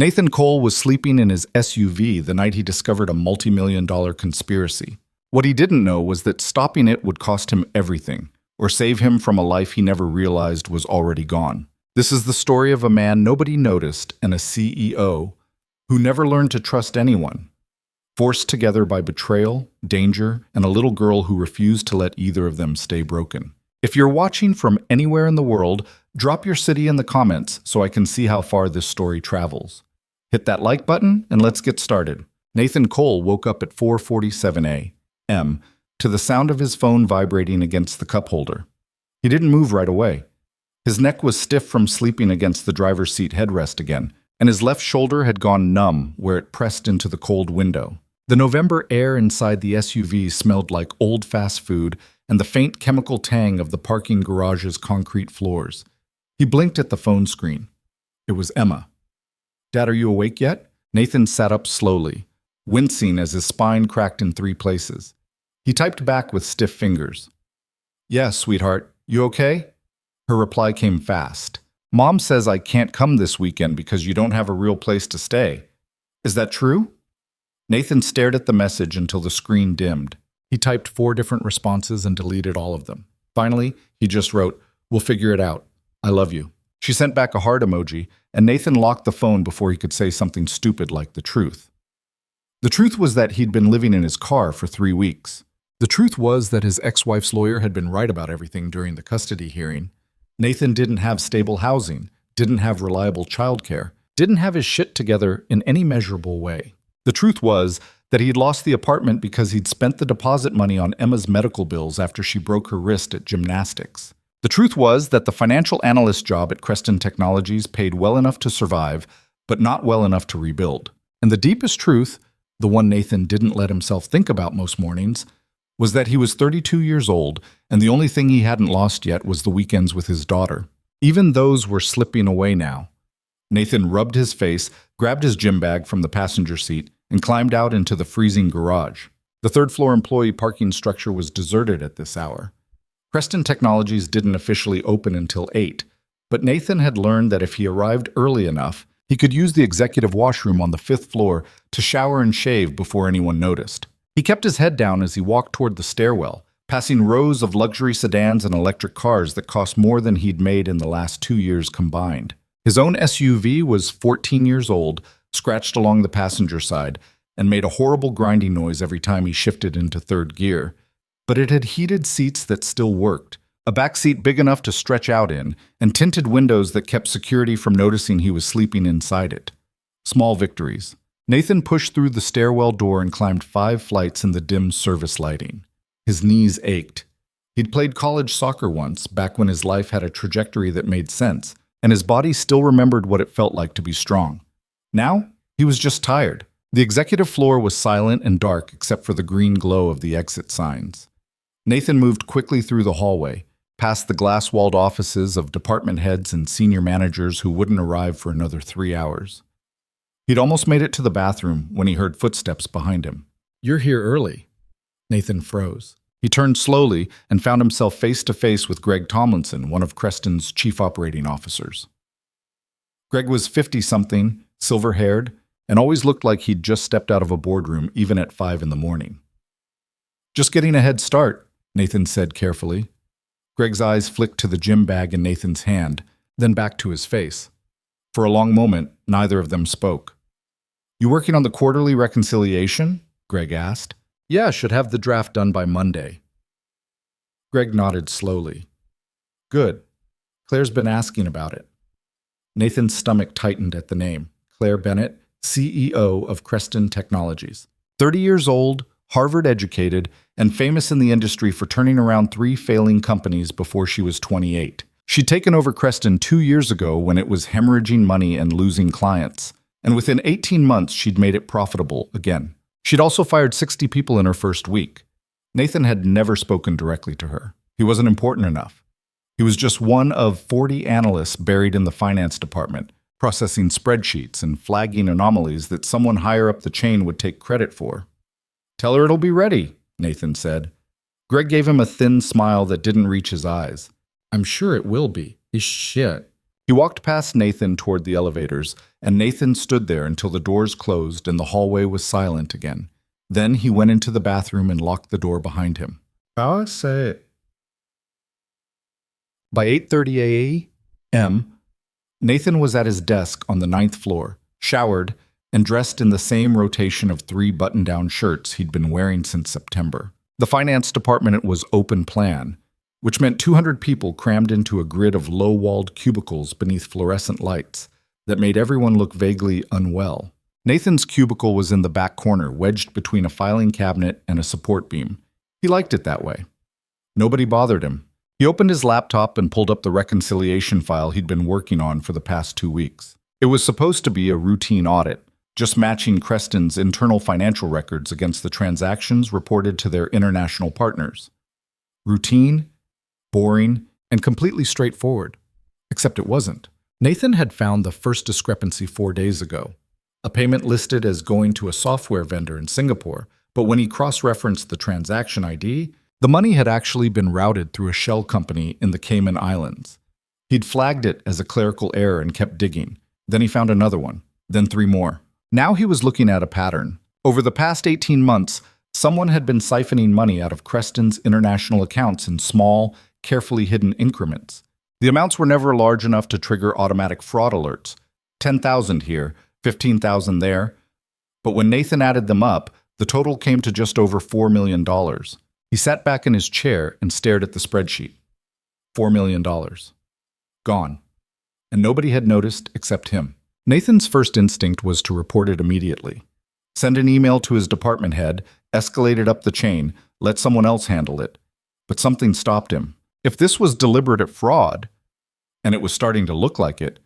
Nathan Cole was sleeping in his SUV the night he discovered a multi-million-dollar conspiracy. What he didn't know was that stopping it would cost him everything, or save him from a life he never realized was already gone. This is the story of a man nobody noticed and a CEO who never learned to trust anyone, forced together by betrayal, danger, and a little girl who refused to let either of them stay broken. If you're watching from anywhere in the world, drop your city in the comments so I can see how far this story travels. Hit that like button and let's get started. Nathan Cole woke up at 4:47 a.m. to the sound of his phone vibrating against the cup holder. He didn't move right away. His neck was stiff from sleeping against the driver's seat headrest again, and his left shoulder had gone numb where it pressed into the cold window. The November air inside the SUV smelled like old fast food and the faint chemical tang of the parking garage's concrete floors. He blinked at the phone screen. It was Emma. "Dad, are you awake yet?" Nathan sat up slowly, wincing as his spine cracked in 3 places. He typed back with stiff fingers. "Yeah, sweetheart. You okay?" Her reply came fast. "Mom says I can't come this weekend because you don't have a real place to stay. Is that true?" Nathan stared at the message until the screen dimmed. He typed 4 different responses and deleted all of them. Finally, he just wrote, "We'll figure it out. I love you." She sent back a heart emoji, and Nathan locked the phone before he could say something stupid like the truth. The truth was that he'd been living in his car for 3 weeks. The truth was that his ex-wife's lawyer had been right about everything during the custody hearing. Nathan didn't have stable housing, didn't have reliable childcare, didn't have his shit together in any measurable way. The truth was that he'd lost the apartment because he'd spent the deposit money on Emma's medical bills after she broke her wrist at gymnastics. The truth was that the financial analyst job at Creston Technologies paid well enough to survive, but not well enough to rebuild. And the deepest truth, the one Nathan didn't let himself think about most mornings, was that he was 32 years old, and the only thing he hadn't lost yet was the weekends with his daughter. Even those were slipping away now. Nathan rubbed his face, grabbed his gym bag from the passenger seat, and climbed out into the freezing garage. The third-floor employee parking structure was deserted at this hour. Creston Technologies didn't officially open until 8, but Nathan had learned that if he arrived early enough, he could use the executive washroom on the 5th floor to shower and shave before anyone noticed. He kept his head down as he walked toward the stairwell, passing rows of luxury sedans and electric cars that cost more than he'd made in the last 2 years combined. His own SUV was 14 years old, scratched along the passenger side, and made a horrible grinding noise every time he shifted into 3rd gear. But it had heated seats that still worked, a back seat big enough to stretch out in, and tinted windows that kept security from noticing he was sleeping inside it. Small victories. Nathan pushed through the stairwell door and climbed 5 flights in the dim service lighting. His knees ached. He'd played college soccer once, back when his life had a trajectory that made sense, and his body still remembered what it felt like to be strong. Now, he was just tired. The executive floor was silent and dark except for the green glow of the exit signs. Nathan moved quickly through the hallway, past the glass-walled offices of department heads and senior managers who wouldn't arrive for another 3 hours. He'd almost made it to the bathroom when he heard footsteps behind him. "You're here early." Nathan froze. He turned slowly and found himself face-to-face with Greg Tomlinson, one of Creston's chief operating officers. Greg was 50-something, silver-haired, and always looked like he'd just stepped out of a boardroom even at 5 in the morning. "Just getting a head start," Nathan said carefully. Greg's eyes flicked to the gym bag in Nathan's hand, then back to his face. For a long moment, neither of them spoke. "You working on the quarterly reconciliation?" Greg asked. "Yeah, should have the draft done by Monday." Greg nodded slowly. "Good. Claire's been asking about it." Nathan's stomach tightened at the name. Claire Bennett, CEO of Creston Technologies. 30 years old, Harvard-educated, and famous in the industry for turning around 3 failing companies before she was 28. She'd taken over Creston 2 years ago when it was hemorrhaging money and losing clients, and within 18 months she'd made it profitable again. She'd also fired 60 people in her first week. Nathan had never spoken directly to her. He wasn't important enough. He was just one of 40 analysts buried in the finance department, processing spreadsheets and flagging anomalies that someone higher up the chain would take credit for. "Tell her it'll be ready," Nathan said. Greg gave him a thin smile that didn't reach his eyes. "I'm sure it will be. Shit." He walked past Nathan toward the elevators, and Nathan stood there until the doors closed and the hallway was silent again. Then he went into the bathroom and locked the door behind him. By 8:30 a.m., Nathan was at his desk on the 9th floor, showered, and dressed in the same rotation of 3 button-down shirts he'd been wearing since September. The finance department was open plan, which meant 200 people crammed into a grid of low-walled cubicles beneath fluorescent lights that made everyone look vaguely unwell. Nathan's cubicle was in the back corner, wedged between a filing cabinet and a support beam. He liked it that way. Nobody bothered him. He opened his laptop and pulled up the reconciliation file he'd been working on for the past 2 weeks. It was supposed to be a routine audit, just matching Creston's internal financial records against the transactions reported to their international partners. Routine, boring, and completely straightforward. Except it wasn't. Nathan had found the first discrepancy 4 days ago. A payment listed as going to a software vendor in Singapore, but when he cross-referenced the transaction ID, the money had actually been routed through a shell company in the Cayman Islands. He'd flagged it as a clerical error and kept digging. Then he found another one, then 3 more. Now he was looking at a pattern. Over the past 18 months, someone had been siphoning money out of Creston's international accounts in small, carefully hidden increments. The amounts were never large enough to trigger automatic fraud alerts. 10,000 here, 15,000 there. But when Nathan added them up, the total came to just over $4 million. He sat back in his chair and stared at the spreadsheet. $4 million. Gone. And nobody had noticed except him. Nathan's first instinct was to report it immediately. Send an email to his department head, escalate it up the chain, let someone else handle it. But something stopped him. If this was deliberate fraud, and it was starting to look like it,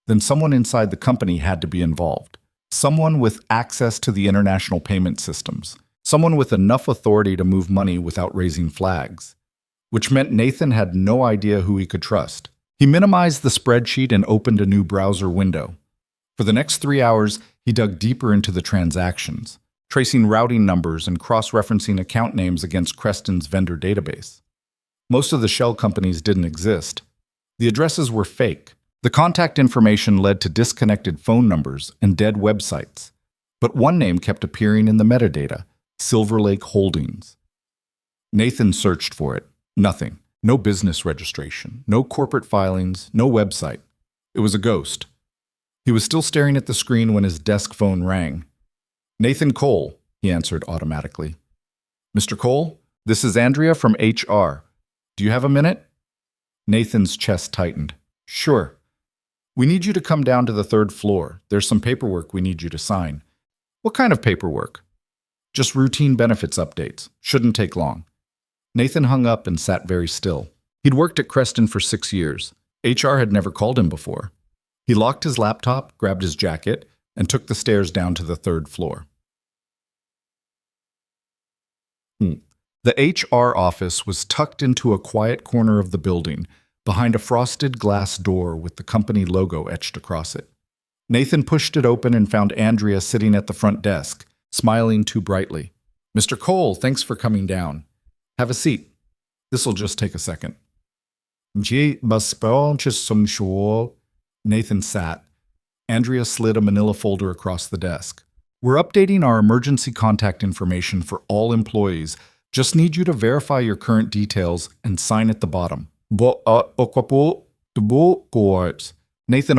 then someone inside the company had to be involved. Someone with access to the international payment systems. Someone with enough authority to move money without raising flags. Which meant Nathan had no idea who he could trust. He minimized the spreadsheet and opened a new browser window. For the next 3 hours, he dug deeper into the transactions, tracing routing numbers and cross-referencing account names against Creston's vendor database. Most of the shell companies didn't exist. The addresses were fake. The contact information led to disconnected phone numbers and dead websites. But one name kept appearing in the metadata, Silver Lake Holdings. Nathan searched for it. Nothing. No business registration, no corporate filings, no website. It was a ghost. He was still staring at the screen when his desk phone rang. Nathan Cole, he answered automatically. Mr. Cole, this is Andrea from HR. Do you have a minute? Nathan's chest tightened. Sure. We need you to come down to the 3rd floor. There's some paperwork we need you to sign. What kind of paperwork? Just routine benefits updates. Shouldn't take long. Nathan hung up and sat very still. He'd worked at Creston for 6 years. HR had never called him before. He locked his laptop, grabbed his jacket, and took the stairs down to the 3rd floor. The HR office was tucked into a quiet corner of the building, behind a frosted glass door with the company logo etched across it. Nathan pushed it open and found Andrea sitting at the front desk, smiling too brightly. Mr. Cole, thanks for coming down. Have a seat. This'll just take a second. Nathan sat. Andrea slid a manila folder across the desk. We're updating our emergency contact information for all employees. Just need you to verify your current details and sign at the bottom. Nathan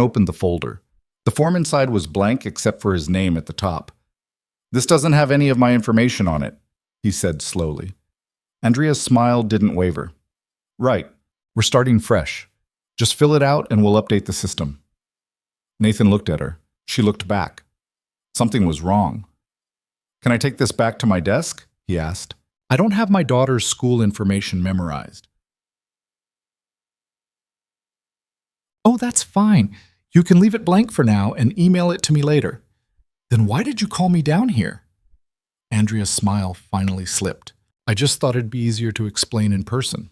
opened the folder. The form inside was blank except for his name at the top. This doesn't have any of my information on it, he said slowly. Andrea's smile didn't waver. Right, we're starting fresh. Just fill it out and we'll update the system. Nathan looked at her. She looked back. Something was wrong. Can I take this back to my desk? He asked. I don't have my daughter's school information memorized. Oh, that's fine. You can leave it blank for now and email it to me later. Then why did you call me down here? Andrea's smile finally slipped. I just thought it'd be easier to explain in person.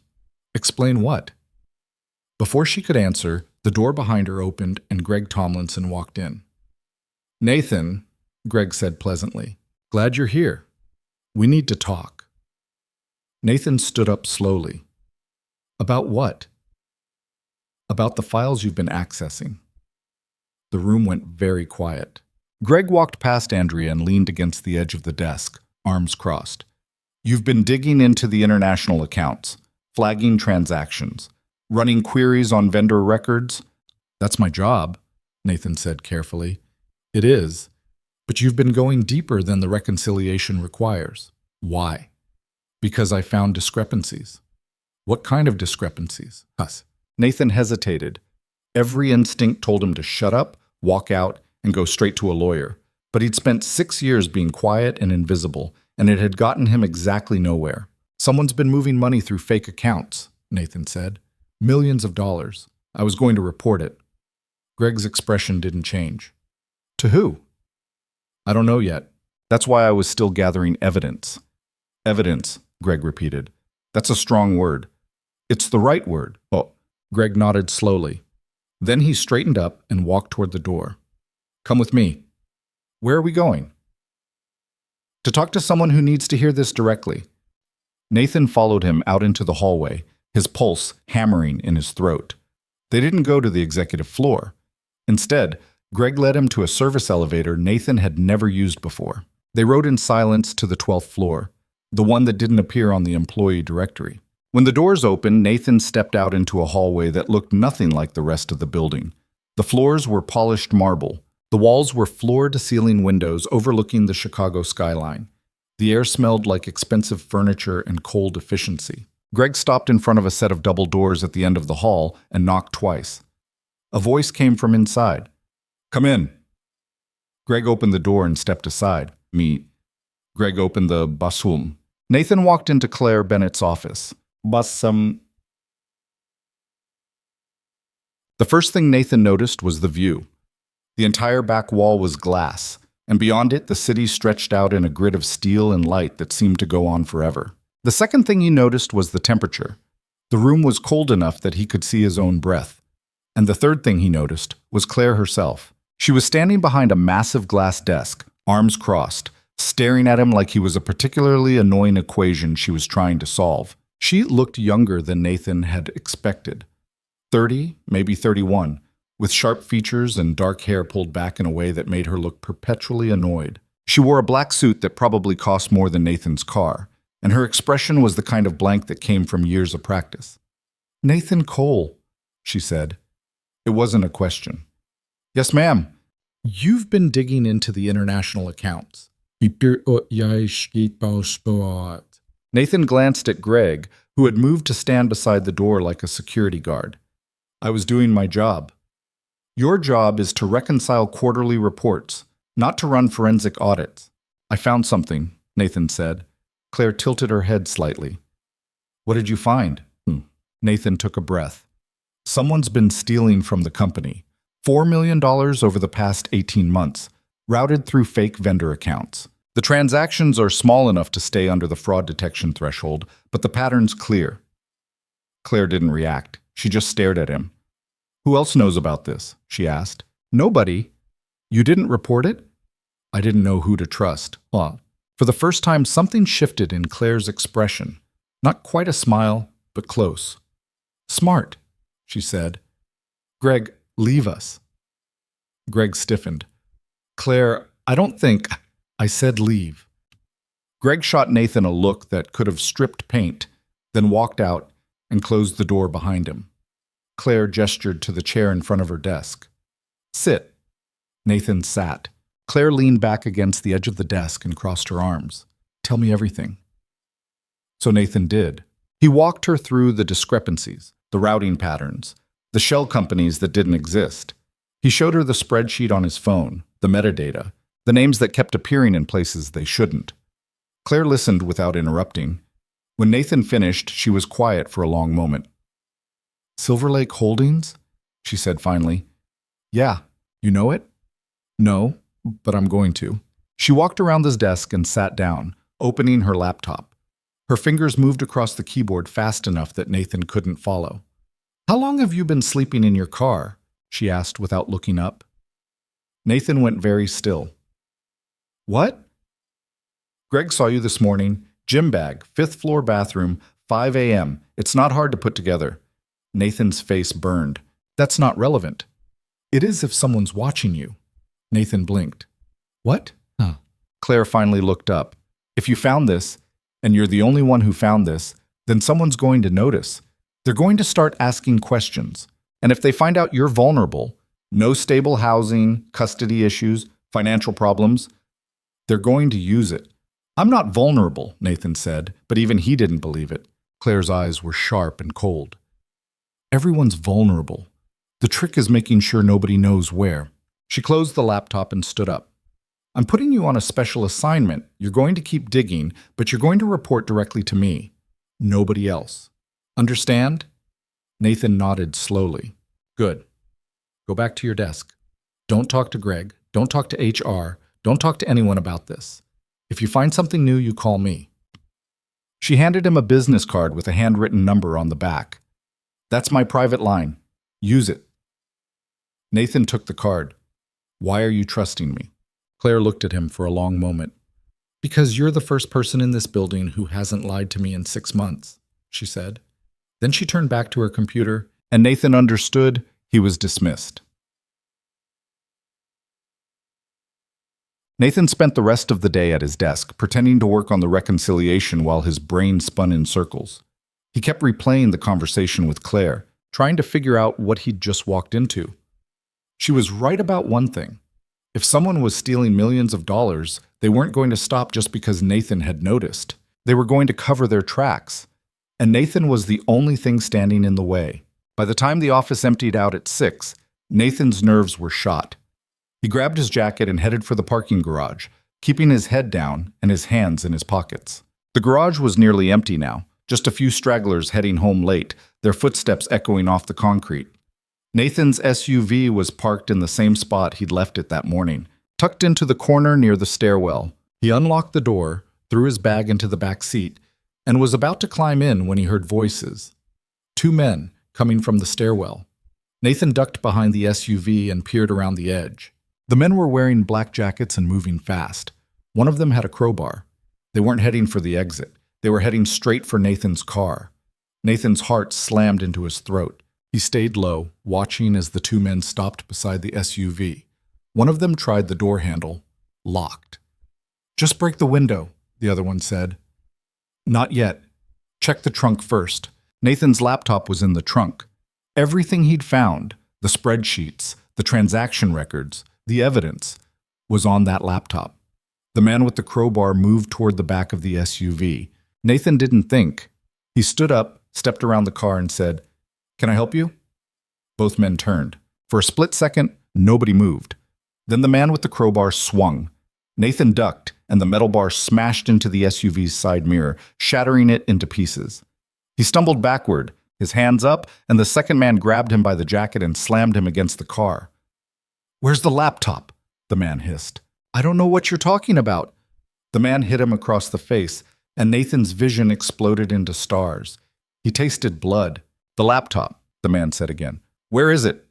Explain what? Before she could answer, the door behind her opened and Greg Tomlinson walked in. Nathan, Greg said pleasantly, glad you're here. We need to talk. Nathan stood up slowly. About what? About the files you've been accessing. The room went very quiet. Greg walked past Andrea and leaned against the edge of the desk, arms crossed. You've been digging into the international accounts, flagging transactions, running queries on vendor records. That's my job, Nathan said carefully. It is, but you've been going deeper than the reconciliation requires. Why? Because I found discrepancies. What kind of discrepancies? Us. Nathan hesitated. Every instinct told him to shut up, walk out, and go straight to a lawyer. But he'd spent 6 years being quiet and invisible, and it had gotten him exactly nowhere. Someone's been moving money through fake accounts, Nathan said. Millions of dollars. I was going to report it. Greg's expression didn't change. To who? I don't know yet. That's why I was still gathering evidence. Evidence, Greg repeated. That's a strong word. It's the right word. Oh, Greg nodded slowly. Then he straightened up and walked toward the door. Come with me. Where are we going? To talk to someone who needs to hear this directly. Nathan followed him out into the hallway, his pulse hammering in his throat. They didn't go to the executive floor. Instead, Greg led him to a service elevator Nathan had never used before. They rode in silence to the 12th floor, the one that didn't appear on the employee directory. When the doors opened, Nathan stepped out into a hallway that looked nothing like the rest of the building. The floors were polished marble. The walls were floor-to-ceiling windows overlooking the Chicago skyline. The air smelled like expensive furniture and cold efficiency. Greg stopped in front of a set of double doors at the end of the hall and knocked twice. A voice came from inside. Come in. Greg opened the door and stepped aside. Greg opened the basum. Nathan walked into Claire Bennett's office. The first thing Nathan noticed was the view. The entire back wall was glass, and beyond it the city stretched out in a grid of steel and light that seemed to go on forever. The second thing he noticed was the temperature. The room was cold enough that he could see his own breath. And the third thing he noticed was Claire herself. She was standing behind a massive glass desk, arms crossed, staring at him like he was a particularly annoying equation she was trying to solve. She looked younger than Nathan had expected. 30, maybe 31, with sharp features and dark hair pulled back in a way that made her look perpetually annoyed. She wore a black suit that probably cost more than Nathan's car, and her expression was the kind of blank that came from years of practice. Nathan Cole, she said. It wasn't a question. Yes, ma'am. You've been digging into the international accounts. Nathan glanced at Greg, who had moved to stand beside the door like a security guard. I was doing my job. Your job is to reconcile quarterly reports, not to run forensic audits. I found something, Nathan said. Claire tilted her head slightly. What did you find? Nathan took a breath. Someone's been stealing from the company. $4 million over the past 18 months, routed through fake vendor accounts. The transactions are small enough to stay under the fraud detection threshold, but the pattern's clear. Claire didn't react. She just stared at him. Who else knows about this? She asked. Nobody. You didn't report it? I didn't know who to trust. For the first time, something shifted in Claire's expression. Not quite a smile, but close. Smart, she said. Greg, leave us. Greg stiffened. Claire, I don't think... I said leave. Greg shot Nathan a look that could have stripped paint, then walked out and closed the door behind him. Claire gestured to the chair in front of her desk. Sit. Nathan sat. Claire leaned back against the edge of the desk and crossed her arms. Tell me everything. So Nathan did. He walked her through the discrepancies, the routing patterns, the shell companies that didn't exist. He showed her the spreadsheet on his phone, the metadata, the names that kept appearing in places they shouldn't. Claire listened without interrupting. When Nathan finished, she was quiet for a long moment. Silver Lake Holdings? She said finally. Yeah, you know it? No, but I'm going to. She walked around his desk and sat down, opening her laptop. Her fingers moved across the keyboard fast enough that Nathan couldn't follow. How long have you been sleeping in your car? She asked without looking up. Nathan went very still. What? Greg saw you this morning. Gym bag, 5th floor bathroom, 5 a.m. It's not hard to put together. Nathan's face burned. That's not relevant. It is if someone's watching you. Nathan blinked. What? Huh. Claire finally looked up. If you found this, and you're the only one who found this, then someone's going to notice. They're going to start asking questions. And if they find out you're vulnerable, no stable housing, custody issues, financial problems, they're going to use it. I'm not vulnerable, Nathan said, but even he didn't believe it. Claire's eyes were sharp and cold. Everyone's vulnerable. The trick is making sure nobody knows where. She closed the laptop and stood up. I'm putting you on a special assignment. You're going to keep digging, but you're going to report directly to me. Nobody else. Understand? Nathan nodded slowly. Good. Go back to your desk. Don't talk to Greg. Don't talk to HR. Don't talk to anyone about this. If you find something new, you call me. She handed him a business card with a handwritten number on the back. That's my private line. Use it. Nathan took the card. Why are you trusting me? Claire looked at him for a long moment. Because you're the first person in this building who hasn't lied to me in 6 months, she said. Then she turned back to her computer, and Nathan understood he was dismissed. Nathan spent the rest of the day at his desk, pretending to work on the reconciliation while his brain spun in circles. He kept replaying the conversation with Claire, trying to figure out what he'd just walked into. She was right about one thing. If someone was stealing millions of dollars, they weren't going to stop just because Nathan had noticed. They were going to cover their tracks. And Nathan was the only thing standing in the way. By the time the office emptied out at 6, Nathan's nerves were shot. He grabbed his jacket and headed for the parking garage, keeping his head down and his hands in his pockets. The garage was nearly empty now, just a few stragglers heading home late, their footsteps echoing off the concrete. Nathan's SUV was parked in the same spot he'd left it that morning, tucked into the corner near the stairwell. He unlocked the door, threw his bag into the back seat, and was about to climb in when he heard voices. 2 men coming from the stairwell. Nathan ducked behind the SUV and peered around the edge. The men were wearing black jackets and moving fast. One of them had a crowbar. They weren't heading for the exit. They were heading straight for Nathan's car. Nathan's heart slammed into his throat. He stayed low, watching as the 2 men stopped beside the SUV. One of them tried the door handle. Locked. Just break the window, the other one said. Not yet. Check the trunk first. Nathan's laptop was in the trunk. Everything he'd found, the spreadsheets, the transaction records, the evidence, was on that laptop. The man with the crowbar moved toward the back of the SUV. Nathan didn't think. He stood up, stepped around the car, and said, "Can I help you?" Both men turned. For a split second, nobody moved. Then the man with the crowbar swung. Nathan ducked, and the metal bar smashed into the SUV's side mirror, shattering it into pieces. He stumbled backward, his hands up, and the second man grabbed him by the jacket and slammed him against the car. "Where's the laptop?" the man hissed. "I don't know what you're talking about." The man hit him across the face, and Nathan's vision exploded into stars. He tasted blood. "The laptop," the man said again. "Where is it?"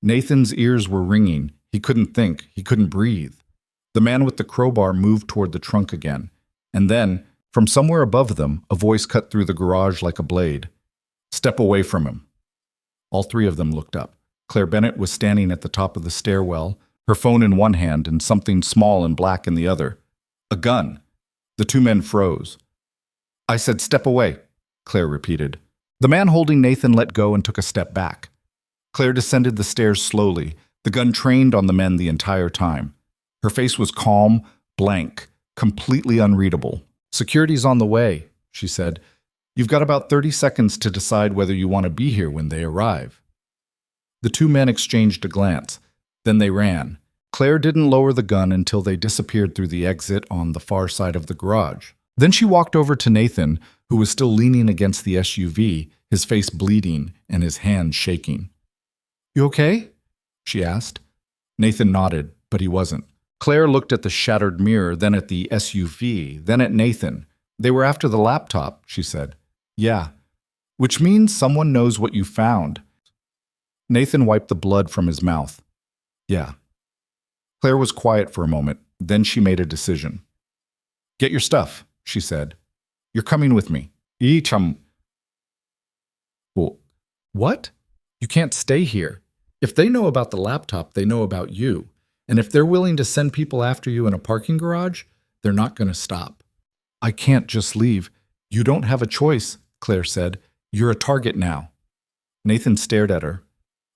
Nathan's ears were ringing. He couldn't think. He couldn't breathe. The man with the crowbar moved toward the trunk again. And then, from somewhere above them, a voice cut through the garage like a blade. "Step away from him." All 3 of them looked up. Claire Bennett was standing at the top of the stairwell, her phone in one hand and something small and black in the other. A gun. The 2 men froze. "I said step away," Claire repeated. The man holding Nathan let go and took a step back. Claire descended the stairs slowly, the gun trained on the men the entire time. Her face was calm, blank, completely unreadable. "Security's on the way," she said. "You've got about 30 seconds to decide whether you want to be here when they arrive." The 2 men exchanged a glance. Then they ran. Claire didn't lower the gun until they disappeared through the exit on the far side of the garage. Then she walked over to Nathan, who was still leaning against the SUV, his face bleeding and his hands shaking. "You okay?" she asked. Nathan nodded, but he wasn't. Claire looked at the shattered mirror, then at the SUV, then at Nathan. "They were after the laptop," she said. "Yeah. Which means someone knows what you found." Nathan wiped the blood from his mouth. "Yeah." Claire was quiet for a moment. Then she made a decision. "Get your stuff," she said. "You're coming with me." Well, what? You can't stay here. If they know about the laptop, they know about you. And if they're willing to send people after you in a parking garage, they're not going to stop. I can't just leave. You don't have a choice, Claire said. You're a target now. Nathan stared at her.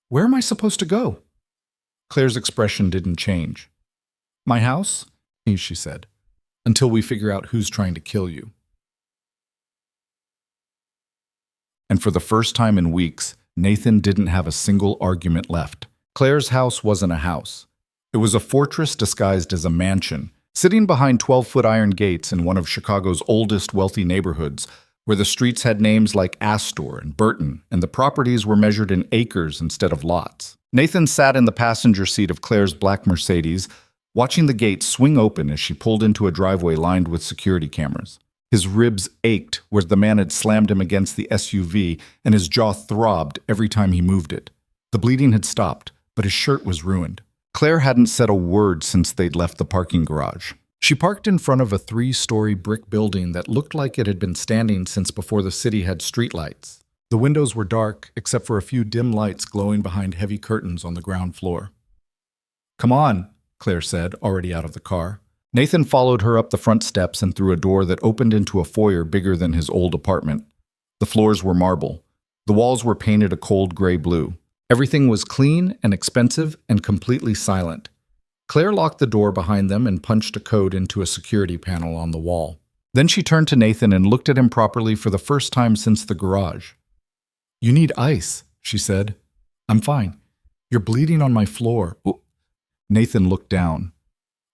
Where am I supposed to go? Claire's expression didn't change. My house, she said, until we figure out who's trying to kill you. And for the first time in weeks, Nathan didn't have a single argument left. Claire's house wasn't a house. It was a fortress disguised as a mansion, sitting behind 12-foot iron gates in one of Chicago's oldest wealthy neighborhoods, where the streets had names like Astor and Burton, and the properties were measured in acres instead of lots. Nathan sat in the passenger seat of Claire's black Mercedes, watching the gate swing open as she pulled into a driveway lined with security cameras. His ribs ached where the man had slammed him against the SUV, and his jaw throbbed every time he moved it. The bleeding had stopped, but his shirt was ruined. Claire hadn't said a word since they'd left the parking garage. She parked in front of a 3-story brick building that looked like it had been standing since before the city had streetlights. The windows were dark, except for a few dim lights glowing behind heavy curtains on the ground floor. Come on, Claire said, already out of the car. Nathan followed her up the front steps and through a door that opened into a foyer bigger than his old apartment. The floors were marble. The walls were painted a cold gray blue. Everything was clean and expensive and completely silent. Claire locked the door behind them and punched a code into a security panel on the wall. Then she turned to Nathan and looked at him properly for the first time since the garage. You need ice, she said. I'm fine. You're bleeding on my floor. Nathan looked down.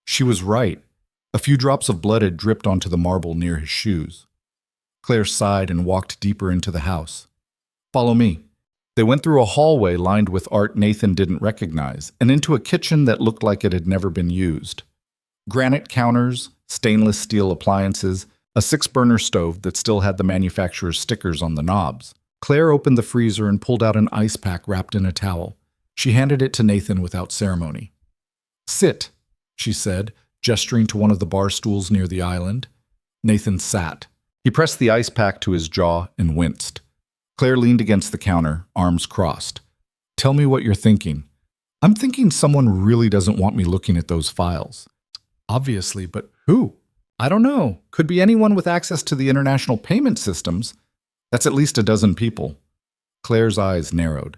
She was right. A few drops of blood had dripped onto the marble near his shoes. Claire sighed and walked deeper into the house. Follow me. They went through a hallway lined with art Nathan didn't recognize, and into a kitchen that looked like it had never been used. Granite counters, stainless steel appliances, a 6-burner stove that still had the manufacturer's stickers on the knobs. Claire opened the freezer and pulled out an ice pack wrapped in a towel. She handed it to Nathan without ceremony. Sit, she said, gesturing to one of the bar stools near the island. Nathan sat. He pressed the ice pack to his jaw and winced. Claire leaned against the counter, arms crossed. Tell me what you're thinking. I'm thinking someone really doesn't want me looking at those files. Obviously, but who? I don't know. Could be anyone with access to the international payment systems. That's at least a dozen people. Claire's eyes narrowed.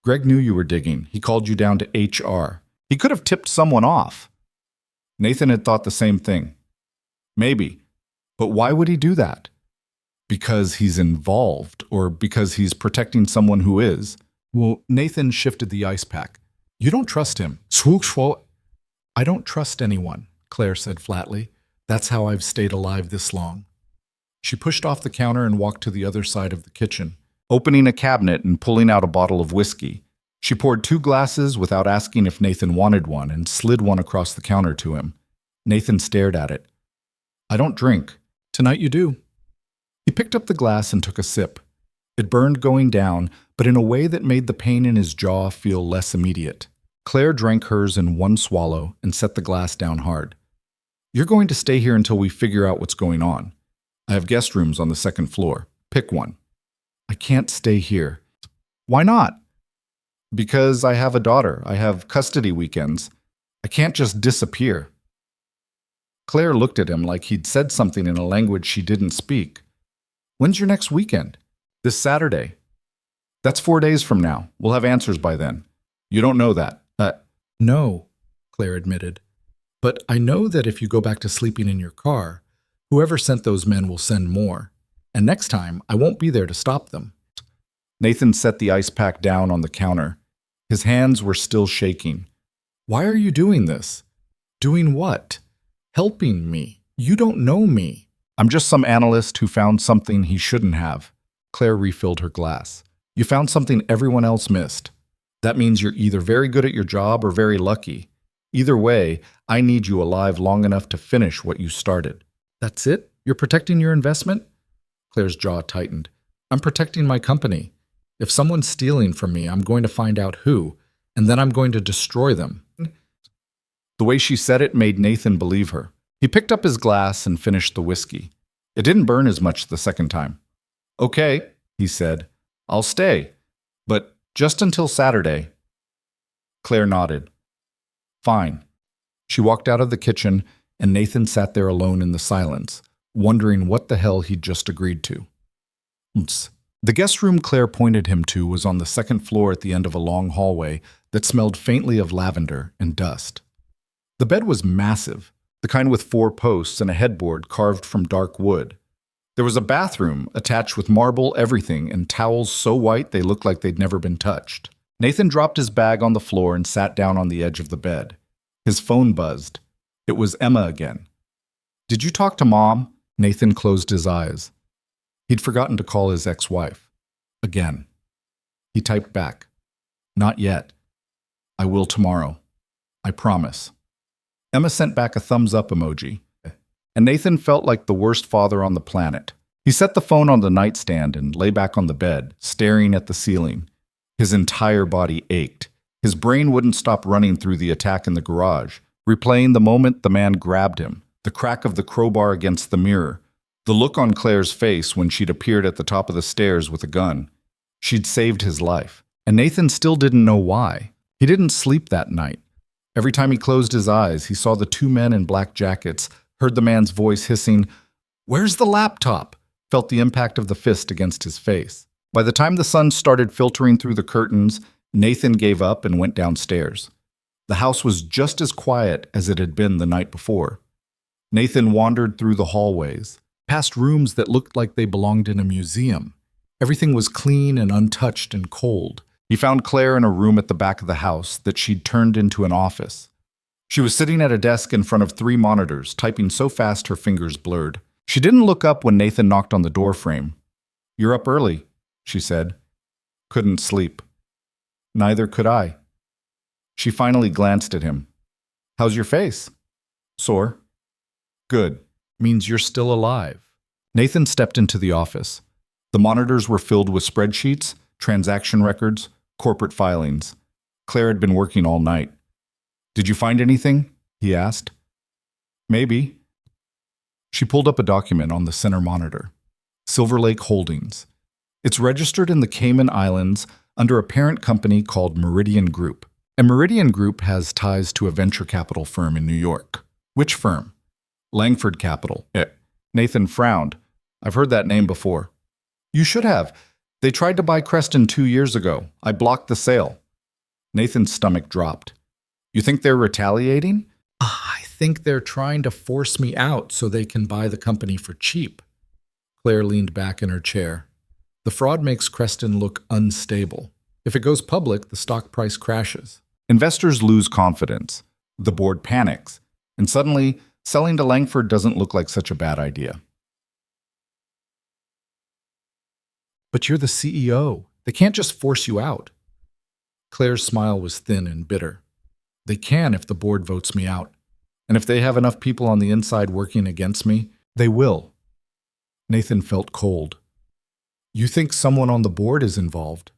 Greg knew you were digging. He called you down to HR. He could have tipped someone off. Nathan had thought the same thing. Maybe. But why would he do that? Because he's involved, or because he's protecting someone who is. Well, Nathan shifted the ice pack. You don't trust him. I don't trust anyone, Claire said flatly. That's how I've stayed alive this long. She pushed off the counter and walked to the other side of the kitchen, opening a cabinet and pulling out a bottle of whiskey. She poured 2 glasses without asking if Nathan wanted one and slid one across the counter to him. Nathan stared at it. I don't drink. Tonight you do. He picked up the glass and took a sip. It burned going down, but in a way that made the pain in his jaw feel less immediate. Claire drank hers in one swallow and set the glass down hard. You're going to stay here until we figure out what's going on. I have guest rooms on the 2nd floor. Pick one. I can't stay here. Why not? Because I have a daughter. I have custody weekends. I can't just disappear. Claire looked at him like he'd said something in a language she didn't speak. When's your next weekend? This Saturday. That's 4 days from now. We'll have answers by then. You don't know that. No, Claire admitted. But I know that if you go back to sleeping in your car, whoever sent those men will send more. And next time, I won't be there to stop them. Nathan set the ice pack down on the counter. His hands were still shaking. Why are you doing this? Doing what? Helping me. You don't know me. I'm just some analyst who found something he shouldn't have. Claire refilled her glass. You found something everyone else missed. That means you're either very good at your job or very lucky. Either way, I need you alive long enough to finish what you started. That's it? You're protecting your investment? Claire's jaw tightened. I'm protecting my company. If someone's stealing from me, I'm going to find out who, and then I'm going to destroy them. The way she said it made Nathan believe her. He picked up his glass and finished the whiskey. It didn't burn as much the second time. Okay, he said. I'll stay. But Just until Saturday. Claire nodded. Fine. She walked out of the kitchen, and Nathan sat there alone in the silence, wondering what the hell he'd just agreed to. The guest room Claire pointed him to was on the second floor at the end of a long hallway that smelled faintly of lavender and dust. The bed was massive, the kind with 4 posts and a headboard carved from dark wood. There was a bathroom attached with marble everything and towels so white they looked like they'd never been touched. Nathan dropped his bag on the floor and sat down on the edge of the bed. His phone buzzed. It was Emma again. Did you talk to Mom? Nathan closed his eyes. He'd forgotten to call his ex-wife. Again. He typed back. Not yet. I will tomorrow. I promise. Emma sent back a thumbs-up emoji, and Nathan felt like the worst father on the planet. He set the phone on the nightstand and lay back on the bed, staring at the ceiling. His entire body ached. His brain wouldn't stop running through the attack in the garage, replaying the moment the man grabbed him, the crack of the crowbar against the mirror, the look on Claire's face when she'd appeared at the top of the stairs with a gun. She'd saved his life, and Nathan still didn't know why. He didn't sleep that night. Every time he closed his eyes, he saw the 2 men in black jackets, heard the man's voice hissing, "Where's the laptop?" felt the impact of the fist against his face. By the time the sun started filtering through the curtains, Nathan gave up and went downstairs. The house was just as quiet as it had been the night before. Nathan wandered through the hallways, past rooms that looked like they belonged in a museum. Everything was clean and untouched and cold. He found Claire in a room at the back of the house that she'd turned into an office. She was sitting at a desk in front of 3 monitors, typing so fast her fingers blurred. She didn't look up when Nathan knocked on the doorframe. "You're up early," she said. "Couldn't sleep." "Neither could I." She finally glanced at him. "How's your face?" "Sore." "Good. Means you're still alive." Nathan stepped into the office. The monitors were filled with spreadsheets, transaction records, corporate filings. Claire had been working all night. "Did you find anything?" he asked. "Maybe." She pulled up a document on the center monitor. Silver Lake Holdings. It's registered in the Cayman Islands under a parent company called Meridian Group. And Meridian Group has ties to a venture capital firm in New York. "Which firm?" "Langford Capital." Nathan frowned. "I've heard that name before." "You should have. They tried to buy Creston 2 years ago. I blocked the sale." Nathan's stomach dropped. "You think they're retaliating?" "I think they're trying to force me out so they can buy the company for cheap." Claire leaned back in her chair. "The fraud makes Creston look unstable. If it goes public, the stock price crashes. Investors lose confidence. The board panics. And suddenly, selling to Langford doesn't look like such a bad idea." "But you're the CEO. They can't just force you out." Claire's smile was thin and bitter. "They can if the board votes me out. And if they have enough people on the inside working against me, they will." Nathan felt cold. "You think someone on the board is involved?"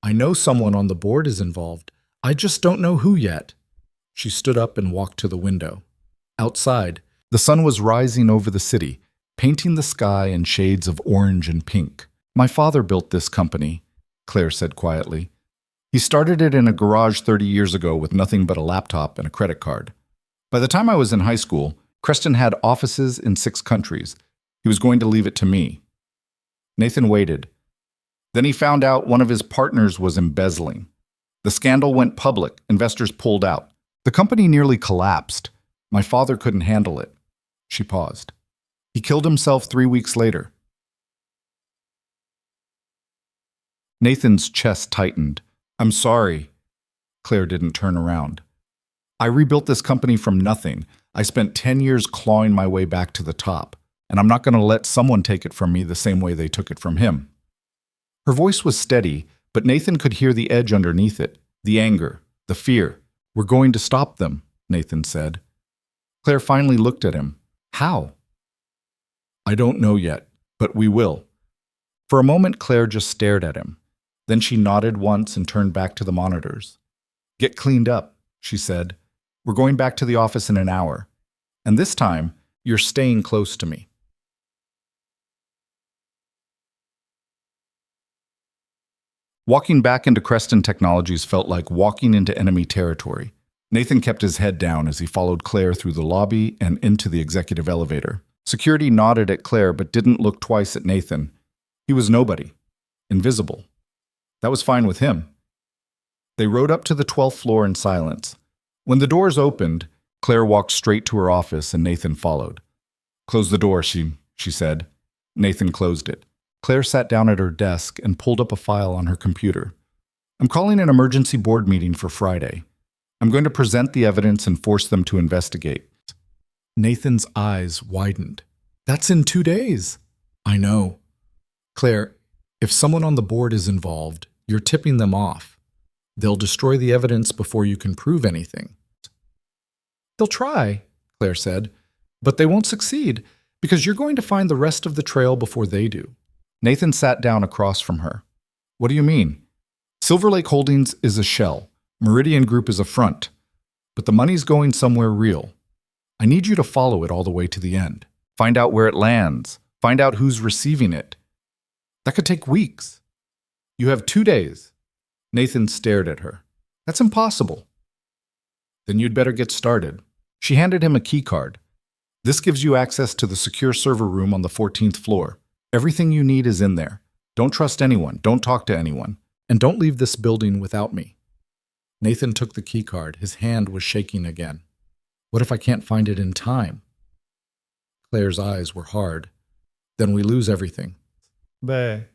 "I know someone on the board is involved. I just don't know who yet." She stood up and walked to the window. Outside, the sun was rising over the city, painting the sky in shades of orange and pink. "My father built this company," Claire said quietly. "He started it in a garage 30 years ago with nothing but a laptop and a credit card. By the time I was in high school, Creston had offices in 6 countries. He was going to leave it to me." Nathan waited. Then he found out one of his partners was embezzling. The scandal went public. Investors pulled out. The company nearly collapsed. My father couldn't handle it." She paused. "He killed himself 3 weeks later." Nathan's chest tightened. "I'm sorry." Claire didn't turn around. "I rebuilt this company from nothing. I spent 10 years clawing my way back to the top, and I'm not going to let someone take it from me the same way they took it from him." Her voice was steady, but Nathan could hear the edge underneath it, the anger, the fear. "We're going to stop them," Nathan said. Claire finally looked at him. "How?" "I don't know yet, but we will." For a moment, Claire just stared at him. Then she nodded once and turned back to the monitors. "Get cleaned up," she said. "We're going back to the office in an hour. And this time, you're staying close to me." Walking back into Creston Technologies felt like walking into enemy territory. Nathan kept his head down as he followed Claire through the lobby and into the executive elevator. Security nodded at Claire but didn't look twice at Nathan. He was nobody. Invisible. That was fine with him. They rode up to the 12th floor in silence. When the doors opened, Claire walked straight to her office and Nathan followed. "Close the door," she said. Nathan closed it. Claire sat down at her desk and pulled up a file on her computer. "I'm calling an emergency board meeting for Friday. I'm going to present the evidence and force them to investigate." Nathan's eyes widened. "That's in 2 days." "I know." "Claire, if someone on the board is involved, you're tipping them off. They'll destroy the evidence before you can prove anything." "They'll try," Claire said, "but they won't succeed because you're going to find the rest of the trail before they do." Nathan sat down across from her. "What do you mean?" "Silver Lake Holdings is a shell. Meridian Group is a front. But the money's going somewhere real. I need you to follow it all the way to the end. Find out where it lands. Find out who's receiving it. That could take weeks. You have 2 days." Nathan stared at her. "That's impossible." "Then you'd better get started." She handed him a key card. "This gives you access to the secure server room on the 14th floor. Everything you need is in there. Don't trust anyone. Don't talk to anyone. And don't leave this building without me." Nathan took the key card. His hand was shaking again. "What if I can't find it in time?" Claire's eyes were hard. "Then we lose everything." The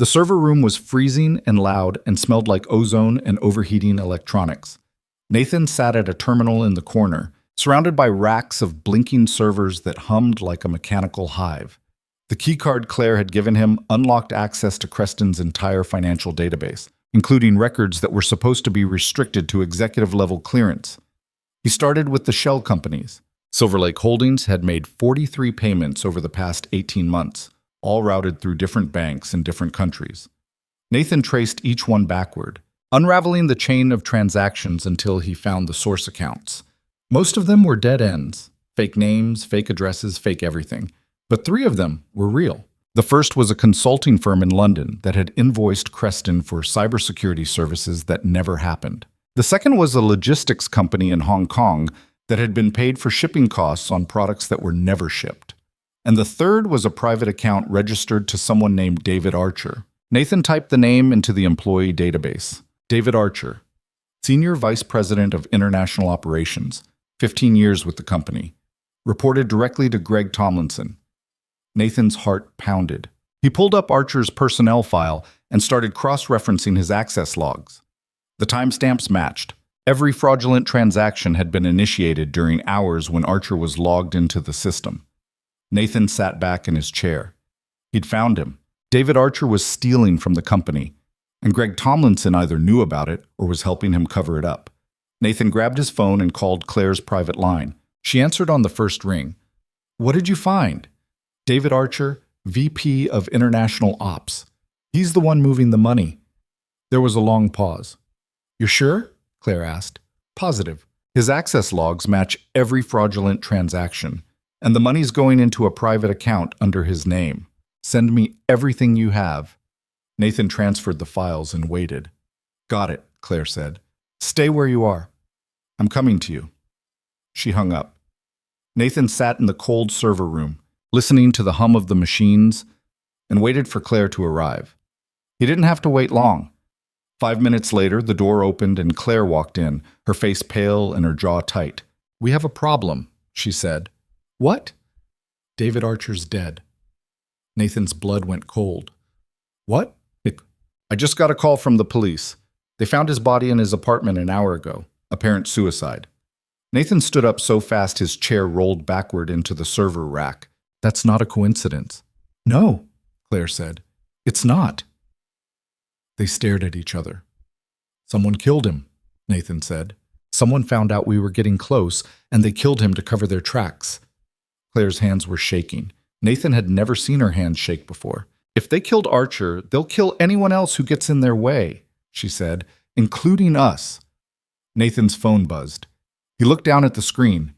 server room was freezing and loud and smelled like ozone and overheating electronics. Nathan sat at a terminal in the corner, surrounded by racks of blinking servers that hummed like a mechanical hive. The keycard Claire had given him unlocked access to Creston's entire financial database, including records that were supposed to be restricted to executive-level clearance. He started with the shell companies. Silver Lake Holdings had made 43 payments over the past 18 months, all routed through different banks in different countries. Nathan traced each one backward, unraveling the chain of transactions until he found the source accounts. Most of them were dead ends, fake names, fake addresses, fake everything. But 3 of them were real. The first was a consulting firm in London that had invoiced Creston for cybersecurity services that never happened. The second was a logistics company in Hong Kong that had been paid for shipping costs on products that were never shipped. And the third was a private account registered to someone named David Archer. Nathan typed the name into the employee database. David Archer, Senior Vice President of International Operations, 15 years with the company. Reported directly to Greg Tomlinson. Nathan's heart pounded. He pulled up Archer's personnel file and started cross-referencing his access logs. The timestamps matched. Every fraudulent transaction had been initiated during hours when Archer was logged into the system. Nathan sat back in his chair. He'd found him. David Archer was stealing from the company, and Greg Tomlinson either knew about it or was helping him cover it up. Nathan grabbed his phone and called Claire's private line. She answered on the first ring. "What did you find?" "David Archer, VP of International Ops. He's the one moving the money." There was a long pause. "You're sure?" Claire asked. "Positive. His access logs match every fraudulent transaction, and the money's going into a private account under his name. Send me everything you have." Nathan transferred the files and waited. "Got it," Claire said. "Stay where you are. I'm coming to you." She hung up. Nathan sat in the cold server room, listening to the hum of the machines, and waited for Claire to arrive. He didn't have to wait long. 5 minutes later, the door opened and Claire walked in, her face pale and her jaw tight. "We have a problem," she said. "What?" "David Archer's dead." Nathan's blood went cold. "What?" "I just got a call from the police. They found his body in his apartment an hour ago. Apparent suicide." Nathan stood up so fast his chair rolled backward into the server rack. "That's not a coincidence." "No," Claire said. "It's not." They stared at each other. "Someone killed him," Nathan said. "Someone found out we were getting close, and they killed him to cover their tracks." Claire's hands were shaking. Nathan had never seen her hands shake before. "If they killed Archer, they'll kill anyone else who gets in their way," she said, "including us." Nathan's phone buzzed. He looked down at the screen.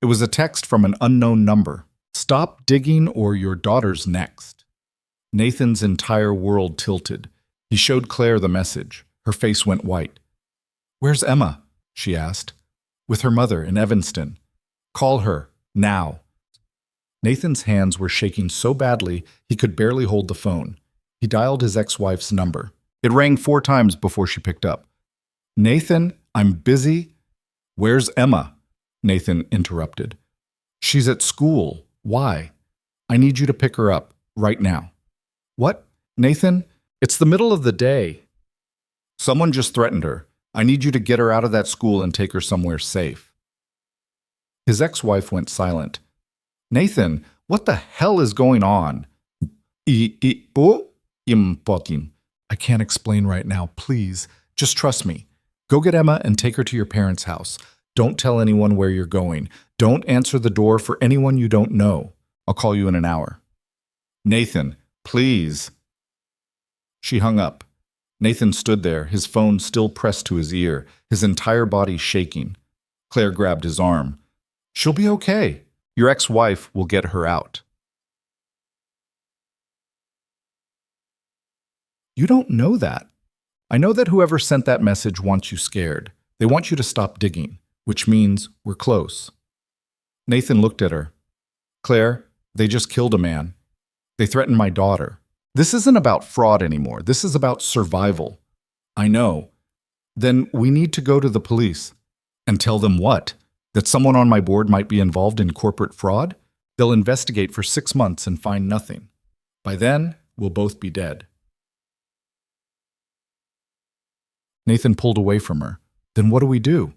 It was a text from an unknown number. "Stop digging or your daughter's next." Nathan's entire world tilted. He showed Claire the message. Her face went white. "Where's Emma?" she asked. "With her mother in Evanston. Call her, now." Nathan's hands were shaking so badly he could barely hold the phone. He dialed his ex-wife's number. It rang 4 times before she picked up. "Nathan, I'm busy." "Where's Emma?" Nathan interrupted. "She's at school. Why?" "I need you to pick her up, right now." "What? Nathan? It's the middle of the day." "Someone just threatened her. I need you to get her out of that school and take her somewhere safe." His ex-wife went silent. "Nathan, what the hell is going on?" "I can't explain right now, please. Just trust me. Go get Emma and take her to your parents' house. Don't tell anyone where you're going. Don't answer the door for anyone you don't know. I'll call you in an hour." "Nathan, please." She hung up. Nathan stood there, his phone still pressed to his ear, his entire body shaking. Claire grabbed his arm. "She'll be okay. Your ex-wife will get her out." "You don't know that. I know that whoever sent that message wants you scared. They want you to stop digging, which means we're close." Nathan looked at her. "Claire, they just killed a man. They threatened my daughter. This isn't about fraud anymore. This is about survival." "I know." "Then we need to go to the police." "And tell them what? That someone on my board might be involved in corporate fraud? They'll investigate for 6 months and find nothing. By then, we'll both be dead." Nathan pulled away from her. "Then what do we do?"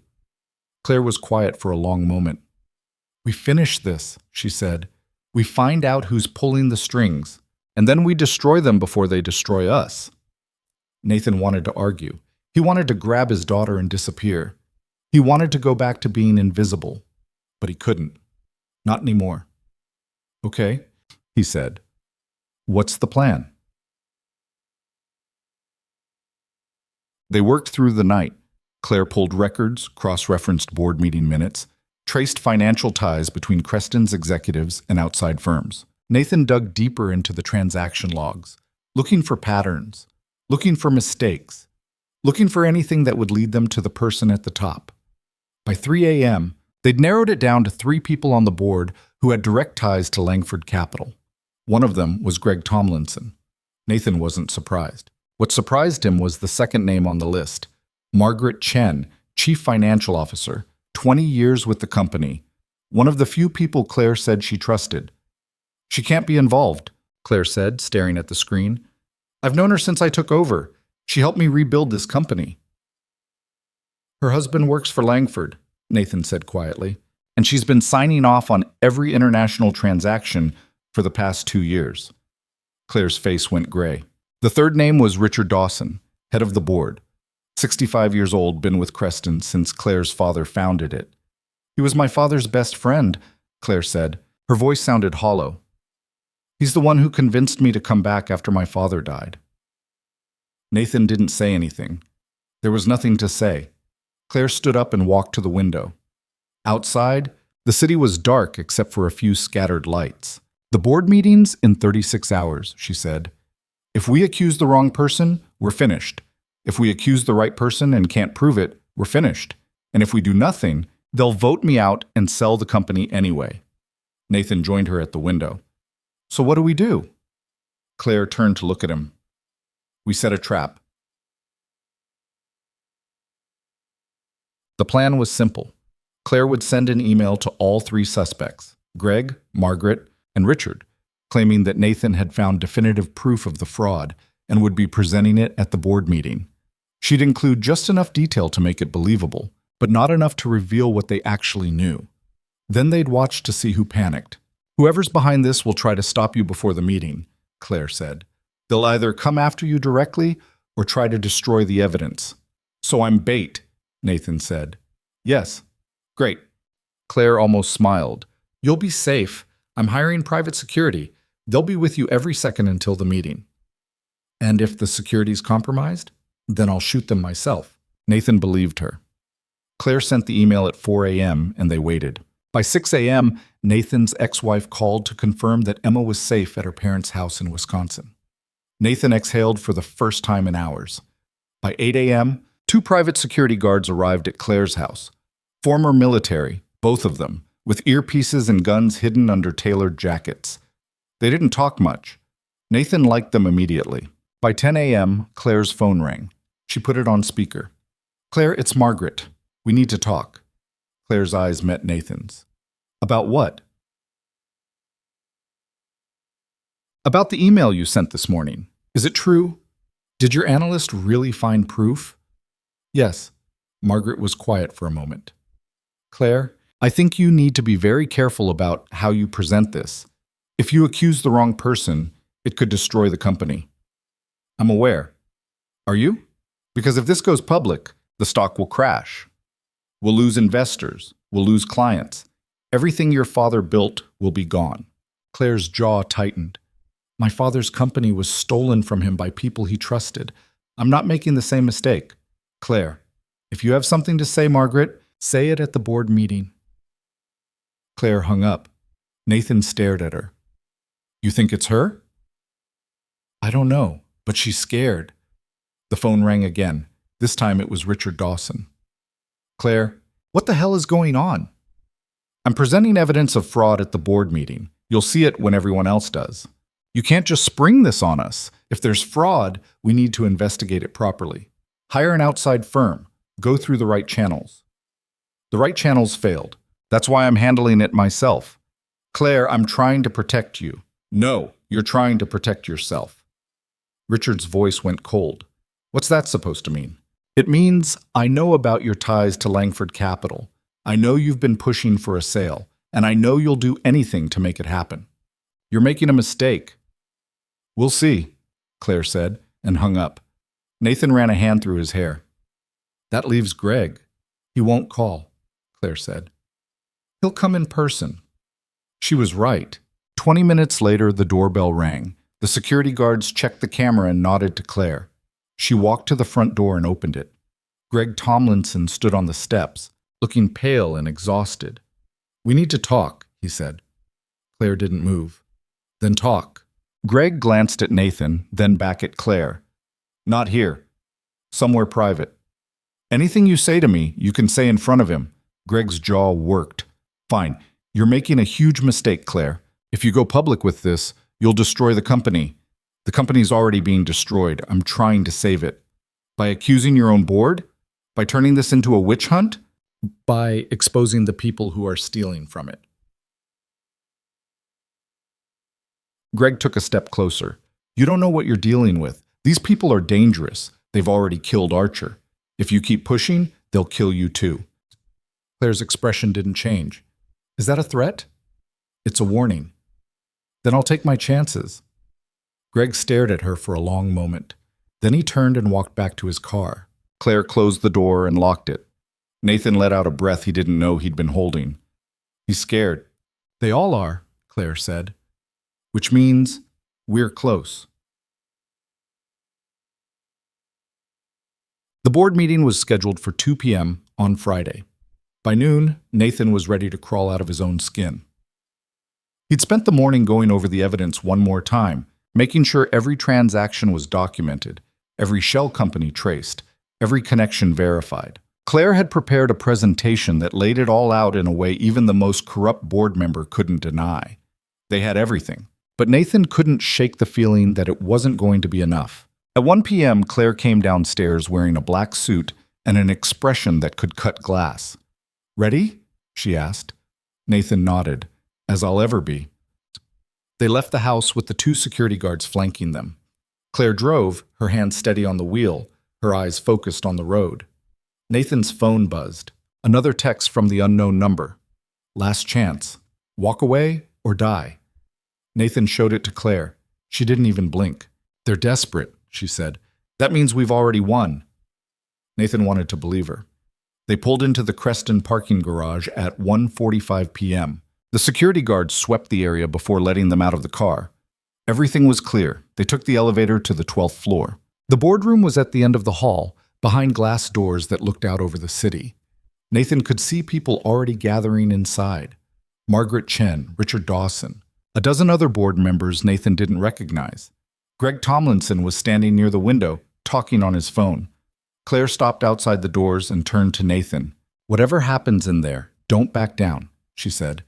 Claire was quiet for a long moment. "We finish this," she said. "We find out who's pulling the strings, and then we destroy them before they destroy us." Nathan wanted to argue. He wanted to grab his daughter and disappear. He wanted to go back to being invisible, but he couldn't. Not anymore. "Okay," he said. "What's the plan?" They worked through the night. Claire pulled records, cross-referenced board meeting minutes, traced financial ties between Creston's executives and outside firms. Nathan dug deeper into the transaction logs, looking for patterns, looking for mistakes, looking for anything that would lead them to the person at the top. By 3 a.m., they'd narrowed it down to 3 people on the board who had direct ties to Langford Capital. One of them was Greg Tomlinson. Nathan wasn't surprised. What surprised him was the second name on the list, Margaret Chen, Chief Financial Officer, 20 years with the company, one of the few people Claire said she trusted. "She can't be involved," Claire said, staring at the screen. "I've known her since I took over. She helped me rebuild this company." "Her husband works for Langford," Nathan said quietly, "and she's been signing off on every international transaction for the past 2 years. Claire's face went gray. The third name was Richard Dawson, head of the board. 65 years old, been with Creston since Claire's father founded it. "He was my father's best friend," Claire said. Her voice sounded hollow. "He's the one who convinced me to come back after my father died." Nathan didn't say anything. There was nothing to say. Claire stood up and walked to the window. Outside, the city was dark except for a few scattered lights. "The board meeting's in 36 hours, she said. "If we accuse the wrong person, we're finished. If we accuse the right person and can't prove it, we're finished. And if we do nothing, they'll vote me out and sell the company anyway." Nathan joined her at the window. "So what do we do?" Claire turned to look at him. "We set a trap." The plan was simple. Claire would send an email to all 3 suspects, Greg, Margaret, and Richard, claiming that Nathan had found definitive proof of the fraud and would be presenting it at the board meeting. She'd include just enough detail to make it believable, but not enough to reveal what they actually knew. Then they'd watch to see who panicked. "Whoever's behind this will try to stop you before the meeting," Claire said. "They'll either come after you directly or try to destroy the evidence." "So I'm bait," Nathan said. "Yes." "Great." Claire almost smiled. "You'll be safe. I'm hiring private security. They'll be with you every second until the meeting." "And if the security's compromised? Then I'll shoot them myself." Nathan believed her. Claire sent the email at 4 a.m. and they waited. By 6 a.m., Nathan's ex-wife called to confirm that Emma was safe at her parents' house in Wisconsin. Nathan exhaled for the first time in hours. By 8 a.m., 2 private security guards arrived at Claire's house. Former military, both of them, with earpieces and guns hidden under tailored jackets. They didn't talk much. Nathan liked them immediately. By 10 a.m., Claire's phone rang. She put it on speaker. "Claire, it's Margaret. We need to talk." Claire's eyes met Nathan's. "About what?" "About the email you sent this morning. Is it true? Did your analyst really find proof?" "Yes." Margaret was quiet for a moment. "Claire, I think you need to be very careful about how you present this. If you accuse the wrong person, it could destroy the company." "I'm aware." "Are you? Because if this goes public, the stock will crash. We'll lose investors. We'll lose clients. Everything your father built will be gone." Claire's jaw tightened. "My father's company was stolen from him by people he trusted. I'm not making the same mistake." "Claire, if you have something to say, Margaret, say it at the board meeting." Claire hung up. Nathan stared at her. "You think it's her?" "I don't know, but she's scared." The phone rang again. This time it was Richard Dawson. "Claire, what the hell is going on?" "I'm presenting evidence of fraud at the board meeting. You'll see it when everyone else does. You can't just spring this on us. If there's fraud, we need to investigate it properly. Hire an outside firm. Go through the right channels." "The right channels failed. That's why I'm handling it myself." "Claire, I'm trying to protect you." "No, you're trying to protect yourself." Richard's voice went cold. "What's that supposed to mean?" "It means I know about your ties to Langford Capital. I know you've been pushing for a sale, and I know you'll do anything to make it happen. You're making a mistake." "We'll see," Claire said, and hung up. Nathan ran a hand through his hair. "That leaves Greg." "He won't call," Claire said. "He'll come in person." She was right. 20 minutes later, the doorbell rang. The security guards checked the camera and nodded to Claire. She walked to the front door and opened it. Greg Tomlinson stood on the steps, looking pale and exhausted. "We need to talk," he said. Claire didn't move. "Then talk." Greg glanced at Nathan, then back at Claire. "Not here. Somewhere private. Anything you say to me, you can say in front of him." Greg's jaw worked. "Fine. You're making a huge mistake, Claire. If you go public with this, you'll destroy the company. The company's already being destroyed. I'm trying to save it. By accusing your own board? By turning this into a witch hunt? By exposing the people who are stealing from it." Greg took a step closer. "You don't know what you're dealing with. These people are dangerous. They've already killed Archer. If you keep pushing, they'll kill you too." Claire's expression didn't change. "Is that a threat?" "It's a warning." "Then I'll take my chances." Greg stared at her for a long moment. Then he turned and walked back to his car. Claire closed the door and locked it. Nathan let out a breath he didn't know he'd been holding. "He's scared." "They all are," Claire said. "Which means we're close." The board meeting was scheduled for 2 p.m. on Friday. By noon, Nathan was ready to crawl out of his own skin. He'd spent the morning going over the evidence one more time, making sure every transaction was documented, every shell company traced, every connection verified. Claire had prepared a presentation that laid it all out in a way even the most corrupt board member couldn't deny. They had everything. But Nathan couldn't shake the feeling that it wasn't going to be enough. At 1 p.m., Claire came downstairs wearing a black suit and an expression that could cut glass. "Ready?" she asked. Nathan nodded. "As I'll ever be." They left the house with the 2 security guards flanking them. Claire drove, her hand steady on the wheel, her eyes focused on the road. Nathan's phone buzzed. Another text from the unknown number. "Last chance. Walk away or die." Nathan showed it to Claire. She didn't even blink. "They're desperate," she said. "That means we've already won." Nathan wanted to believe her. They pulled into the Creston parking garage at 1:45 p.m. The security guards swept the area before letting them out of the car. Everything was clear. They took the elevator to the 12th floor. The boardroom was at the end of the hall, behind glass doors that looked out over the city. Nathan could see people already gathering inside. Margaret Chen, Richard Dawson, a dozen other board members Nathan didn't recognize. Greg Tomlinson was standing near the window, talking on his phone. Claire stopped outside the doors and turned to Nathan. "Whatever happens in there, don't back down," she said.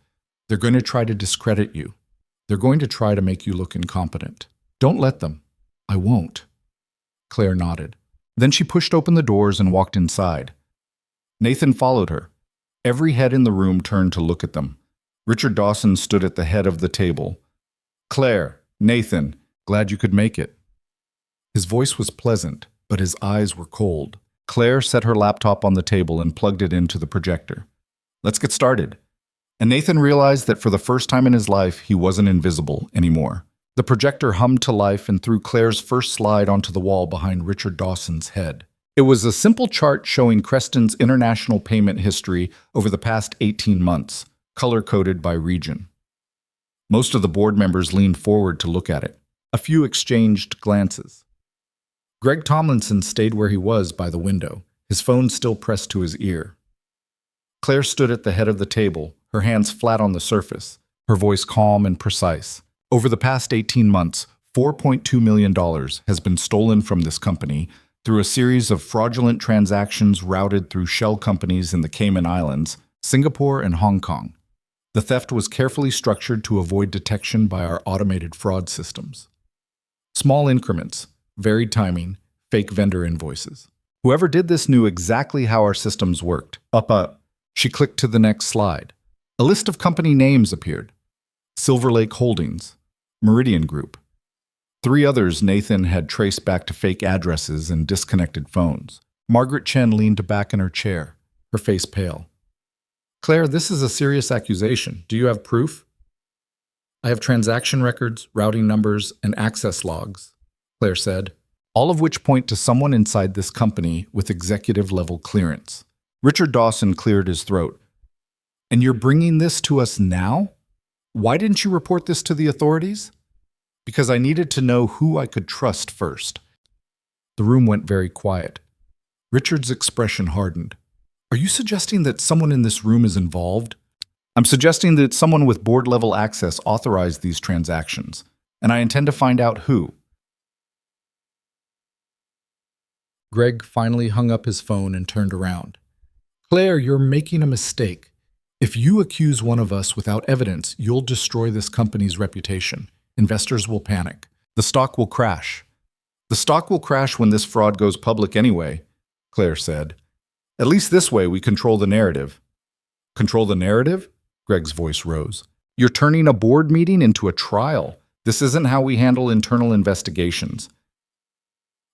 "They're going to try to discredit you. They're going to try to make you look incompetent. Don't let them." "I won't." Claire nodded. Then she pushed open the doors and walked inside. Nathan followed her. Every head in the room turned to look at them. Richard Dawson stood at the head of the table. "Claire, Nathan, glad you could make it." His voice was pleasant, but his eyes were cold. Claire set her laptop on the table and plugged it into the projector. "Let's get started." And Nathan realized that for the first time in his life, he wasn't invisible anymore. The projector hummed to life and threw Claire's first slide onto the wall behind Richard Dawson's head. It was a simple chart showing Creston's international payment history over the past 18 months, color-coded by region. Most of the board members leaned forward to look at it. A few exchanged glances. Greg Tomlinson stayed where he was by the window, his phone still pressed to his ear. Claire stood at the head of the table, her hands flat on the surface, her voice calm and precise. Over the past 18 months, $4.2 million has been stolen from this company through a series of fraudulent transactions routed through shell companies in the Cayman Islands, Singapore, and Hong Kong. The theft was carefully structured to avoid detection by our automated fraud systems. Small increments, varied timing, fake vendor invoices. Whoever did this knew exactly how our systems worked. Up. She clicked to the next slide. A list of company names appeared. Silver Lake Holdings, Meridian Group. 3 others Nathan had traced back to fake addresses and disconnected phones. Margaret Chen leaned back in her chair, her face pale. "Claire, this is a serious accusation. Do you have proof?" "I have transaction records, routing numbers, and access logs," Claire said, "all of which point to someone inside this company with executive-level clearance." Richard Dawson cleared his throat. "And you're bringing this to us now? Why didn't you report this to the authorities?" "Because I needed to know who I could trust first." The room went very quiet. Richard's expression hardened. "Are you suggesting that someone in this room is involved?" "I'm suggesting that someone with board-level access authorized these transactions, and I intend to find out who." Greg finally hung up his phone and turned around. "Claire, you're making a mistake. If you accuse one of us without evidence, you'll destroy this company's reputation. Investors will panic. The stock will crash." "The stock will crash when this fraud goes public anyway," Claire said. "At least this way we control the narrative." "Control the narrative?" Greg's voice rose. "You're turning a board meeting into a trial. This isn't how we handle internal investigations."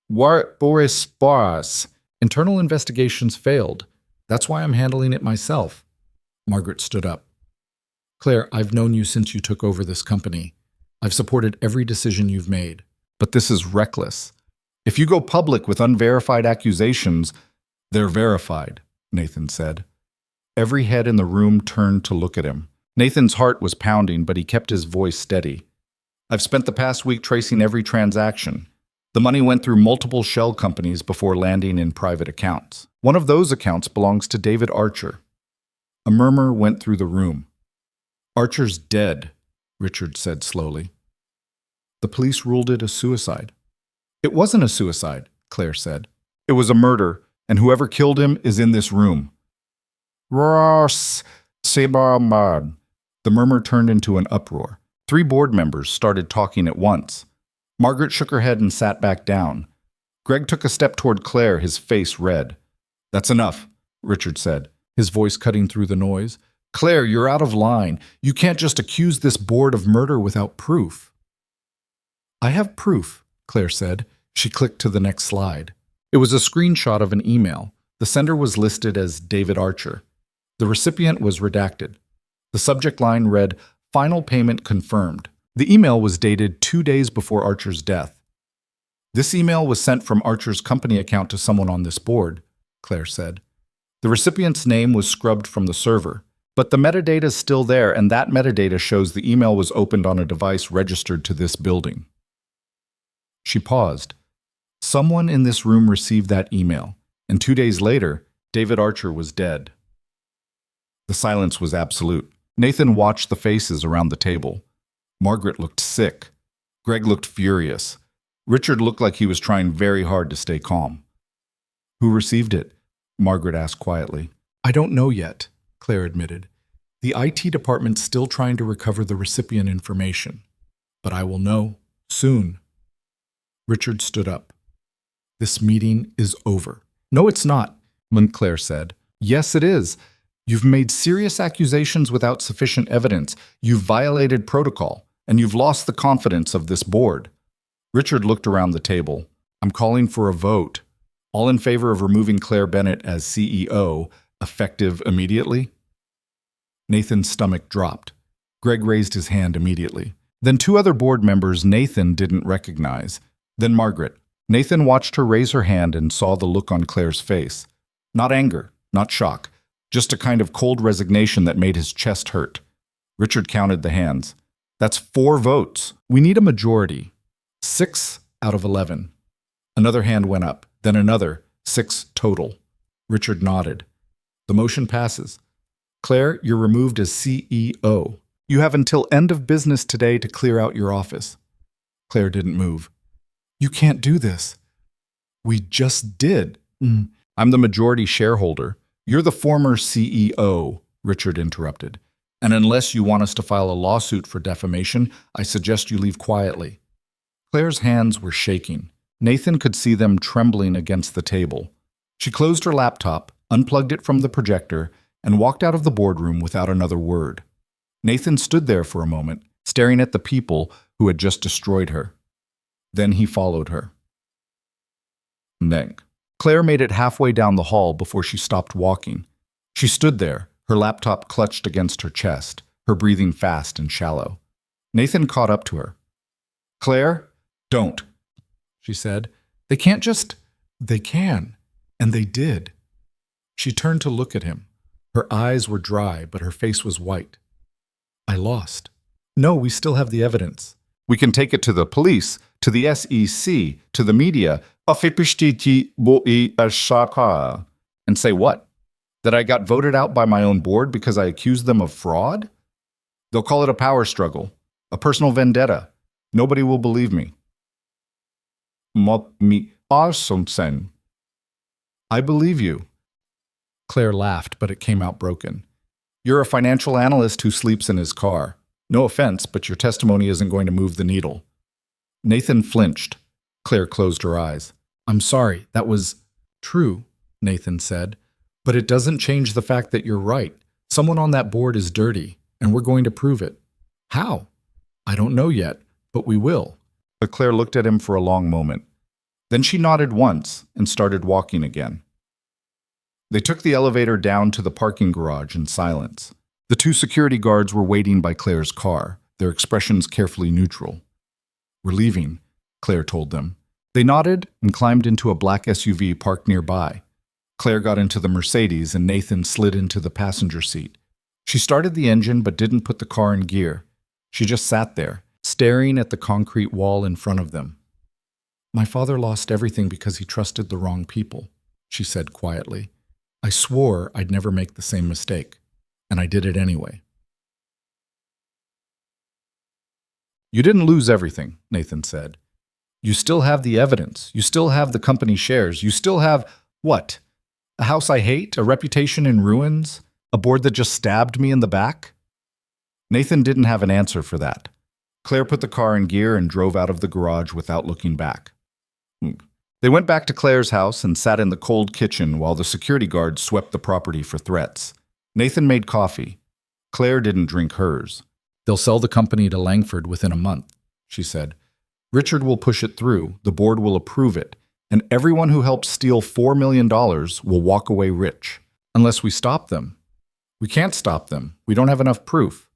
"Boris Boras, internal investigations failed. That's why I'm handling it myself." Margaret stood up. "Claire, I've known you since you took over this company. I've supported every decision you've made. But this is reckless. If you go public with unverified accusations, they're verified," Nathan said. Every head in the room turned to look at him. Nathan's heart was pounding, but he kept his voice steady. "I've spent the past week tracing every transaction. The money went through multiple shell companies before landing in private accounts. One of those accounts belongs to David Archer." A murmur went through the room. "Archer's dead," Richard said slowly. "The police ruled it a suicide." "It wasn't a suicide," Claire said. "It was a murder, and whoever killed him is in this room." "Ross Sebarmad." The murmur turned into an uproar. 3 board members started talking at once. Margaret shook her head and sat back down. Greg took a step toward Claire, his face red. "That's enough," Richard said, his voice cutting through the noise. "Claire, you're out of line. You can't just accuse this board of murder without proof." "I have proof," Claire said. She clicked to the next slide. It was a screenshot of an email. The sender was listed as David Archer. The recipient was redacted. The subject line read, "Final payment confirmed." The email was dated 2 days before Archer's death. "This email was sent from Archer's company account to someone on this board," Claire said. The recipient's name was scrubbed from the server. But the metadata is still there, and that metadata shows the email was opened on a device registered to this building. She paused. Someone in this room received that email, and 2 days later, David Archer was dead. The silence was absolute. Nathan watched the faces around the table. Margaret looked sick. Greg looked furious. Richard looked like he was trying very hard to stay calm. Who received it? Margaret asked quietly. I don't know yet, Claire admitted. The IT department's still trying to recover the recipient information. But I will know soon. Richard stood up. This meeting is over. No, it's not, Claire said. Yes, it is. You've made serious accusations without sufficient evidence. You've violated protocol, and you've lost the confidence of this board. Richard looked around the table. I'm calling for a vote. All in favor of removing Claire Bennett as CEO, effective immediately? Nathan's stomach dropped. Greg raised his hand immediately. Then two other board members Nathan didn't recognize. Then Margaret. Nathan watched her raise her hand and saw the look on Claire's face. Not anger, not shock, just a kind of cold resignation that made his chest hurt. Richard counted the hands. That's 4 votes. We need a majority. 6 out of 11. Another hand went up, then another, 6 total. Richard nodded. The motion passes. Claire, you're removed as CEO. You have until end of business today to clear out your office. Claire didn't move. You can't do this. We just did. I'm the majority shareholder. You're the former CEO, Richard interrupted. And unless you want us to file a lawsuit for defamation, I suggest you leave quietly. Claire's hands were shaking. Nathan could see them trembling against the table. She closed her laptop, unplugged it from the projector, and walked out of the boardroom without another word. Nathan stood there for a moment, staring at the people who had just destroyed her. Then he followed her. Claire made it halfway down the hall before she stopped walking. She stood there, her laptop clutched against her chest, her breathing fast and shallow. Nathan caught up to her. Claire, don't, she said. They can't just... They can. And they did. She turned to look at him. Her eyes were dry, but her face was white. I lost. No, we still have the evidence. We can take it to the police, to the SEC, to the media, and say what? That I got voted out by my own board because I accused them of fraud? They'll call it a power struggle, a personal vendetta. Nobody will believe me. I believe you. Claire laughed, but it came out broken. You're a financial analyst who sleeps in his car. No offense, but your testimony isn't going to move the needle. Nathan flinched. Claire closed her eyes. I'm sorry, that was true, Nathan said. But it doesn't change the fact that you're right. Someone on that board is dirty, and we're going to prove it. How? I don't know yet, but we will. But Claire looked at him for a long moment. Then she nodded once and started walking again. They took the elevator down to the parking garage in silence. The 2 security guards were waiting by Claire's car, their expressions carefully neutral. We're leaving, Claire told them. They nodded and climbed into a black SUV parked nearby. Claire got into the Mercedes and Nathan slid into the passenger seat. She started the engine but didn't put the car in gear. She just sat there, staring at the concrete wall in front of them. My father lost everything because he trusted the wrong people, she said quietly. I swore I'd never make the same mistake, and I did it anyway. You didn't lose everything, Nathan said. You still have the evidence. You still have the company shares. You still have, what? A house I hate? A reputation in ruins? A board that just stabbed me in the back? Nathan didn't have an answer for that. Claire put the car in gear and drove out of the garage without looking back. They went back to Claire's house and sat in the cold kitchen while the security guard swept the property for threats. Nathan made coffee. Claire didn't drink hers. They'll sell the company to Langford within a month, she said. Richard will push it through, the board will approve it, and everyone who helped steal $4 million will walk away rich. Unless we stop them. We can't stop them. We don't have enough proof.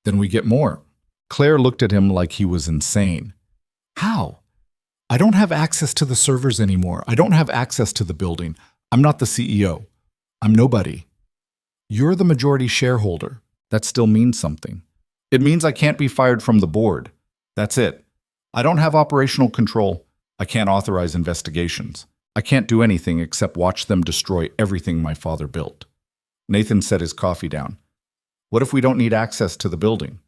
Then we get more. Claire looked at him like he was insane. How? I don't have access to the servers anymore. I don't have access to the building. I'm not the CEO. I'm nobody. You're the majority shareholder. That still means something. It means I can't be fired from the board. That's it. I don't have operational control. I can't authorize investigations. I can't do anything except watch them destroy everything my father built. Nathan set his coffee down. What if we don't need access to the building?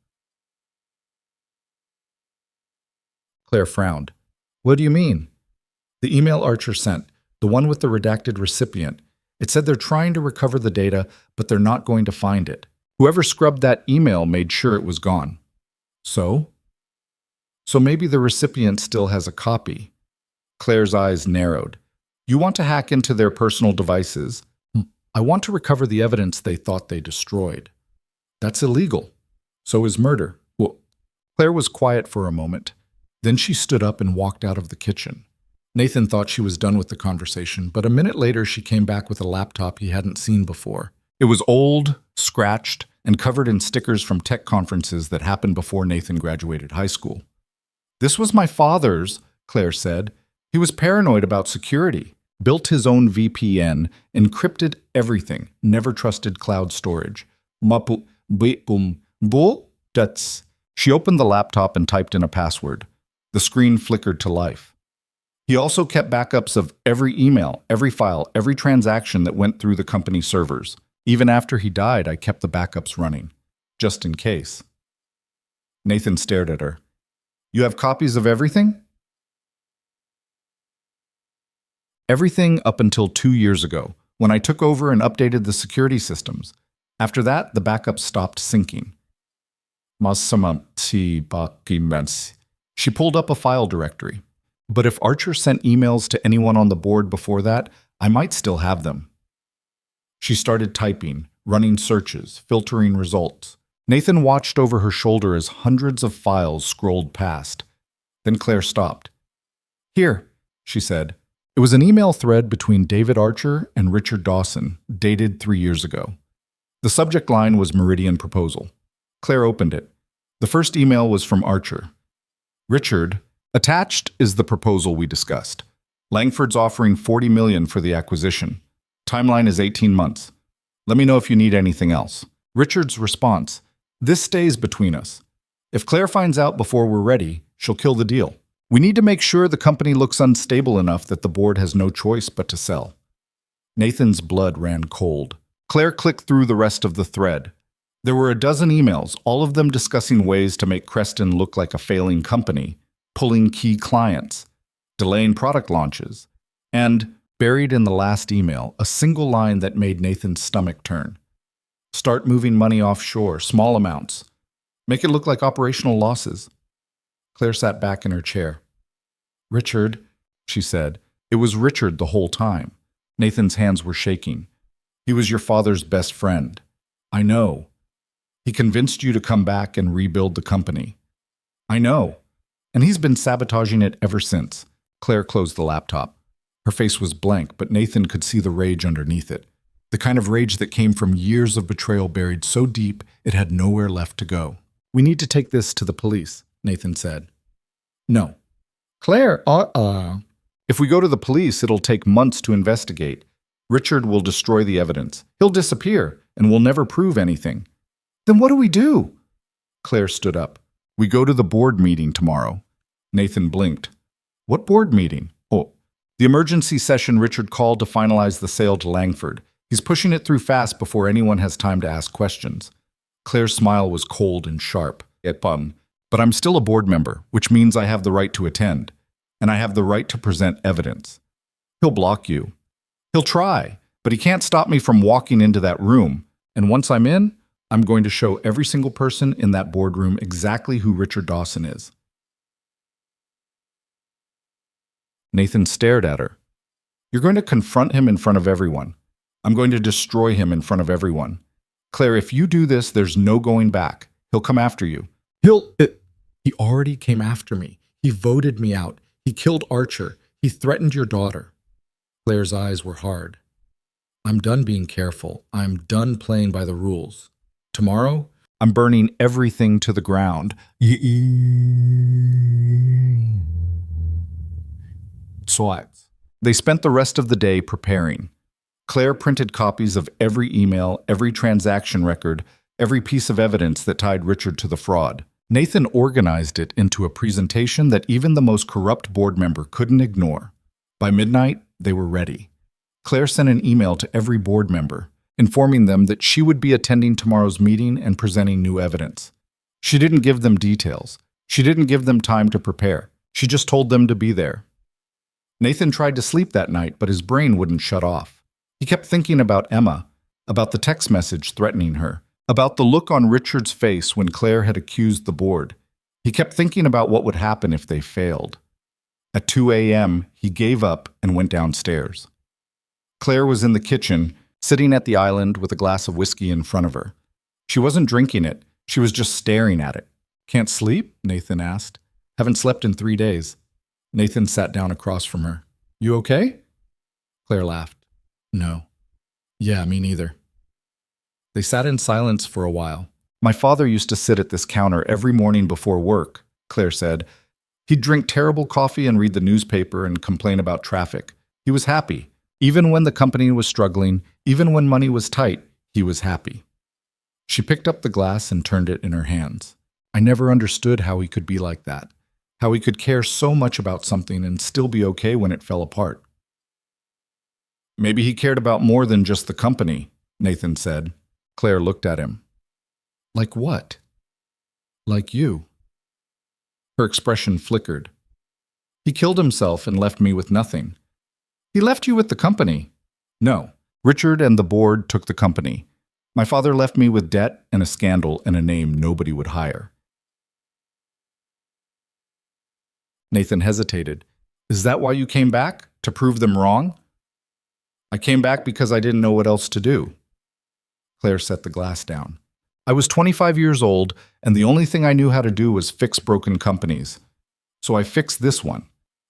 Claire frowned. What do you mean? The email Archer sent, the one with the redacted recipient. It said they're trying to recover the data, but they're not going to find it. Whoever scrubbed that email made sure it was gone. So? So maybe the recipient still has a copy. Claire's eyes narrowed. You want to hack into their personal devices. I want to recover the evidence they thought they destroyed. That's illegal. So is murder. Well, Claire was quiet for a moment. Then she stood up and walked out of the kitchen. Nathan thought she was done with the conversation, but a minute later she came back with a laptop he hadn't seen before. It was old, scratched, and covered in stickers from tech conferences that happened before Nathan graduated high school. This was my father's, Claire said. He was paranoid about security, built his own VPN, encrypted everything, never trusted cloud storage. She opened the laptop and typed in a password. The screen flickered to life. He also kept backups of every email, every file, every transaction that went through the company servers. Even after he died, I kept the backups running, just in case. Nathan stared at her. You have copies of everything? Everything up until 2 years ago, when I took over and updated the security systems. After that, the backups stopped syncing. She pulled up a file directory. But if Archer sent emails to anyone on the board before that, I might still have them. She started typing, running searches, filtering results. Nathan watched over her shoulder as hundreds of files scrolled past. Then Claire stopped. Here, she said. It was an email thread between David Archer and Richard Dawson, dated 3 years ago. The subject line was Meridian Proposal. Claire opened it. The first email was from Archer. Richard, attached is the proposal we discussed. Langford's offering $40 million for the acquisition. Timeline is 18 months. Let me know if you need anything else. Richard's response, this stays between us. If Claire finds out before we're ready, she'll kill the deal. We need to make sure the company looks unstable enough that the board has no choice but to sell. Nathan's blood ran cold. Claire clicked through the rest of the thread. There were a dozen emails, all of them discussing ways to make Creston look like a failing company, pulling key clients, delaying product launches, and, buried in the last email, a single line that made Nathan's stomach turn. Start moving money offshore, small amounts. Make it look like operational losses. Claire sat back in her chair. Richard, she said. It was Richard the whole time. Nathan's hands were shaking. He was your father's best friend. I know. He convinced you to come back and rebuild the company. I know. And he's been sabotaging it ever since. Claire closed the laptop. Her face was blank, but Nathan could see the rage underneath it. The kind of rage that came from years of betrayal buried so deep it had nowhere left to go. We need to take this to the police, Nathan said. No. Claire, If we go to the police, it'll take months to investigate. Richard will destroy the evidence. He'll disappear, and we'll never prove anything. Then what do we do? Claire stood up. We go to the board meeting tomorrow. Nathan blinked. What board meeting? Oh, the emergency session Richard called to finalize the sale to Langford. He's pushing it through fast before anyone has time to ask questions. Claire's smile was cold and sharp. But I'm still a board member, which means I have the right to attend, and I have the right to present evidence. He'll block you. He'll try, but he can't stop me from walking into that room, and once I'm in, I'm going to show every single person in that boardroom exactly who Richard Dawson is. Nathan stared at her. You're going to confront him in front of everyone. I'm going to destroy him in front of everyone. Claire, if you do this, there's no going back. He'll come after you. He already came after me. He voted me out. He killed Archer. He threatened your daughter. Claire's eyes were hard. I'm done being careful. I'm done playing by the rules. Tomorrow, I'm burning everything to the ground. They spent the rest of the day preparing. Claire printed copies of every email, every transaction record, every piece of evidence that tied Richard to the fraud. Nathan organized it into a presentation that even the most corrupt board member couldn't ignore. By midnight, they were ready. Claire sent an email to every board member, informing them that she would be attending tomorrow's meeting and presenting new evidence. She didn't give them details. She didn't give them time to prepare. She just told them to be there. Nathan tried to sleep that night, but his brain wouldn't shut off. He kept thinking about Emma, about the text message threatening her, about the look on Richard's face when Claire had accused the board. He kept thinking about what would happen if they failed. At 2 a.m., he gave up and went downstairs. Claire was in the kitchen, sitting at the island with a glass of whiskey in front of her. She wasn't drinking it, she was just staring at it. "Can't sleep?" Nathan asked. "Haven't slept in 3 days." Nathan sat down across from her. "You okay?" Claire laughed. "No." "Yeah, me neither." They sat in silence for a while. "My father used to sit at this counter every morning before work," Claire said. "He'd drink terrible coffee and read the newspaper and complain about traffic. He was happy. Even when the company was struggling, even when money was tight, he was happy." She picked up the glass and turned it in her hands. "I never understood how he could be like that, how he could care so much about something and still be okay when it fell apart." "Maybe he cared about more than just the company," Nathan said. Claire looked at him. "Like what?" "Like you." Her expression flickered. "He killed himself and left me with nothing." "He left you with the company." "No. Richard and the board took the company. My father left me with debt and a scandal and a name nobody would hire." Nathan hesitated. "Is that why you came back? To prove them wrong?" "I came back because I didn't know what else to do." Claire set the glass down. "I was 25 years old, and the only thing I knew how to do was fix broken companies. So I fixed this one,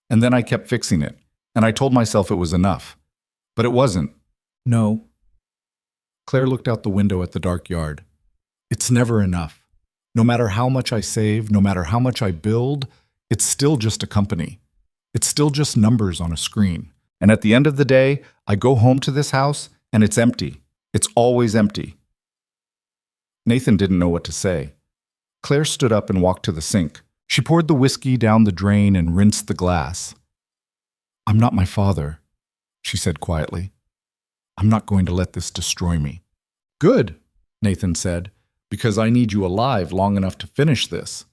and then I kept fixing it, and I told myself it was enough. But it wasn't." "No." Claire looked out the window at the dark yard. "It's never enough. No matter how much I save, no matter how much I build, it's still just a company. It's still just numbers on a screen. And at the end of the day, I go home to this house, and it's empty. It's always empty." Nathan didn't know what to say. Claire stood up and walked to the sink. She poured the whiskey down the drain and rinsed the glass. "I'm not my father," she said quietly. "I'm not going to let this destroy me." "Good," Nathan said, "because I need you alive long enough to finish this."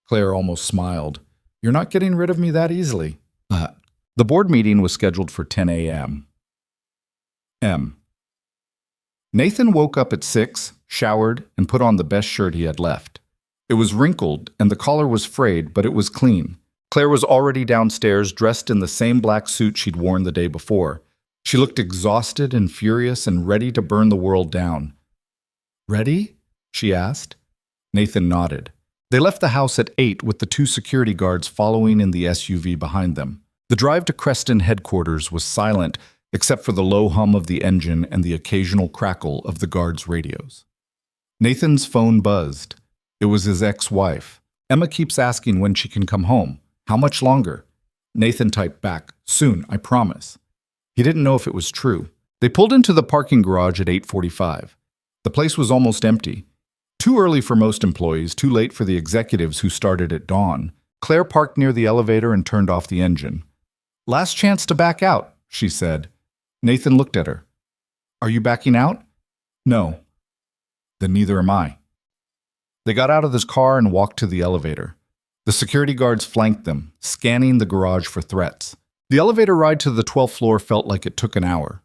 Claire almost smiled. "You're not getting rid of me that easily." The board meeting was scheduled for 10 a.m. Nathan woke up at 6, showered, and put on the best shirt he had left. It was wrinkled, and the collar was frayed, but it was clean. Claire was already downstairs, dressed in the same black suit she'd worn the day before. She looked exhausted and furious and ready to burn the world down. "Ready?" she asked. Nathan nodded. They left the house at 8 with the 2 security guards following in the SUV behind them. The drive to Creston headquarters was silent, except for the low hum of the engine and the occasional crackle of the guards' radios. Nathan's phone buzzed. It was his ex-wife. "Emma keeps asking when she can come home. How much longer?" Nathan typed back, "Soon, I promise." He didn't know if it was true. They pulled into the parking garage at 8:45. The place was almost empty. Too early for most employees, too late for the executives who started at dawn. Claire parked near the elevator and turned off the engine. "Last chance to back out," she said. Nathan looked at her. "Are you backing out?" "No." "Then neither am I." They got out of his car and walked to the elevator. The security guards flanked them, scanning the garage for threats. The elevator ride to the 12th floor felt like it took an hour.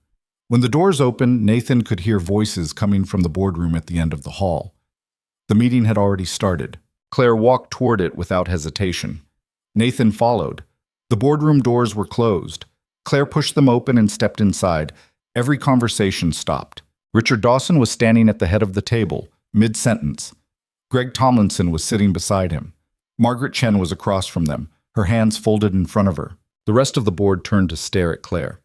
When the doors opened, Nathan could hear voices coming from the boardroom at the end of the hall. The meeting had already started. Claire walked toward it without hesitation. Nathan followed. The boardroom doors were closed. Claire pushed them open and stepped inside. Every conversation stopped. Richard Dawson was standing at the head of the table, mid-sentence. Greg Tomlinson was sitting beside him. Margaret Chen was across from them, her hands folded in front of her. The rest of the board turned to stare at Claire.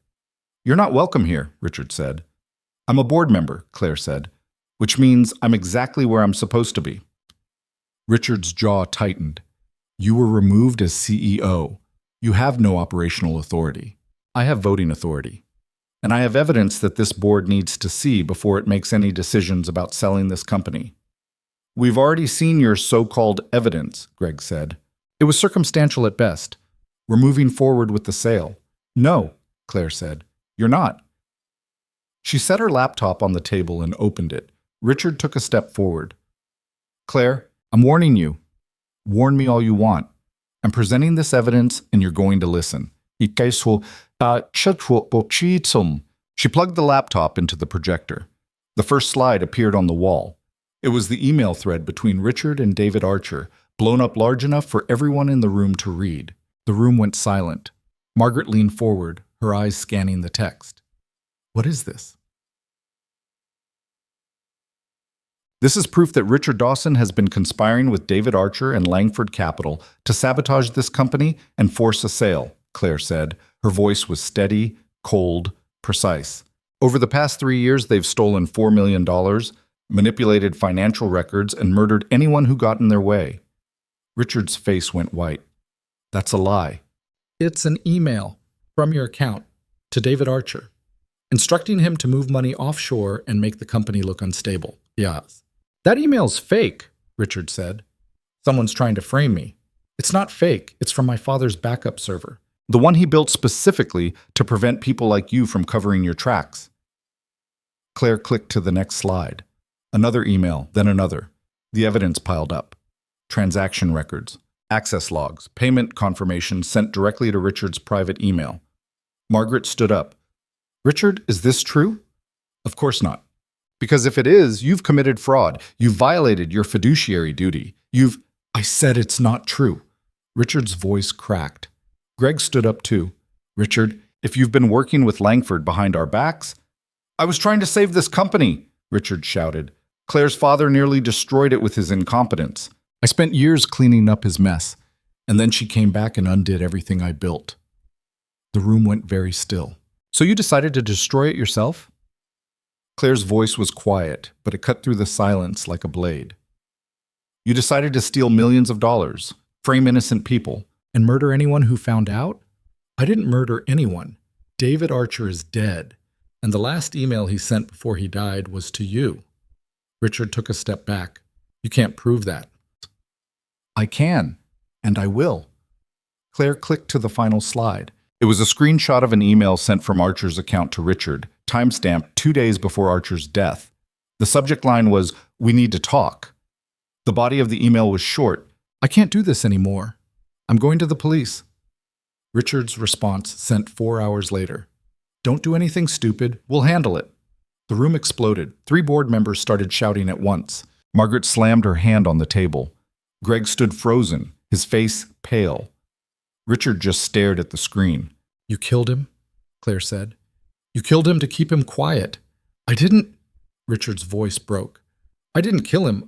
"You're not welcome here," Richard said. "I'm a board member," Claire said, "which means I'm exactly where I'm supposed to be." Richard's jaw tightened. "You were removed as CEO. You have no operational authority. I have voting authority. And I have evidence that this board needs to see before it makes any decisions about selling this company." "We've already seen your so-called evidence," Greg said. "It was circumstantial at best. We're moving forward with the sale." "No," Claire said. "You're not." She set her laptop on the table and opened it. Richard took a step forward. "Claire, I'm warning you. Warn me all you want. I'm presenting this evidence, and you're going to listen. She plugged the laptop into the projector. The first slide appeared on the wall. It was the email thread between Richard and David Archer, blown up large enough for everyone in the room to read. The room went silent. Margaret leaned forward, her eyes scanning the text. What is this? This is proof that Richard Dawson has been conspiring with David Archer and Langford Capital to sabotage this company and force a sale, Claire said. Her voice was steady, cold, precise. Over the past 3 years, they've stolen $4 million, manipulated financial records, and murdered anyone who got in their way. Richard's face went white. That's a lie. It's an email from your account to David Archer, instructing him to move money offshore and make the company look unstable. Yes. That email's fake, Richard said. Someone's trying to frame me. It's not fake. It's from my father's backup server, the one he built specifically to prevent people like you from covering your tracks. Claire clicked to the next slide. Another email, then another. The evidence piled up. Transaction records, access logs, payment confirmation sent directly to Richard's private email. Margaret stood up. Richard, is this true? Of course not. Because if it is, you've committed fraud. You've violated your fiduciary duty. I said it's not true. Richard's voice cracked. Greg stood up too. Richard, if you've been working with Langford behind our backs... I was trying to save this company, Richard shouted. Claire's father nearly destroyed it with his incompetence. I spent years cleaning up his mess, and then she came back and undid everything I built. The room went very still. So you decided to destroy it yourself? Claire's voice was quiet, but it cut through the silence like a blade. You decided to steal millions of dollars, frame innocent people, and murder anyone who found out? I didn't murder anyone. David Archer is dead, and the last email he sent before he died was to you. Richard took a step back. You can't prove that. I can, and I will. Claire clicked to the final slide. It was a screenshot of an email sent from Archer's account to Richard, timestamped 2 days before Archer's death. The subject line was, "We need to talk." The body of the email was short. I can't do this anymore. I'm going to the police. Richard's response sent 4 hours later. Don't do anything stupid. We'll handle it. The room exploded. 3 board members started shouting at once. Margaret slammed her hand on the table. Greg stood frozen, his face pale. Richard just stared at the screen. You killed him? Claire said. You killed him to keep him quiet. I didn't... Richard's voice broke. I didn't kill him.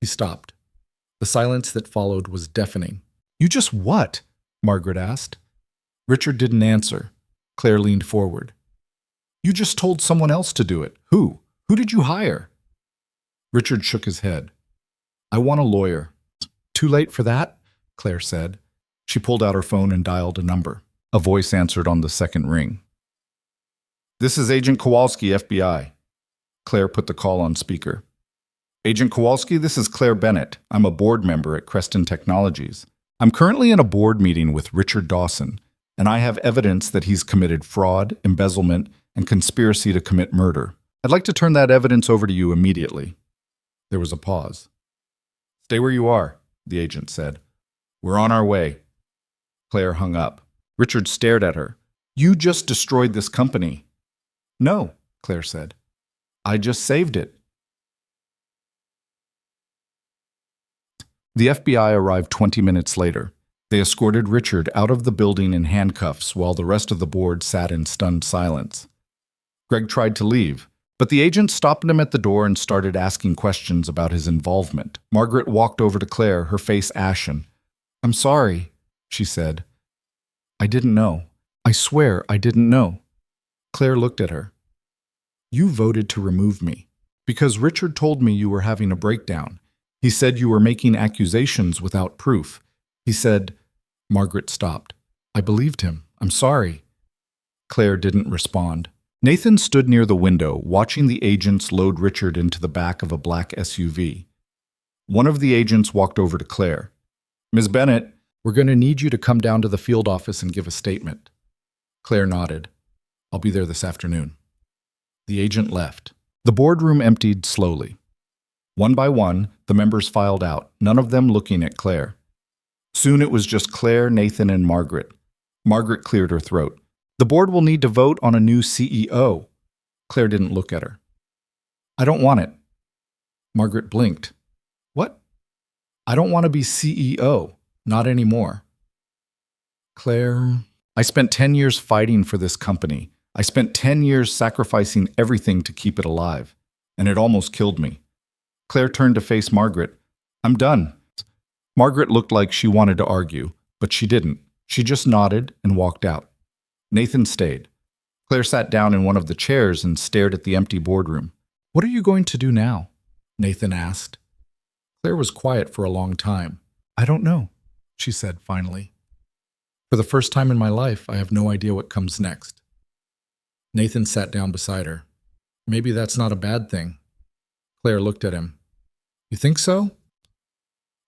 He stopped. The silence that followed was deafening. You just what? Margaret asked. Richard didn't answer. Claire leaned forward. You just told someone else to do it. Who? Who did you hire? Richard shook his head. I want a lawyer. Too late for that? Claire said. She pulled out her phone and dialed a number. A voice answered on the second ring. This is Agent Kowalski, FBI. Claire put the call on speaker. Agent Kowalski, this is Claire Bennett. I'm a board member at Creston Technologies. I'm currently in a board meeting with Richard Dawson, and I have evidence that he's committed fraud, embezzlement, and conspiracy to commit murder. I'd like to turn that evidence over to you immediately. There was a pause. Stay where you are, the agent said. We're on our way. Claire hung up. Richard stared at her. You just destroyed this company. No, Claire said. I just saved it. The FBI arrived 20 minutes later. They escorted Richard out of the building in handcuffs while the rest of the board sat in stunned silence. Greg tried to leave, but the agent stopped him at the door and started asking questions about his involvement. Margaret walked over to Claire, her face ashen. I'm sorry, she said. I didn't know. I swear I didn't know. Claire looked at her. You voted to remove me because Richard told me you were having a breakdown. He said you were making accusations without proof. He said, Margaret stopped. I believed him. I'm sorry. Claire didn't respond. Nathan stood near the window, watching the agents load Richard into the back of a black SUV. One of the agents walked over to Claire. Ms. Bennett, we're going to need you to come down to the field office and give a statement. Claire nodded. I'll be there this afternoon. The agent left. The boardroom emptied slowly. One by one, the members filed out, none of them looking at Claire. Soon it was just Claire, Nathan, and Margaret. Margaret cleared her throat. The board will need to vote on a new CEO. Claire didn't look at her. I don't want it. Margaret blinked. What? I don't want to be CEO. Not anymore. Claire, I spent 10 years fighting for this company. I spent 10 years sacrificing everything to keep it alive. And it almost killed me. Claire turned to face Margaret. I'm done. Margaret looked like she wanted to argue, but she didn't. She just nodded and walked out. Nathan stayed. Claire sat down in one of the chairs and stared at the empty boardroom. What are you going to do now? Nathan asked. Claire was quiet for a long time. I don't know, she said finally. For the first time in my life, I have no idea what comes next. Nathan sat down beside her. Maybe that's not a bad thing. Claire looked at him. You think so?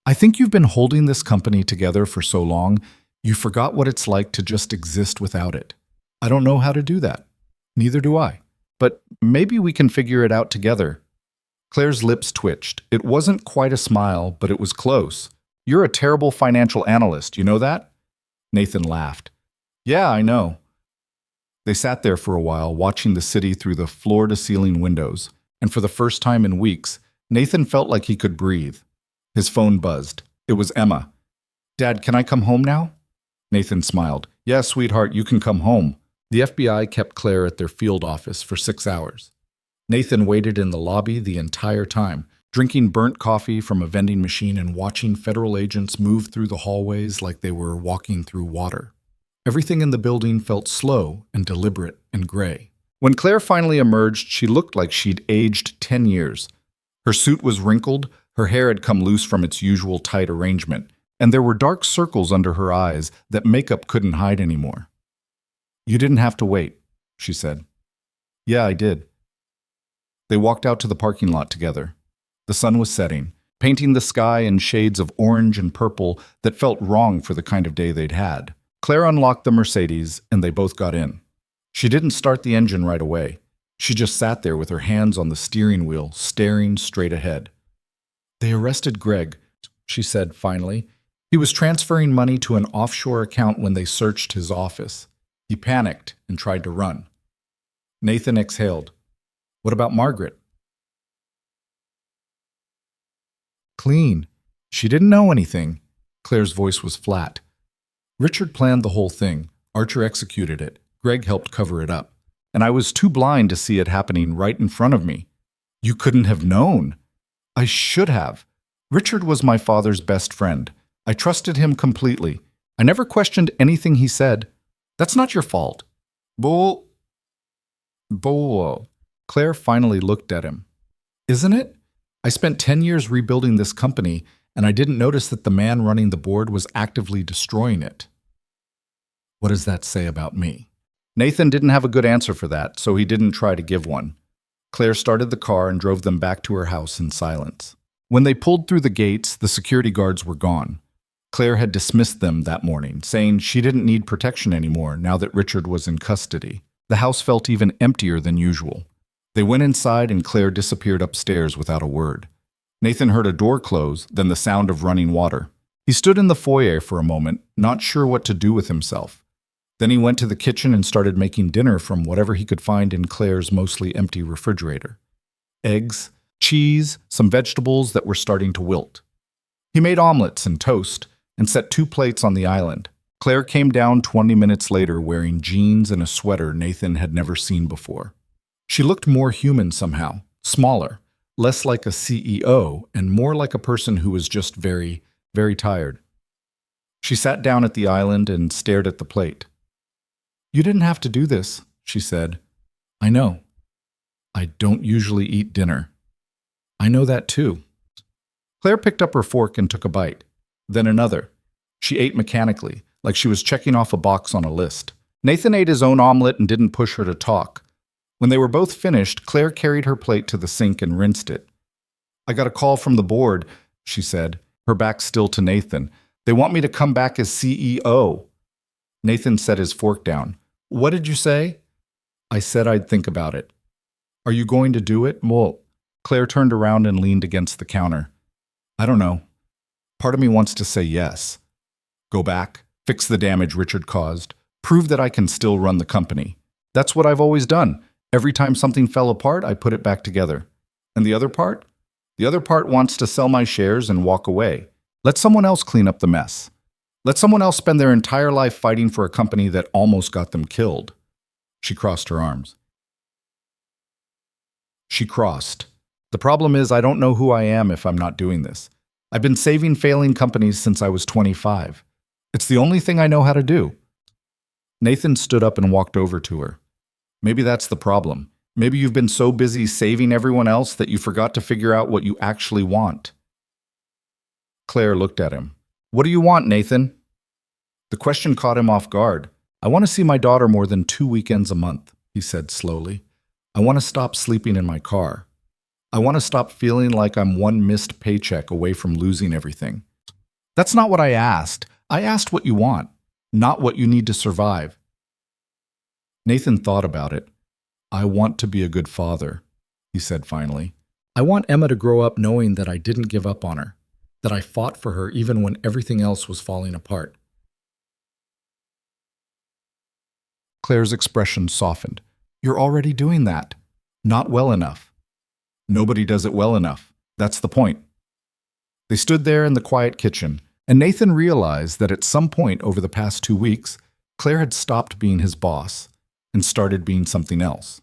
I think you've been holding this company together for so long, you forgot what it's like to just exist without it. I don't know how to do that. Neither do I. But maybe we can figure it out together. Claire's lips twitched. It wasn't quite a smile, but it was close. You're a terrible financial analyst, you know that? Nathan laughed. Yeah, I know. They sat there for a while, watching the city through the floor-to-ceiling windows, and for the first time in weeks, Nathan felt like he could breathe. His phone buzzed. It was Emma. Dad, can I come home now? Nathan smiled. Yeah, sweetheart, you can come home. The FBI kept Claire at their field office for 6 hours. Nathan waited in the lobby the entire time, drinking burnt coffee from a vending machine and watching federal agents move through the hallways like they were walking through water. Everything in the building felt slow and deliberate and gray. When Claire finally emerged, she looked like she'd aged 10 years. Her suit was wrinkled, her hair had come loose from its usual tight arrangement, and there were dark circles under her eyes that makeup couldn't hide anymore. You didn't have to wait, she said. Yeah, I did. They walked out to the parking lot together. The sun was setting, painting the sky in shades of orange and purple that felt wrong for the kind of day they'd had. Claire unlocked the Mercedes, and they both got in. She didn't start the engine right away. She just sat there with her hands on the steering wheel, staring straight ahead. They arrested Greg, she said finally. He was transferring money to an offshore account when they searched his office. He panicked and tried to run. Nathan exhaled. What about Margaret? Clean. She didn't know anything. Claire's voice was flat. Richard planned the whole thing. Archer executed it. Greg helped cover it up. And I was too blind to see it happening right in front of me. You couldn't have known. I should have. Richard was my father's best friend. I trusted him completely. I never questioned anything he said. That's not your fault. Bull. Claire finally looked at him. Isn't it? I spent 10 years rebuilding this company, and I didn't notice that the man running the board was actively destroying it. What does that say about me? Nathan didn't have a good answer for that, so he didn't try to give one. Claire started the car and drove them back to her house in silence. When they pulled through the gates, the security guards were gone. Claire had dismissed them that morning, saying she didn't need protection anymore now that Richard was in custody. The house felt even emptier than usual. They went inside and Claire disappeared upstairs without a word. Nathan heard a door close, then the sound of running water. He stood in the foyer for a moment, not sure what to do with himself. Then he went to the kitchen and started making dinner from whatever he could find in Claire's mostly empty refrigerator. Eggs, cheese, some vegetables that were starting to wilt. He made omelets and toast and set 2 plates on the island. Claire came down 20 minutes later wearing jeans and a sweater Nathan had never seen before. She looked more human somehow, smaller, less like a CEO and more like a person who was just very, very tired. She sat down at the island and stared at the plate. You didn't have to do this, she said. I know. I don't usually eat dinner. I know that too. Claire picked up her fork and took a bite, then another. She ate mechanically, like she was checking off a box on a list. Nathan ate his own omelet and didn't push her to talk. When they were both finished, Claire carried her plate to the sink and rinsed it. I got a call from the board, she said, her back still to Nathan. They want me to come back as CEO. Nathan set his fork down. What did you say? I said I'd think about it. Are you going to do it? Well, Claire turned around and leaned against the counter. I don't know. Part of me wants to say yes. Go back, fix the damage Richard caused, prove that I can still run the company. That's what I've always done. Every time something fell apart, I put it back together. And the other part? The other part wants to sell my shares and walk away. Let someone else clean up the mess. Let someone else spend their entire life fighting for a company that almost got them killed. She crossed her arms. She crossed. The problem is I don't know who I am if I'm not doing this. I've been saving failing companies since I was 25. It's the only thing I know how to do. Nathan stood up and walked over to her. Maybe that's the problem. Maybe you've been so busy saving everyone else that you forgot to figure out what you actually want. Claire looked at him. What do you want, Nathan? The question caught him off guard. I want to see my daughter more than 2 weekends a month, he said slowly. I want to stop sleeping in my car. I want to stop feeling like I'm one missed paycheck away from losing everything. That's not what I asked. I asked what you want, not what you need to survive. Nathan thought about it. I want to be a good father, he said finally. I want Emma to grow up knowing that I didn't give up on her, that I fought for her even when everything else was falling apart. Claire's expression softened. You're already doing that. Not well enough. Nobody does it well enough. That's the point. They stood there in the quiet kitchen, and Nathan realized that at some point over the past 2 weeks, Claire had stopped being his boss and started being something else.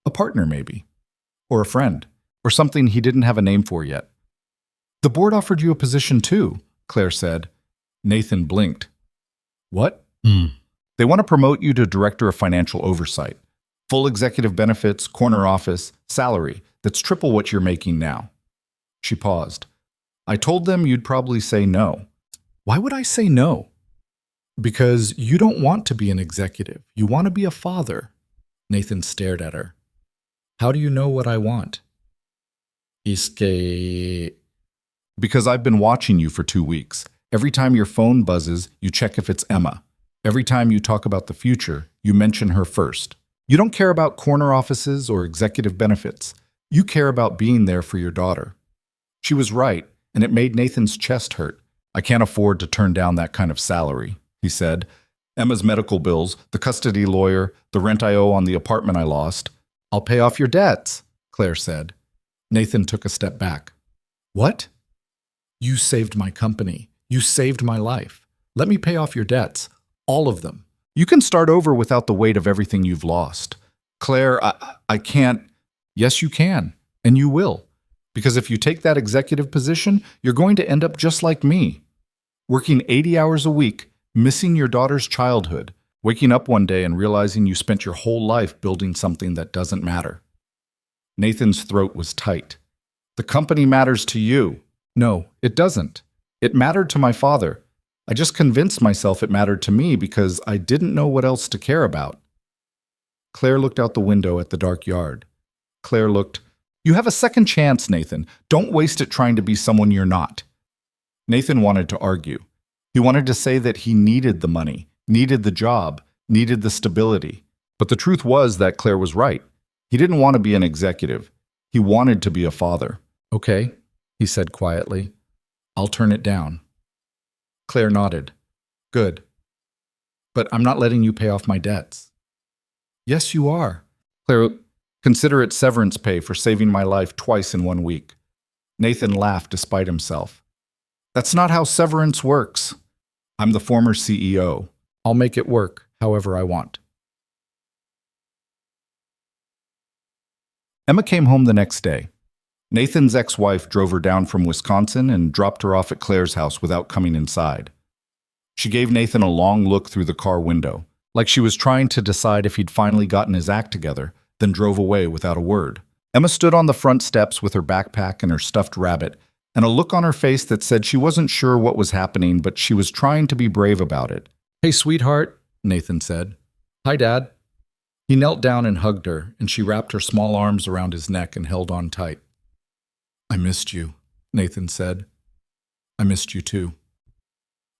A partner, maybe. Or a friend. Or something he didn't have a name for yet. The board offered you a position too, Claire said. Nathan blinked. What? They want to promote you to Director of Financial Oversight. Full executive benefits, corner office, salary. That's triple what you're making now. She paused. I told them you'd probably say no. Why would I say no? Because you don't want to be an executive. You want to be a father. Nathan stared at her. How do you know what I want? Because I've been watching you for 2 weeks. Every time your phone buzzes, you check if it's Emma. Every time you talk about the future, you mention her first. You don't care about corner offices or executive benefits. You care about being there for your daughter. She was right, and it made Nathan's chest hurt. I can't afford to turn down that kind of salary, he said. Emma's medical bills, the custody lawyer, the rent I owe on the apartment I lost. I'll pay off your debts, Claire said. Nathan took a step back. What? You saved my company. You saved my life. Let me pay off your debts. All of them. You can start over without the weight of everything you've lost. Claire, I can't. Yes, you can. And you will. Because if you take that executive position, you're going to end up just like me. Working 80 hours a week, missing your daughter's childhood, waking up one day and realizing you spent your whole life building something that doesn't matter. Nathan's throat was tight. The company matters to you. No, it doesn't. It mattered to my father. I just convinced myself it mattered to me because I didn't know what else to care about. Claire looked out the window at the dark yard. Claire looked, You have a second chance, Nathan. Don't waste it trying to be someone you're not. Nathan wanted to argue. He wanted to say that he needed the money, needed the job, needed the stability. But the truth was that Claire was right. He didn't want to be an executive. He wanted to be a father. Okay, he said quietly. I'll turn it down. Claire nodded. Good. But I'm not letting you pay off my debts. Yes, you are. Claire, consider it severance pay for saving my life twice in 1 week. Nathan laughed despite himself. That's not how severance works. I'm the former CEO. I'll make it work however I want. Emma came home the next day. Nathan's ex-wife drove her down from Wisconsin and dropped her off at Claire's house without coming inside. She gave Nathan a long look through the car window, like she was trying to decide if he'd finally gotten his act together, then drove away without a word. Emma stood on the front steps with her backpack and her stuffed rabbit, and a look on her face that said she wasn't sure what was happening, but she was trying to be brave about it. Hey, sweetheart, Nathan said. Hi, Dad. He knelt down and hugged her, and she wrapped her small arms around his neck and held on tight. I missed you, Nathan said. I missed you too.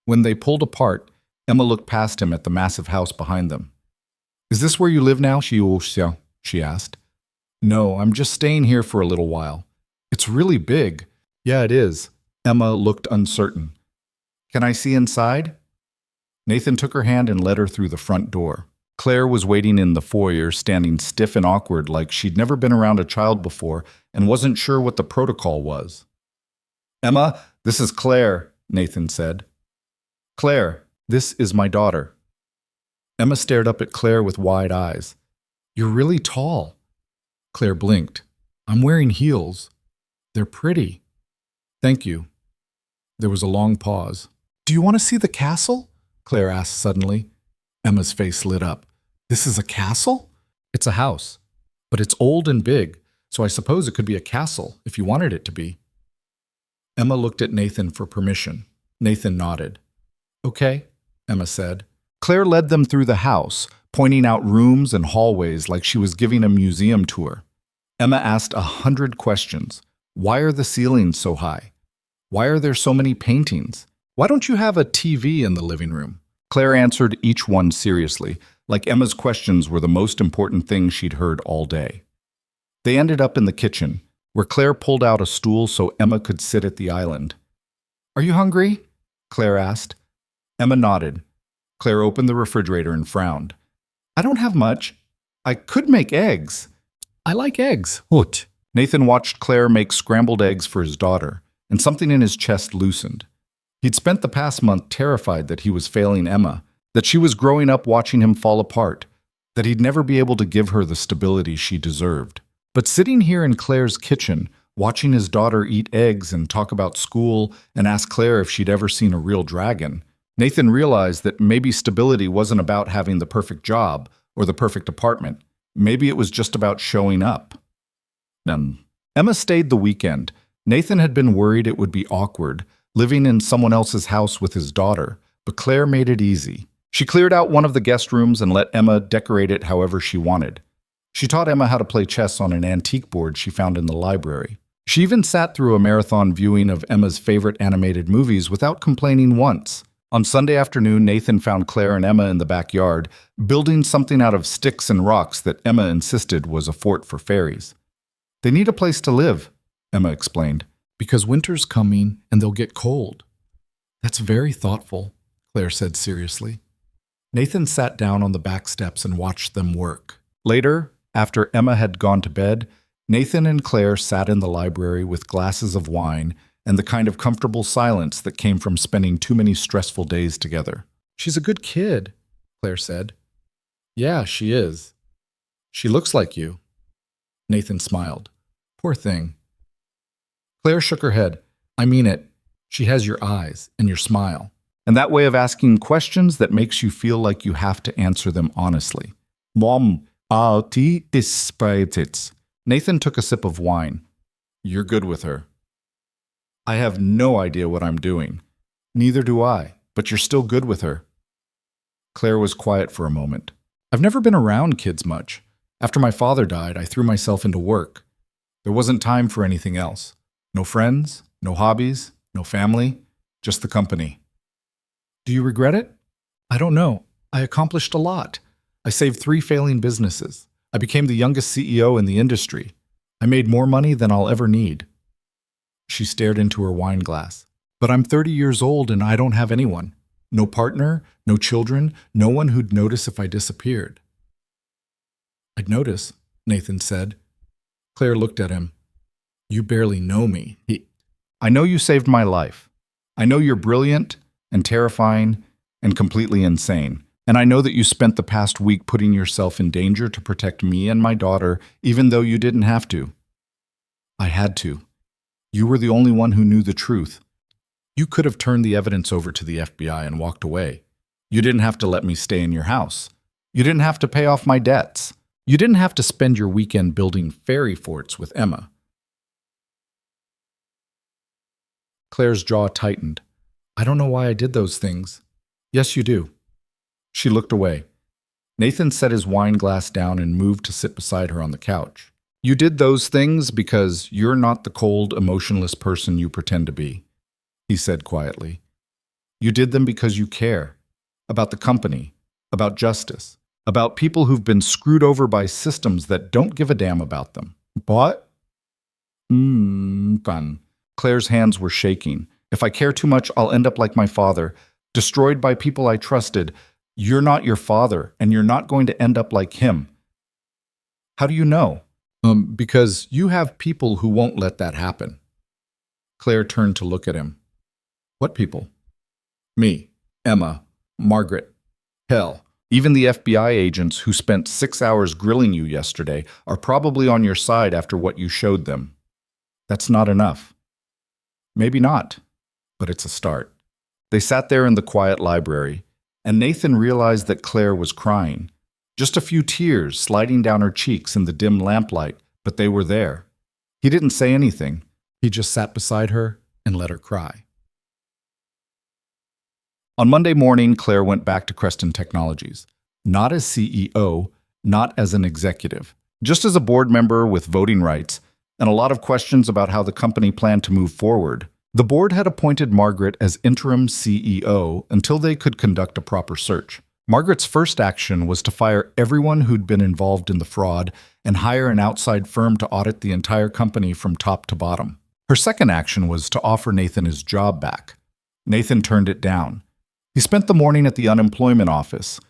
When they pulled apart, Emma looked past him at the massive house behind them. Is this where you live now, she asked. No, I'm just staying here for a little while. It's really big. Yeah, it is. Emma looked uncertain. Can I see inside? Nathan took her hand and led her through the front door. Claire was waiting in the foyer, standing stiff and awkward like she'd never been around a child before and wasn't sure what the protocol was. "Emma, this is Claire," Nathan said. "Claire, this is my daughter." Emma stared up at Claire with wide eyes. "You're really tall." Claire blinked. "I'm wearing heels. They're pretty." "Thank you." There was a long pause. "Do you want to see the castle?" Claire asked suddenly. Emma's face lit up. "This is a castle?" "It's a house, but it's old and big, so I suppose it could be a castle if you wanted it to be." Emma looked at Nathan for permission. Nathan nodded. "Okay," Emma said. Claire led them through the house, pointing out rooms and hallways like she was giving a museum tour. Emma asked 100 questions. Why are the ceilings so high? Why are there so many paintings? Why don't you have a TV in the living room? Claire answered each one seriously, like Emma's questions were the most important thing she'd heard all day. They ended up in the kitchen, where Claire pulled out a stool so Emma could sit at the island. "Are you hungry?" Claire asked. Emma nodded. Claire opened the refrigerator and frowned. "I don't have much. I could make eggs." "I like eggs." Hoot. Nathan watched Claire make scrambled eggs for his daughter, and something in his chest loosened. He'd spent the past month terrified that he was failing Emma, that she was growing up watching him fall apart, that he'd never be able to give her the stability she deserved. But sitting here in Claire's kitchen, watching his daughter eat eggs and talk about school and ask Claire if she'd ever seen a real dragon, Nathan realized that maybe stability wasn't about having the perfect job or the perfect apartment. Maybe it was just about showing up. Emma stayed the weekend. Nathan had been worried it would be awkward, living in someone else's house with his daughter, but Claire made it easy. She cleared out one of the guest rooms and let Emma decorate it however she wanted. She taught Emma how to play chess on an antique board she found in the library. She even sat through a marathon viewing of Emma's favorite animated movies without complaining once. On Sunday afternoon, Nathan found Claire and Emma in the backyard, building something out of sticks and rocks that Emma insisted was a fort for fairies. "They need a place to live," Emma explained, "because winter's coming and they'll get cold." "That's very thoughtful," Claire said seriously. Nathan sat down on the back steps and watched them work. Later, after Emma had gone to bed, Nathan and Claire sat in the library with glasses of wine and the kind of comfortable silence that came from spending too many stressful days together. "She's a good kid," Claire said. "Yeah, she is. She looks like you." Nathan smiled. "Poor thing." Claire shook her head. "I mean it. She has your eyes and your smile, and that way of asking questions that makes you feel like you have to answer them honestly." "Mom, Nathan took a sip of wine. "You're good with her." "I have no idea what I'm doing." "Neither do I, but you're still good with her." Claire was quiet for a moment. "I've never been around kids much. After my father died, I threw myself into work. There wasn't time for anything else. No friends, no hobbies, no family, just the company." "Do you regret it?" "I don't know. I accomplished a lot. I saved 3 failing businesses. I became the youngest CEO in the industry. I made more money than I'll ever need." She stared into her wine glass. "But I'm 30 years old and I don't have anyone. No partner, no children, no one who'd notice if I disappeared." "I'd notice," Nathan said. Claire looked at him. "You barely know me." "I know you saved my life. I know you're brilliant and terrifying and completely insane. And I know that you spent the past week putting yourself in danger to protect me and my daughter, even though you didn't have to." "I had to. You were the only one who knew the truth. You could have turned the evidence over to the FBI and walked away. You didn't have to let me stay in your house. You didn't have to pay off my debts. You didn't have to spend your weekend building fairy forts with Emma." Claire's jaw tightened. "I don't know why I did those things." "Yes, you do." She looked away. Nathan set his wine glass down and moved to sit beside her on the couch. "You did those things because you're not the cold, emotionless person you pretend to be," he said quietly. "You did them because you care. About the company, about justice, about people who've been screwed over by systems that don't give a damn about them." "But?" Fun. Claire's hands were shaking. "If I care too much, I'll end up like my father. destroyed by people I trusted. You're not your father, and you're not going to end up like him. How do you know? Because you have people who won't let that happen. Claire turned to look at him. What people? Me, Emma, Margaret. Hell, even the FBI agents who spent 6 hours grilling you yesterday are probably on your side after what you showed them. That's not enough. Maybe not, but it's a start. They sat there in the quiet library, and Nathan realized that Claire was crying. Just a few tears sliding down her cheeks in the dim lamplight, but they were there. He didn't say anything. He just sat beside her and let her cry. On Monday morning, Claire went back to Creston Technologies. Not as CEO, not as an executive, just as a board member with voting rights and a lot of questions about how the company planned to move forward. The board had appointed Margaret as interim CEO until they could conduct a proper search. Margaret's first action was to fire everyone who'd been involved in the fraud and hire an outside firm to audit the entire company from top to bottom. Her second action was to offer Nathan his job back. Nathan turned it down. He spent the morning at the unemployment office,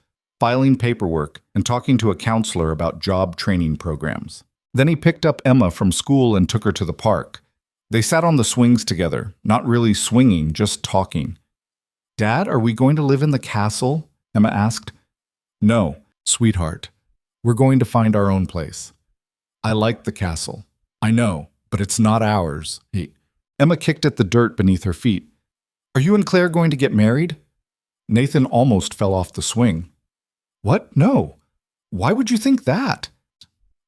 filing paperwork and talking to a counselor about job training programs. Then he picked up Emma from school and took her to the park. They sat on the swings together, not really swinging, just talking. "Dad, are we going to live in the castle?" Emma asked. "No, sweetheart. We're going to find our own place." "I like the castle." "I know, but it's not ours." Emma kicked at the dirt beneath her feet. "Are you and Claire going to get married?" Nathan almost fell off the swing. "What? No. Why would you think that?"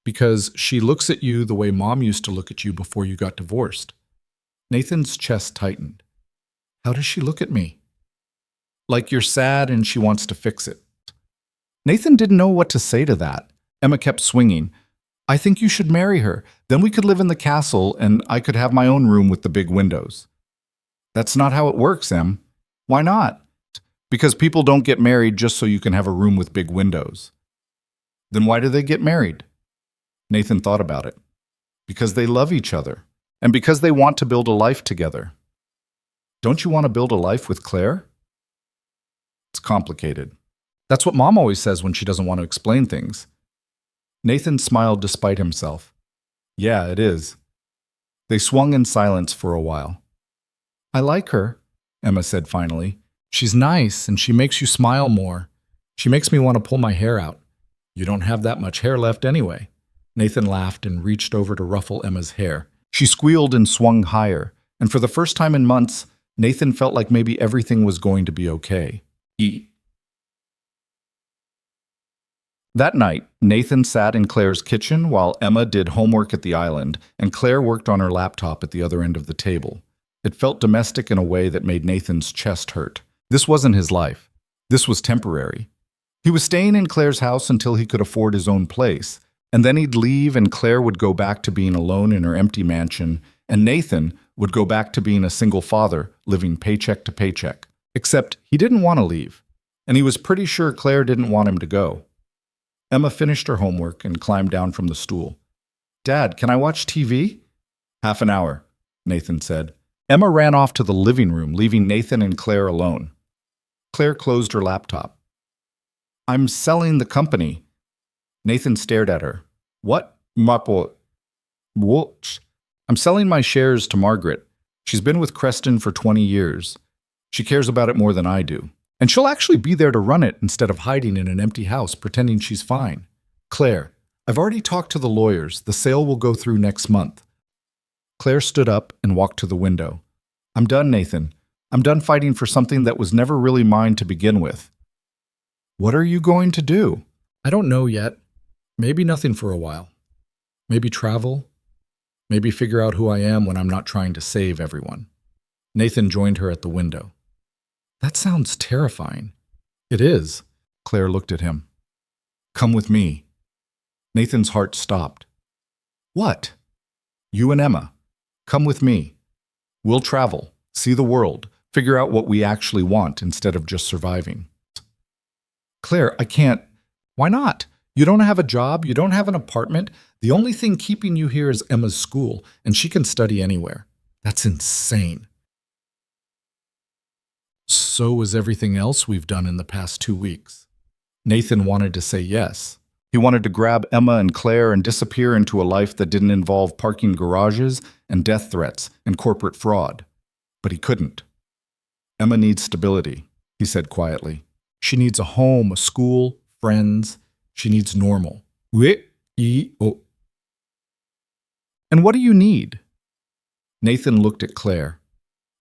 "Because she looks at you the way Mom used to look at you before you got divorced." Nathan's chest tightened. "How does she look at me?" "Like you're sad and she wants to fix it." Nathan didn't know what to say to that. Emma kept swinging. "I think you should marry her. Then we could live in the castle and I could have my own room with the big windows." "That's not how it works, Em." "Why not?" "Because people don't get married just so you can have a room with big windows." "Then why do they get married?" Nathan thought about it. "Because they love each other, and because they want to build a life together." "Don't you want to build a life with Claire?" "It's complicated." "That's what Mom always says when she doesn't want to explain things." Nathan smiled despite himself. "Yeah, it is." They swung in silence for a while. "I like her," Emma said finally. "She's nice, and she makes you smile more. She makes me want to pull my hair out." "You don't have that much hair left anyway." Nathan laughed and reached over to ruffle Emma's hair. She squealed and swung higher, and for the first time in months, Nathan felt like maybe everything was going to be okay. That night, Nathan sat in Claire's kitchen while Emma did homework at the island, and Claire worked on her laptop at the other end of the table. It felt domestic in a way that made Nathan's chest hurt. This wasn't his life. This was temporary. He was staying in Claire's house until he could afford his own place, and then he'd leave and Claire would go back to being alone in her empty mansion, and Nathan would go back to being a single father, living paycheck to paycheck. Except he didn't want to leave, and he was pretty sure Claire didn't want him to go. Emma finished her homework and climbed down from the stool. "Dad, can I watch TV?" "Half an hour," Nathan said. Emma ran off to the living room, leaving Nathan and Claire alone. Claire closed her laptop. "I'm selling the company." Nathan stared at her. "What? What? "I'm selling my shares to Margaret. She's been with Creston for 20 years. She cares about it more than I do. And she'll actually be there to run it instead of hiding in an empty house pretending she's fine. Claire, I've already talked to the lawyers. The sale will go through next month." Claire stood up and walked to the window. "I'm done, Nathan. I'm done fighting for something that was never really mine to begin with." "What are you going to do?" "I don't know yet. Maybe nothing for a while. Maybe travel. Maybe figure out who I am when I'm not trying to save everyone." Nathan joined her at the window. "That sounds terrifying." "It is." Claire looked at him. "Come with me." Nathan's heart stopped. "What?" "You and Emma. Come with me. We'll travel, see the world, figure out what we actually want instead of just surviving." "Claire, I can't." "Why not? You don't have a job, you don't have an apartment. The only thing keeping you here is Emma's school, and she can study anywhere. That's insane." so was everything else we've done in the past 2 weeks. Nathan wanted to say yes. He wanted to grab Emma and Claire and disappear into a life that didn't involve parking garages and death threats and corporate fraud. But he couldn't. Emma needs stability, he said quietly. She needs a home, a school, friends. She needs normal. And what do you need? Nathan looked at Claire.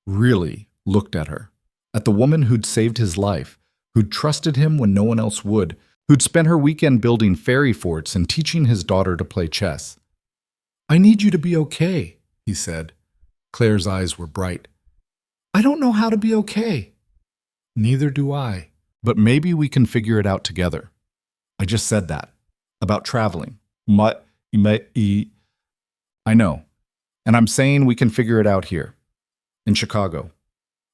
Really looked at her. At the woman who'd saved his life, who'd trusted him when no one else would, who'd spent her weekend building fairy forts and teaching his daughter to play chess. I need you to be okay, he said. Claire's eyes were bright. I don't know how to be okay. Neither do I. But maybe we can figure it out together. I just said that. About traveling. I know. And I'm saying we can figure it out here. In Chicago.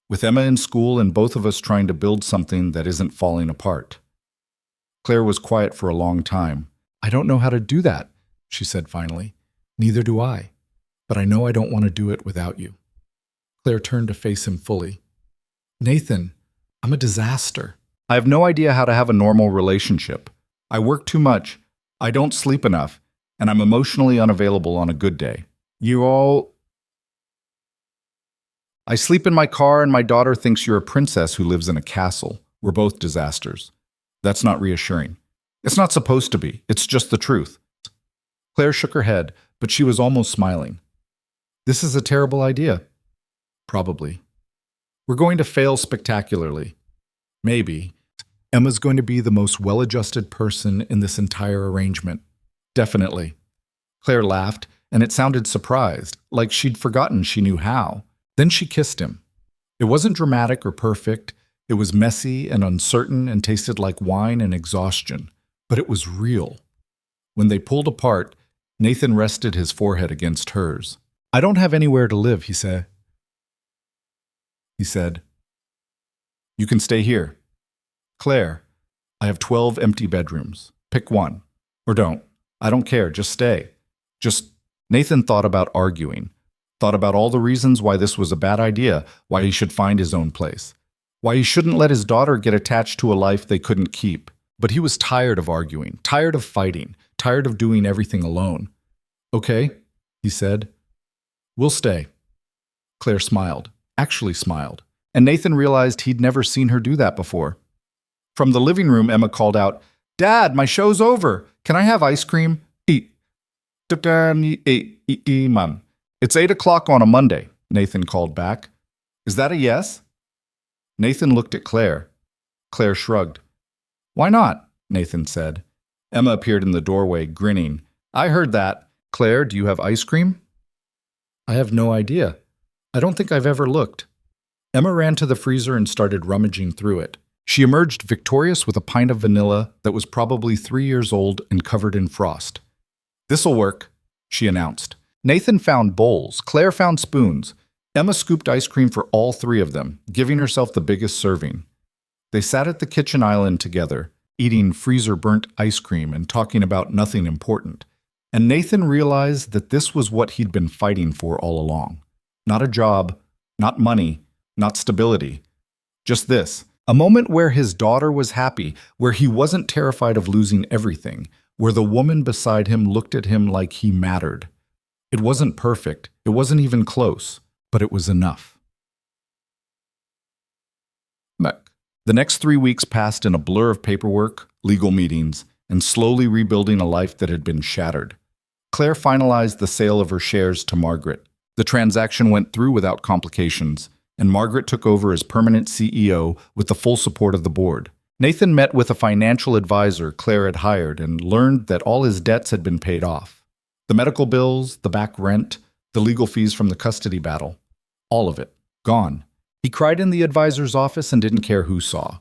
With Emma in school and both of us trying to build something that isn't falling apart. Claire was quiet for a long time. I don't know how to do that, she said finally. Neither do I. But I know I don't want to do it without you. Claire turned to face him fully. Nathan, I'm a disaster. I have no idea how to have a normal relationship. I work too much. I don't sleep enough. And I'm emotionally unavailable on a good day. I sleep in my car and my daughter thinks you're a princess who lives in a castle. We're both disasters. That's not reassuring. It's not supposed to be. It's just the truth. Claire shook her head, but she was almost smiling. This is a terrible idea. Probably. We're going to fail spectacularly. Maybe. Emma's going to be the most well-adjusted person in this entire arrangement. Definitely. Claire laughed, and it sounded surprised, like she'd forgotten she knew how. Then she kissed him. It wasn't dramatic or perfect. It was messy and uncertain and tasted like wine and exhaustion. But it was real. When they pulled apart, Nathan rested his forehead against hers. I don't have anywhere to live, he said. You can stay here. Claire, I have 12 empty bedrooms. Pick one. Or don't. I don't care. Just stay. Nathan thought about arguing. Thought about all the reasons why this was a bad idea, why he should find his own place. Why he shouldn't let his daughter get attached to a life they couldn't keep. But he was tired of arguing, tired of fighting, tired of doing everything alone. Okay, he said. We'll stay. Claire smiled, actually smiled. And Nathan realized he'd never seen her do that before. From the living room, Emma called out, Dad, my show's over. Can I have ice cream? Mom. It's 8 o'clock on a Monday, Nathan called back. Is that a yes? Nathan looked at Claire. Claire shrugged. Why not? Nathan said. Emma appeared in the doorway, grinning. I heard that. Claire, do you have ice cream? I have no idea. I don't think I've ever looked. Emma ran to the freezer and started rummaging through it. She emerged victorious with a pint of vanilla that was probably 3 years old and covered in frost. This'll work, she announced. Nathan found bowls. Claire found spoons. Emma scooped ice cream for all three of them, giving herself the biggest serving. They sat at the kitchen island together, eating freezer-burnt ice cream and talking about nothing important. And Nathan realized that this was what he'd been fighting for all along. Not a job, not money, not stability. Just this, a moment where his daughter was happy, where he wasn't terrified of losing everything, where the woman beside him looked at him like he mattered. It wasn't perfect, it wasn't even close, but it was enough. The next 3 weeks passed in a blur of paperwork, legal meetings, and slowly rebuilding a life that had been shattered. Claire finalized the sale of her shares to Margaret. The transaction went through without complications, and Margaret took over as permanent CEO with the full support of the board. Nathan met with a financial advisor Claire had hired and learned that all his debts had been paid off. The medical bills, the back rent, the legal fees from the custody battle. All of it. Gone. He cried in the advisor's office and didn't care who saw.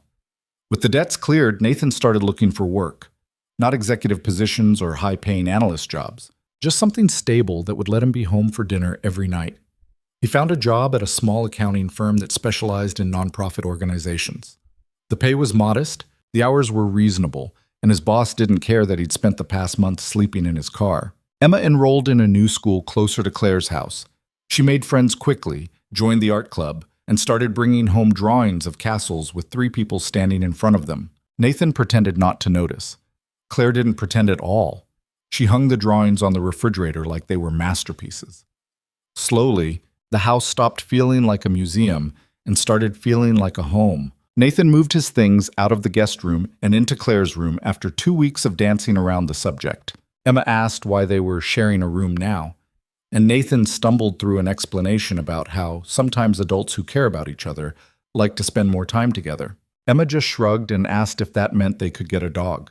With the debts cleared, Nathan started looking for work. Not executive positions or high-paying analyst jobs. Just something stable that would let him be home for dinner every night. He found a job at a small accounting firm that specialized in nonprofit organizations. The pay was modest, the hours were reasonable, and his boss didn't care that he'd spent the past month sleeping in his car. Emma enrolled in a new school closer to Claire's house. She made friends quickly, joined the art club, and started bringing home drawings of castles with 3 people standing in front of them. Nathan pretended not to notice. Claire didn't pretend at all. She hung the drawings on the refrigerator like they were masterpieces. Slowly, the house stopped feeling like a museum and started feeling like a home. Nathan moved his things out of the guest room and into Claire's room after 2 weeks of dancing around the subject. Emma asked why they were sharing a room now, and Nathan stumbled through an explanation about how sometimes adults who care about each other like to spend more time together. Emma just shrugged and asked if that meant they could get a dog.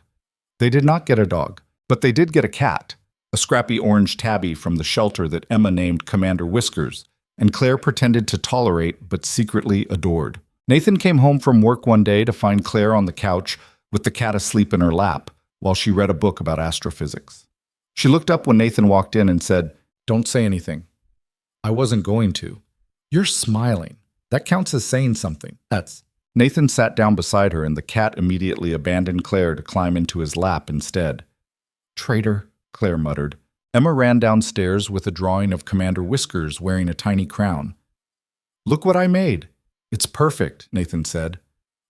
They did not get a dog, but they did get a cat, a scrappy orange tabby from the shelter that Emma named Commander Whiskers, and Claire pretended to tolerate but secretly adored. Nathan came home from work one day to find Claire on the couch with the cat asleep in her lap while she read a book about astrophysics. She looked up when Nathan walked in and said, "Don't say anything." "I wasn't going to." "You're smiling. That counts as saying something." Nathan sat down beside her and the cat immediately abandoned Claire to climb into his lap instead. "Traitor," Claire muttered. Emma ran downstairs with a drawing of Commander Whiskers wearing a tiny crown. "Look what I made." "It's perfect," Nathan said.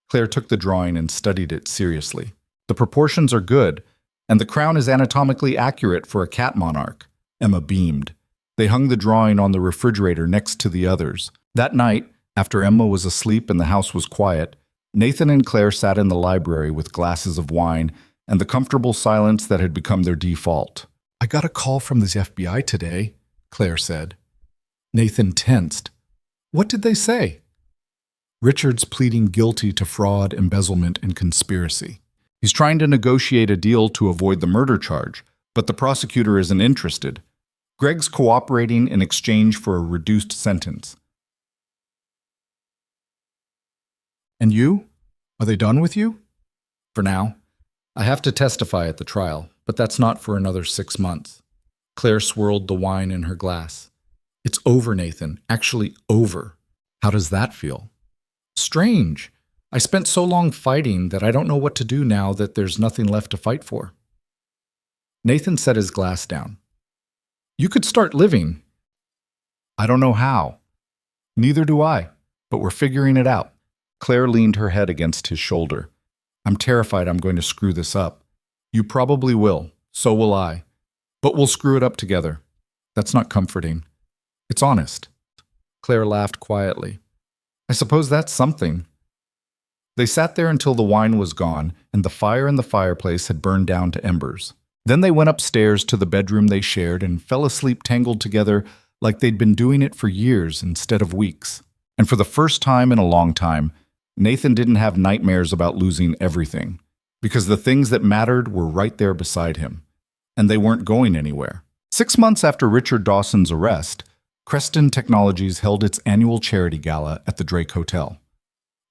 Claire took the drawing and studied it seriously. "The proportions are good, and the crown is anatomically accurate for a cat monarch." Emma beamed. They hung the drawing on the refrigerator next to the others. That night, after Emma was asleep and the house was quiet, Nathan and Claire sat in the library with glasses of wine and the comfortable silence that had become their default. "I got a call from the FBI today," Claire said. Nathan tensed. "What did they say?" "Richard's pleading guilty to fraud, embezzlement, and conspiracy. He's trying to negotiate a deal to avoid the murder charge, but the prosecutor isn't interested. Greg's cooperating in exchange for a reduced sentence." "And you? Are they done with you?" "For now. I have to testify at the trial, but that's not for another 6 months." Claire swirled the wine in her glass. "It's over, Nathan. Actually over." "How does that feel?" "Strange. I spent so long fighting that I don't know what to do now that there's nothing left to fight for." Nathan set his glass down. "You could start living." "I don't know how." "Neither do I, but we're figuring it out." Claire leaned her head against his shoulder. "I'm terrified I'm going to screw this up." "You probably will. So will I. But we'll screw it up together." "That's not comforting." "It's honest." Claire laughed quietly. "I suppose that's something." They sat there until the wine was gone and the fire in the fireplace had burned down to embers. Then they went upstairs to the bedroom they shared and fell asleep tangled together like they'd been doing it for years instead of weeks. And for the first time in a long time, Nathan didn't have nightmares about losing everything, because the things that mattered were right there beside him, and they weren't going anywhere. 6 months after Richard Dawson's arrest, Creston Technologies held its annual charity gala at the Drake Hotel.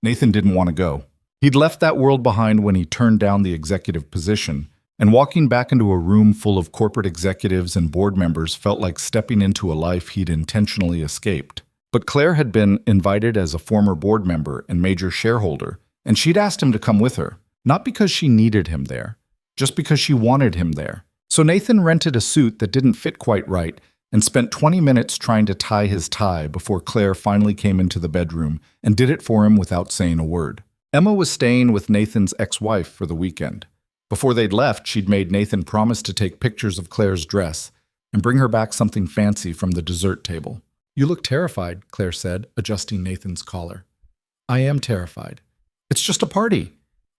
Nathan didn't want to go. He'd left that world behind when he turned down the executive position, and walking back into a room full of corporate executives and board members felt like stepping into a life he'd intentionally escaped. But Claire had been invited as a former board member and major shareholder, and she'd asked him to come with her, not because she needed him there, just because she wanted him there. So Nathan rented a suit that didn't fit quite right and spent 20 minutes trying to tie his tie before Claire finally came into the bedroom and did it for him without saying a word. Emma was staying with Nathan's ex-wife for the weekend. Before they'd left, she'd made Nathan promise to take pictures of Claire's dress and bring her back something fancy from the dessert table. "You look terrified," Claire said, adjusting Nathan's collar. "I am terrified. It's just a party.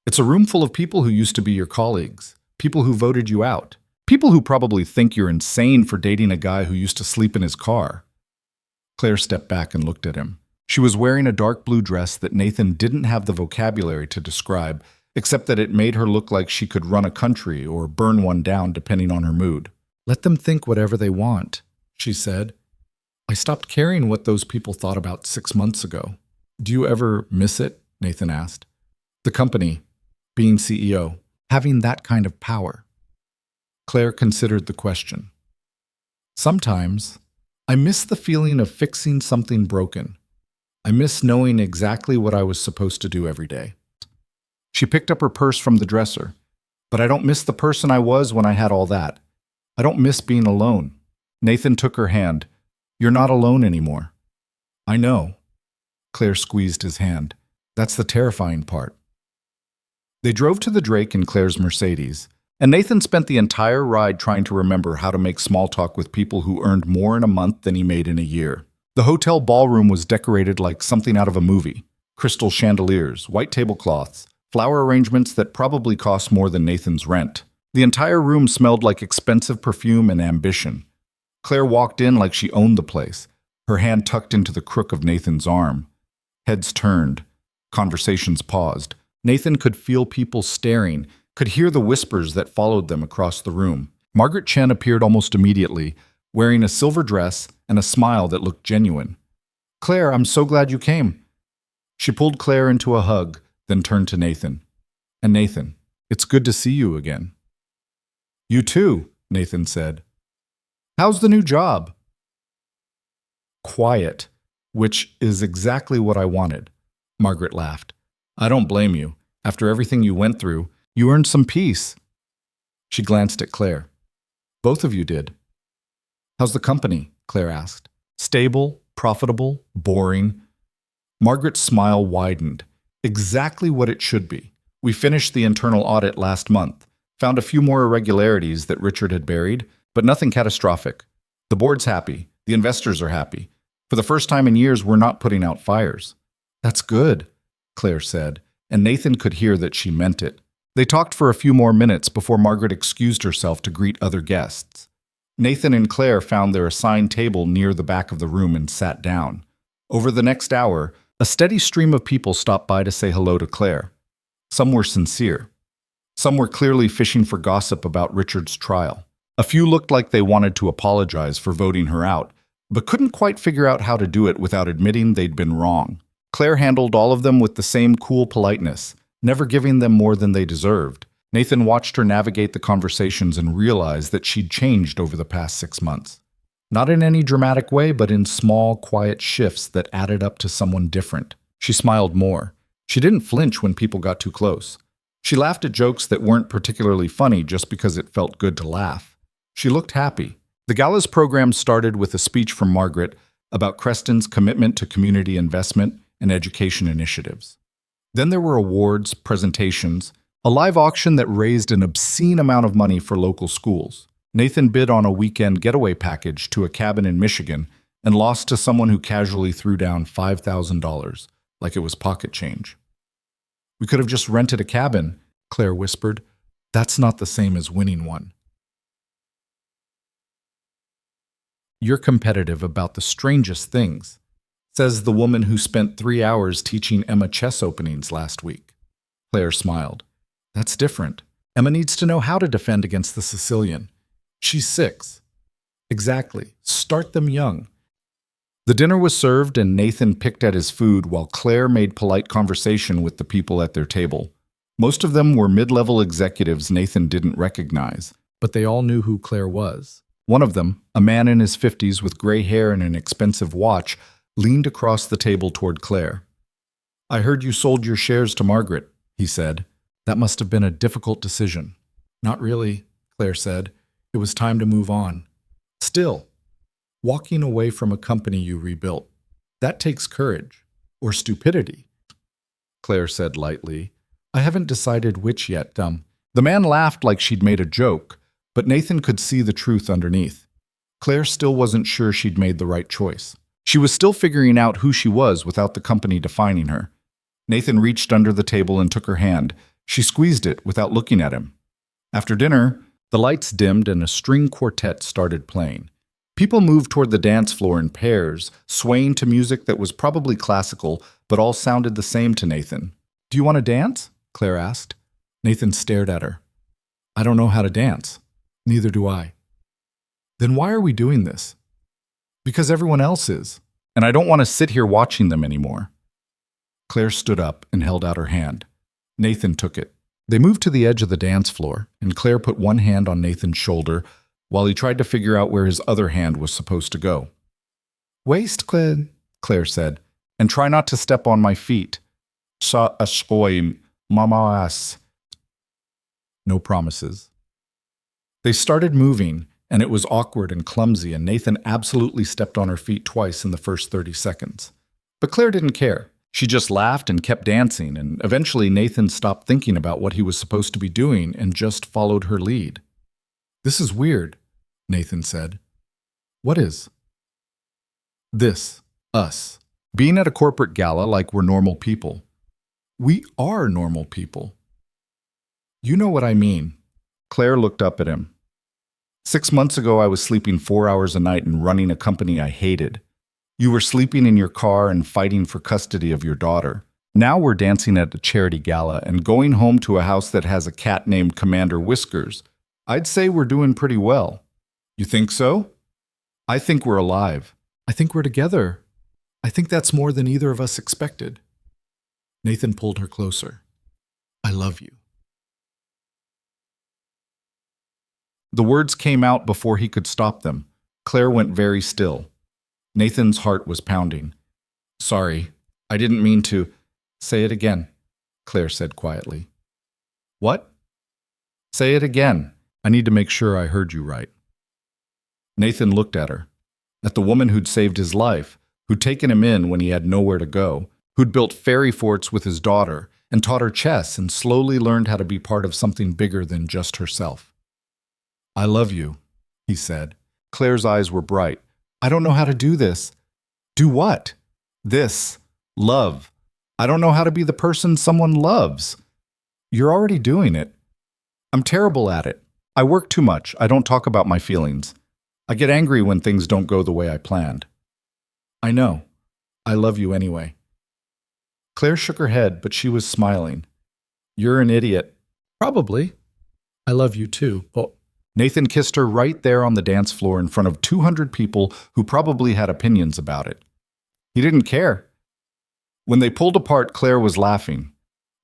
It's a room full of people who used to be your colleagues, people who voted you out, people who probably think you're insane for dating a guy who used to sleep in his car." Claire stepped back and looked at him. She was wearing a dark blue dress that Nathan didn't have the vocabulary to describe, except that it made her look like she could run a country or burn one down depending on her mood. "Let them think whatever they want," she said. "I stopped caring what those people thought about 6 months ago." "Do you ever miss it?" Nathan asked. "The company, being CEO, having that kind of power." Claire considered the question. "Sometimes, I miss the feeling of fixing something broken. I miss knowing exactly what I was supposed to do every day." She picked up her purse from the dresser. "But I don't miss the person I was when I had all that. I don't miss being alone." Nathan took her hand. "You're not alone anymore." "I know." Claire squeezed his hand. That's the terrifying part. They drove to the Drake in Claire's Mercedes, and Nathan spent the entire ride trying to remember how to make small talk with people who earned more in a month than he made in a year. The hotel ballroom was decorated like something out of a movie. Crystal chandeliers, white tablecloths, flower arrangements that probably cost more than Nathan's rent. The entire room smelled like expensive perfume and ambition. Claire walked in like she owned the place, her hand tucked into the crook of Nathan's arm. Heads turned. Conversations paused. Nathan could feel people staring, could hear the whispers that followed them across the room. Margaret Chen appeared almost immediately, wearing a silver dress and a smile that looked genuine. "Claire, I'm so glad you came." She pulled Claire into a hug, then turned to Nathan. "And Nathan, it's good to see you again." "You too," Nathan said. "How's the new job?" "Quiet, which is exactly what I wanted." Margaret laughed. "I don't blame you. After everything you went through, you earned some peace." She glanced at Claire. "Both of you did." "How's the company?" Claire asked. "Stable, profitable, boring?" Margaret's smile widened. "Exactly what it should be. We finished the internal audit last month, found a few more irregularities that Richard had buried, but nothing catastrophic. The board's happy. The investors are happy. For the first time in years, we're not putting out fires." "That's good," Claire said, and Nathan could hear that she meant it. They talked for a few more minutes before Margaret excused herself to greet other guests. Nathan and Claire found their assigned table near the back of the room and sat down. Over the next hour, a steady stream of people stopped by to say hello to Claire. Some were sincere. Some were clearly fishing for gossip about Richard's trial. A few looked like they wanted to apologize for voting her out, but couldn't quite figure out how to do it without admitting they'd been wrong. Claire handled all of them with the same cool politeness, never giving them more than they deserved. Nathan watched her navigate the conversations and realized that she'd changed over the past 6 months. Not in any dramatic way, but in small, quiet shifts that added up to someone different. She smiled more. She didn't flinch when people got too close. She laughed at jokes that weren't particularly funny just because it felt good to laugh. She looked happy. The gala's program started with a speech from Margaret about Creston's commitment to community investment and education initiatives. Then there were awards, presentations, a live auction that raised an obscene amount of money for local schools. Nathan bid on a weekend getaway package to a cabin in Michigan and lost to someone who casually threw down $5,000, like it was pocket change. "We could have just rented a cabin," Claire whispered. "That's not the same as winning one." "You're competitive about the strangest things," says the woman who spent 3 hours teaching Emma chess openings last week. Claire smiled. "That's different. Emma needs to know how to defend against the Sicilian. She's 6. Exactly. Start them young." The dinner was served and Nathan picked at his food while Claire made polite conversation with the people at their table. Most of them were mid-level executives Nathan didn't recognize, but they all knew who Claire was. One of them, a man in his 50s with gray hair and an expensive watch, leaned across the table toward Claire. "I heard you sold your shares to Margaret," he said. "That must have been a difficult decision." "Not really," Claire said. "It was time to move on." "Still, walking away from a company you rebuilt, that takes courage. Or stupidity," Claire said lightly. "I haven't decided which yet, The man laughed like she'd made a joke, but Nathan could see the truth underneath. Claire still wasn't sure she'd made the right choice. She was still figuring out who she was without the company defining her. Nathan reached under the table and took her hand. She squeezed it without looking at him. After dinner, the lights dimmed and a string quartet started playing. People moved toward the dance floor in pairs, swaying to music that was probably classical, but all sounded the same to Nathan. "Do you want to dance?" Claire asked. Nathan stared at her. "I don't know how to dance." "Neither do I." "Then why are we doing this?" "Because everyone else is, and I don't want to sit here watching them anymore." Claire stood up and held out her hand. Nathan took it. They moved to the edge of the dance floor, and Claire put one hand on Nathan's shoulder while he tried to figure out where his other hand was supposed to go. "Waist, Claire said, "and try not to step on my feet." "Sa askoy, mamaas." No promises. They started moving, and it was awkward and clumsy, and Nathan absolutely stepped on her feet twice in the first 30 seconds. But Claire didn't care. She just laughed and kept dancing, and eventually Nathan stopped thinking about what he was supposed to be doing and just followed her lead. "This is weird," Nathan said. "What is?" "This. Us. Being at a corporate gala like we're normal people. We are normal people." "You know what I mean." Claire looked up at him. 6 months ago, I was sleeping 4 hours a night and running a company I hated. You were sleeping in your car and fighting for custody of your daughter. Now we're dancing at a charity gala and going home to a house that has a cat named Commander Whiskers. I'd say we're doing pretty well. You think so? I think we're alive. I think we're together. I think that's more than either of us expected. Nathan pulled her closer. I love you. The words came out before he could stop them. Claire went very still. Nathan's heart was pounding. Sorry, I didn't mean to. Say it again, Claire said quietly. What? Say it again. I need to make sure I heard you right. Nathan looked at her, at the woman who'd saved his life, who'd taken him in when he had nowhere to go, who'd built fairy forts with his daughter and taught her chess and slowly learned how to be part of something bigger than just herself. I love you, he said. Claire's eyes were bright. I don't know how to do this. Do what? This. Love. I don't know how to be the person someone loves. You're already doing it. I'm terrible at it. I work too much. I don't talk about my feelings. I get angry when things don't go the way I planned. I know. I love you anyway. Claire shook her head, but she was smiling. You're an idiot. Probably. I love you too. Oh. Nathan kissed her right there on the dance floor in front of 200 people who probably had opinions about it. He didn't care. When they pulled apart, Claire was laughing.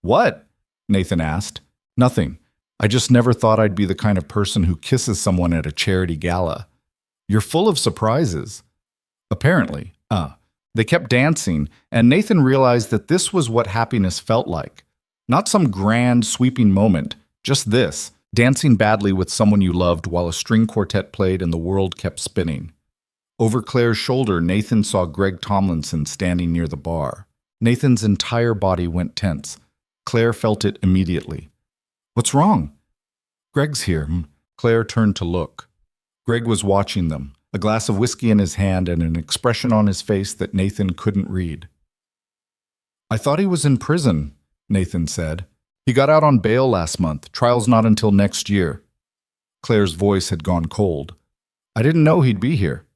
What? Nathan asked. Nothing. I just never thought I'd be the kind of person who kisses someone at a charity gala. You're full of surprises. Apparently. They kept dancing, and Nathan realized that this was what happiness felt like. Not some grand, sweeping moment, just this. Dancing badly with someone you loved while a string quartet played and the world kept spinning. Over Claire's shoulder, Nathan saw Greg Tomlinson standing near the bar. Nathan's entire body went tense. Claire felt it immediately. What's wrong? Greg's here. Claire turned to look. Greg was watching them, a glass of whiskey in his hand and an expression on his face that Nathan couldn't read. I thought he was in prison, Nathan said. He got out on bail last month. Trial's not until next year. Claire's voice had gone cold. I didn't know he'd be here.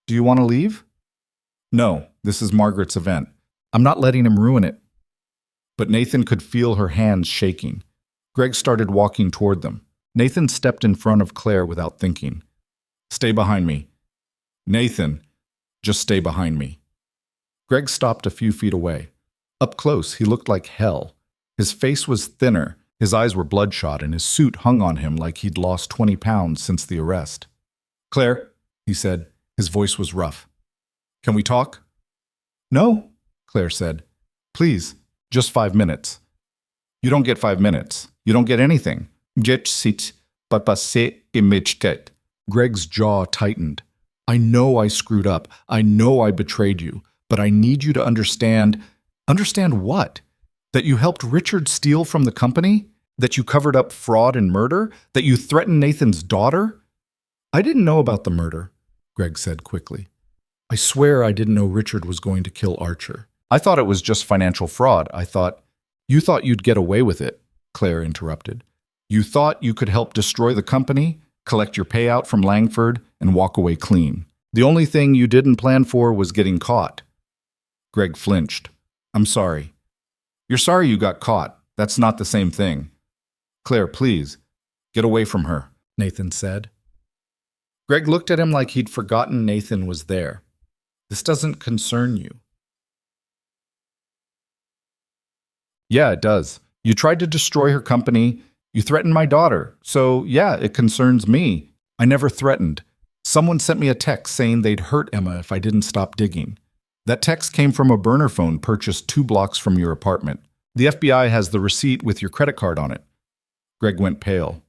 Do you want to leave? No, this is Margaret's event. I'm not letting him ruin it. But Nathan could feel her hands shaking. Greg started walking toward them. Nathan stepped in front of Claire without thinking. Stay behind me. Nathan, just stay behind me. Greg stopped a few feet away. Up close, he looked like hell. His face was thinner, his eyes were bloodshot, and his suit hung on him like he'd lost 20 pounds since the arrest. Claire, he said. His voice was rough. Can we talk? No, Claire said. Please, just 5 minutes. You don't get 5 minutes. You don't get anything. Get sit, papase imagtet. Greg's jaw tightened. I know I screwed up. I know I betrayed you. But I need you to understand. Understand what? That you helped Richard steal from the company? That you covered up fraud and murder? That you threatened Nathan's daughter? I didn't know about the murder, Greg said quickly. I swear I didn't know Richard was going to kill Archer. I thought it was just financial fraud. You thought you'd get away with it, Claire interrupted. You thought you could help destroy the company, collect your payout from Langford, and walk away clean. The only thing you didn't plan for was getting caught. Greg flinched. I'm sorry. You're sorry you got caught. That's not the same thing. Claire, please, get away from her, Nathan said. Greg looked at him like he'd forgotten Nathan was there. This doesn't concern you. Yeah, it does. You tried to destroy her company. You threatened my daughter. So, yeah, it concerns me. I never threatened. Someone sent me a text saying they'd hurt Emma if I didn't stop digging. That text came from a burner phone purchased 2 blocks from your apartment. The FBI has the receipt with your credit card on it. Greg went pale.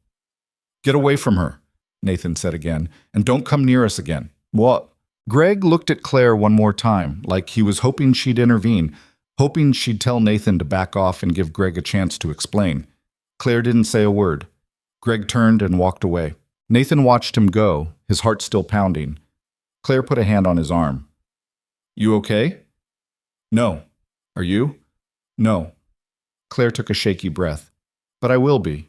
Get away from her, Nathan said again, and don't come near us again. What? Greg looked at Claire one more time, like he was hoping she'd intervene, hoping she'd tell Nathan to back off and give Greg a chance to explain. Claire didn't say a word. Greg turned and walked away. Nathan watched him go, his heart still pounding. Claire put a hand on his arm. You okay? No. Are you? No. Claire took a shaky breath. But I will be.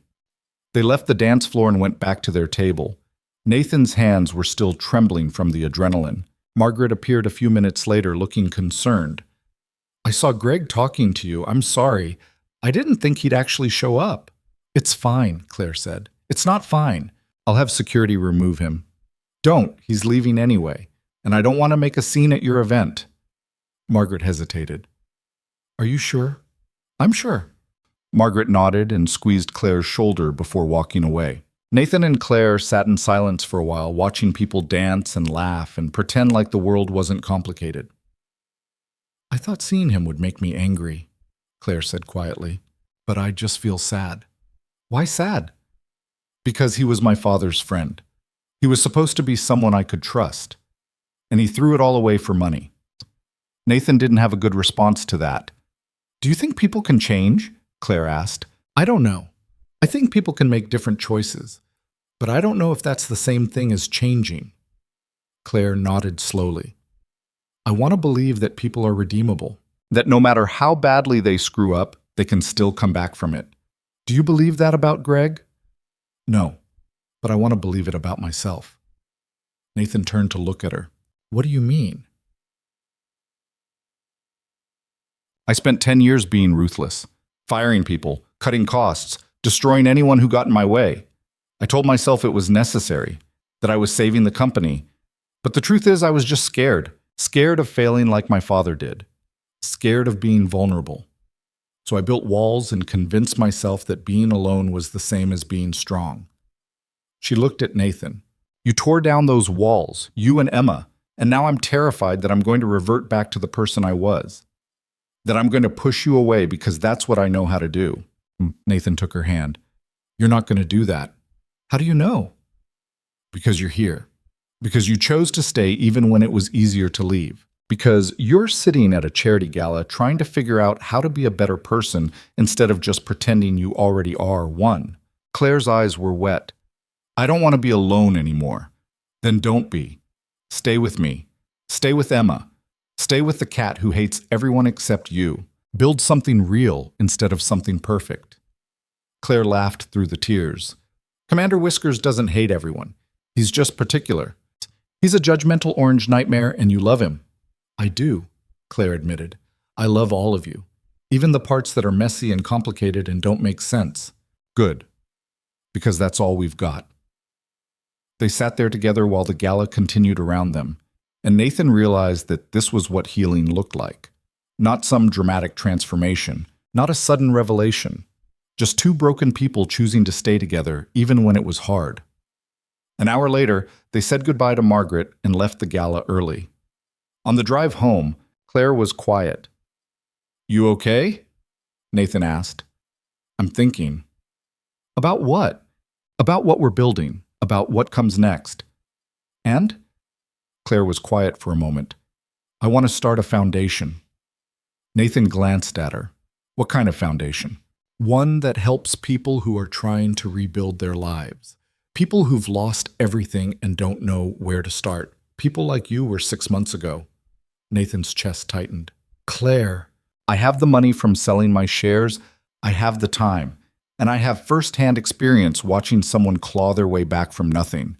They left the dance floor and went back to their table. Nathan's hands were still trembling from the adrenaline. Margaret appeared a few minutes later, looking concerned. I saw Greg talking to you. I'm sorry. I didn't think he'd actually show up. It's fine, Claire said. It's not fine. I'll have security remove him. Don't. He's leaving anyway. And I don't want to make a scene at your event. Margaret hesitated. Are you sure? I'm sure. Margaret nodded and squeezed Claire's shoulder before walking away. Nathan and Claire sat in silence for a while, watching people dance and laugh and pretend like the world wasn't complicated. I thought seeing him would make me angry, Claire said quietly, but I just feel sad. Why sad? Because he was my father's friend. He was supposed to be someone I could trust. And he threw it all away for money. Nathan didn't have a good response to that. Do you think people can change? Claire asked. I don't know. I think people can make different choices, but I don't know if that's the same thing as changing. Claire nodded slowly. I want to believe that people are redeemable, that no matter how badly they screw up, they can still come back from it. Do you believe that about Greg? No, but I want to believe it about myself. Nathan turned to look at her. What do you mean? I spent 10 years being ruthless, firing people, cutting costs, destroying anyone who got in my way. I told myself it was necessary, that I was saving the company. But the truth is I was just scared of failing like my father did, scared of being vulnerable. So I built walls and convinced myself that being alone was the same as being strong. She looked at Nathan. You tore down those walls, you and Emma, and now I'm terrified that I'm going to revert back to the person I was, that I'm going to push you away because that's what I know how to do. Nathan took her hand. You're not going to do that. How do you know? Because you're here. Because you chose to stay even when it was easier to leave. Because you're sitting at a charity gala trying to figure out how to be a better person instead of just pretending you already are one. Claire's eyes were wet. I don't want to be alone anymore. Then don't be. Stay with me. Stay with Emma. Stay with the cat who hates everyone except you. Build something real instead of something perfect. Claire laughed through the tears. Commander Whiskers doesn't hate everyone. He's just particular. He's a judgmental orange nightmare and you love him. I do, Claire admitted. I love all of you. Even the parts that are messy and complicated and don't make sense. Good. Because that's all we've got. They sat there together while the gala continued around them, and Nathan realized that this was what healing looked like. Not some dramatic transformation, not a sudden revelation, just two broken people choosing to stay together even when it was hard. An hour later, they said goodbye to Margaret and left the gala early. On the drive home, Claire was quiet. You okay? Nathan asked. I'm thinking. About what? About what we're building, about what comes next. And? Claire was quiet for a moment. I want to start a foundation. Nathan glanced at her. What kind of foundation? One that helps people who are trying to rebuild their lives. People who've lost everything and don't know where to start. People like you were 6 months ago. Nathan's chest tightened. Claire, I have the money from selling my shares. I have the time. And I have first-hand experience watching someone claw their way back from nothing.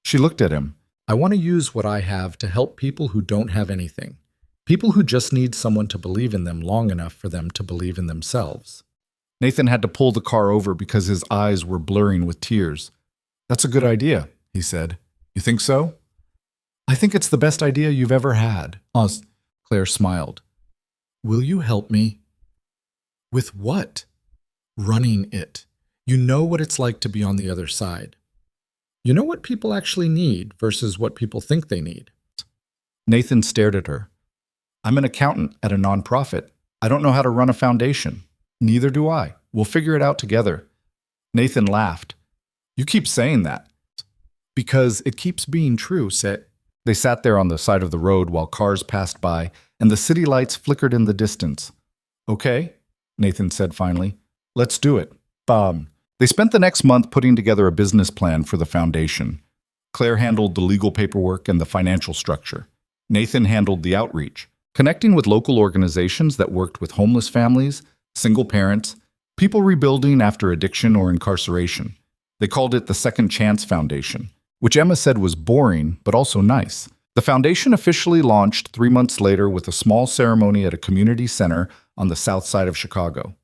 She looked at him. I want to use what I have to help people who don't have anything. People who just need someone to believe in them long enough for them to believe in themselves. Nathan had to pull the car over because his eyes were blurring with tears. That's a good idea, he said. You think so? I think it's the best idea you've ever had. Claire smiled. Will you help me? With what? Running it. You know what it's like to be on the other side. You know what people actually need versus what people think they need. Nathan stared at her. I'm an accountant at a nonprofit. I don't know how to run a foundation. Neither do I. We'll figure it out together. Nathan laughed. You keep saying that. Because it keeps being true, They sat there on the side of the road while cars passed by and the city lights flickered in the distance. Okay, Nathan said finally. Let's do it. They spent the next month putting together a business plan for the foundation. Claire handled the legal paperwork and the financial structure. Nathan handled the outreach, connecting with local organizations that worked with homeless families, single parents, people rebuilding after addiction or incarceration. They called it the Second Chance Foundation, which Emma said was boring but also nice. The foundation officially launched 3 months later with a small ceremony at a community center on the south side of Chicago.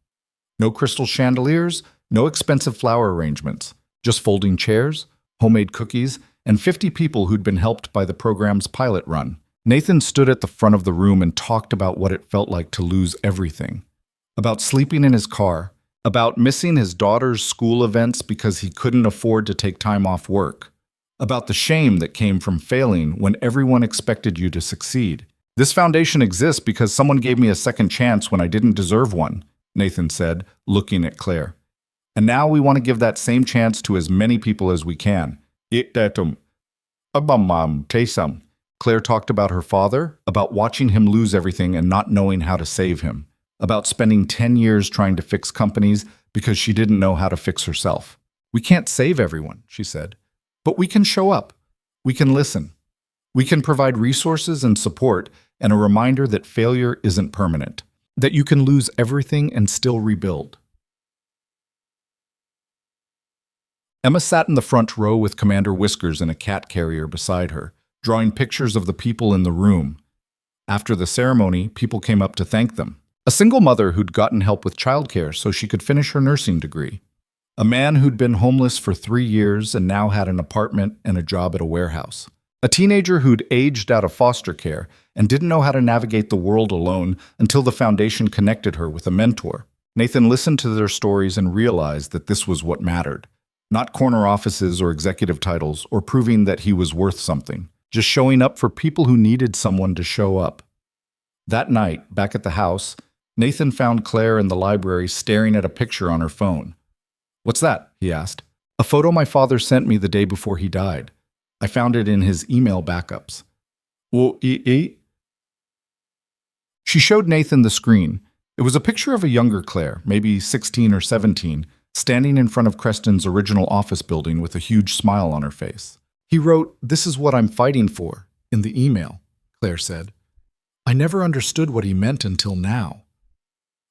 No crystal chandeliers, no expensive flower arrangements, just folding chairs, homemade cookies, and 50 people who'd been helped by the program's pilot run. Nathan stood at the front of the room and talked about what it felt like to lose everything. About sleeping in his car, about missing his daughter's school events because he couldn't afford to take time off work, about the shame that came from failing when everyone expected you to succeed. This foundation exists because someone gave me a second chance when I didn't deserve one, Nathan said, looking at Claire. And now we want to give that same chance to as many people as we can. Claire talked about her father, about watching him lose everything and not knowing how to save him, about spending 10 years trying to fix companies because she didn't know how to fix herself. We can't save everyone, she said, but we can show up. We can listen. We can provide resources and support and a reminder that failure isn't permanent, that you can lose everything and still rebuild. Emma sat in the front row with Commander Whiskers and a cat carrier beside her, drawing pictures of the people in the room. After the ceremony, people came up to thank them. A single mother who'd gotten help with childcare so she could finish her nursing degree. A man who'd been homeless for 3 years and now had an apartment and a job at a warehouse. A teenager who'd aged out of foster care and didn't know how to navigate the world alone until the foundation connected her with a mentor. Nathan listened to their stories and realized that this was what mattered. Not corner offices or executive titles or proving that he was worth something. Just showing up for people who needed someone to show up. That night, back at the house, Nathan found Claire in the library staring at a picture on her phone. "What's that?" he asked. "A photo my father sent me the day before he died. I found it in his email backups." She showed Nathan the screen. It was a picture of a younger Claire, maybe 16 or 17, standing in front of Creston's original office building with a huge smile on her face. He wrote, "This is what I'm fighting for," in the email, Claire said. "I never understood what he meant until now."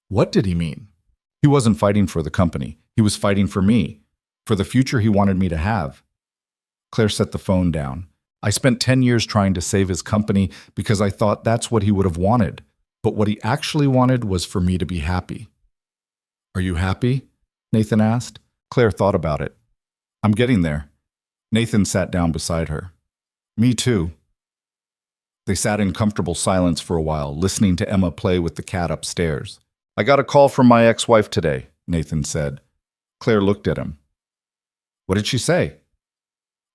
What did he mean? He wasn't fighting for the company. He was fighting for me, for the future he wanted me to have. Claire set the phone down. "I spent 10 years trying to save his company because I thought that's what he would have wanted. But what he actually wanted was for me to be happy." "Are you happy?" Nathan asked. Claire thought about it. "I'm getting there." Nathan sat down beside her. "Me too." They sat in comfortable silence for a while, listening to Emma play with the cat upstairs. "I got a call from my ex-wife today," Nathan said. Claire looked at him. "What did she say?"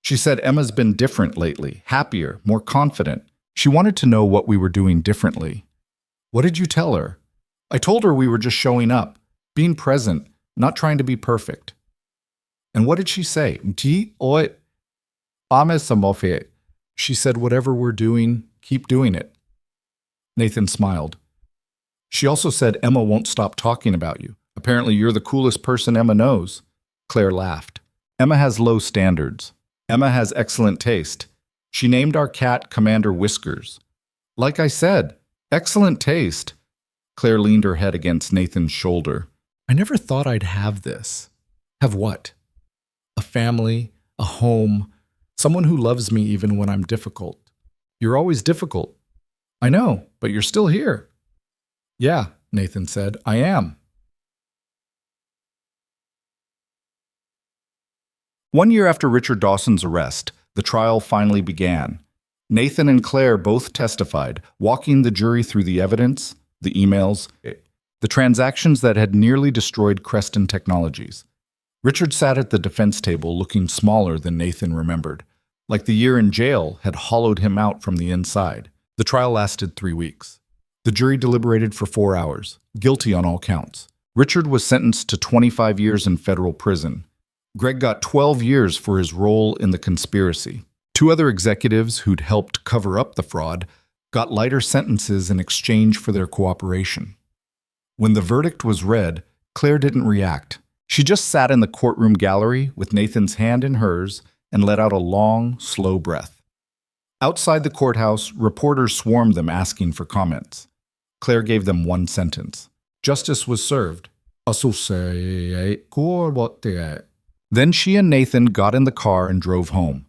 "She said Emma's been different lately, happier, more confident. She wanted to know what we were doing differently." "What did you tell her?" "I told her we were just showing up, being present, not trying to be perfect." "And what did she say?" "She said, whatever we're doing, keep doing it." Nathan smiled. "She also said Emma won't stop talking about you. Apparently you're the coolest person Emma knows." Claire laughed. "Emma has low standards. Emma has excellent taste. She named our cat Commander Whiskers." "Like I said, excellent taste." Claire leaned her head against Nathan's shoulder. "I never thought I'd have this." "Have what?" "A family, a home, someone who loves me even when I'm difficult." "You're always difficult." "I know, but you're still here." "Yeah," Nathan said, "I am." 1 year after Richard Dawson's arrest, the trial finally began. Nathan and Claire both testified, walking the jury through the evidence, the emails, the transactions that had nearly destroyed Creston Technologies. Richard sat at the defense table looking smaller than Nathan remembered, like the year in jail had hollowed him out from the inside. The trial lasted 3 weeks. The jury deliberated for 4 hours, guilty on all counts. Richard was sentenced to 25 years in federal prison. Greg got 12 years for his role in the conspiracy. Two other executives who'd helped cover up the fraud got lighter sentences in exchange for their cooperation. When the verdict was read, Claire didn't react. She just sat in the courtroom gallery with Nathan's hand in hers and let out a long, slow breath. Outside the courthouse, reporters swarmed them asking for comments. Claire gave them one sentence. Justice was served. Then she and Nathan got in the car and drove home.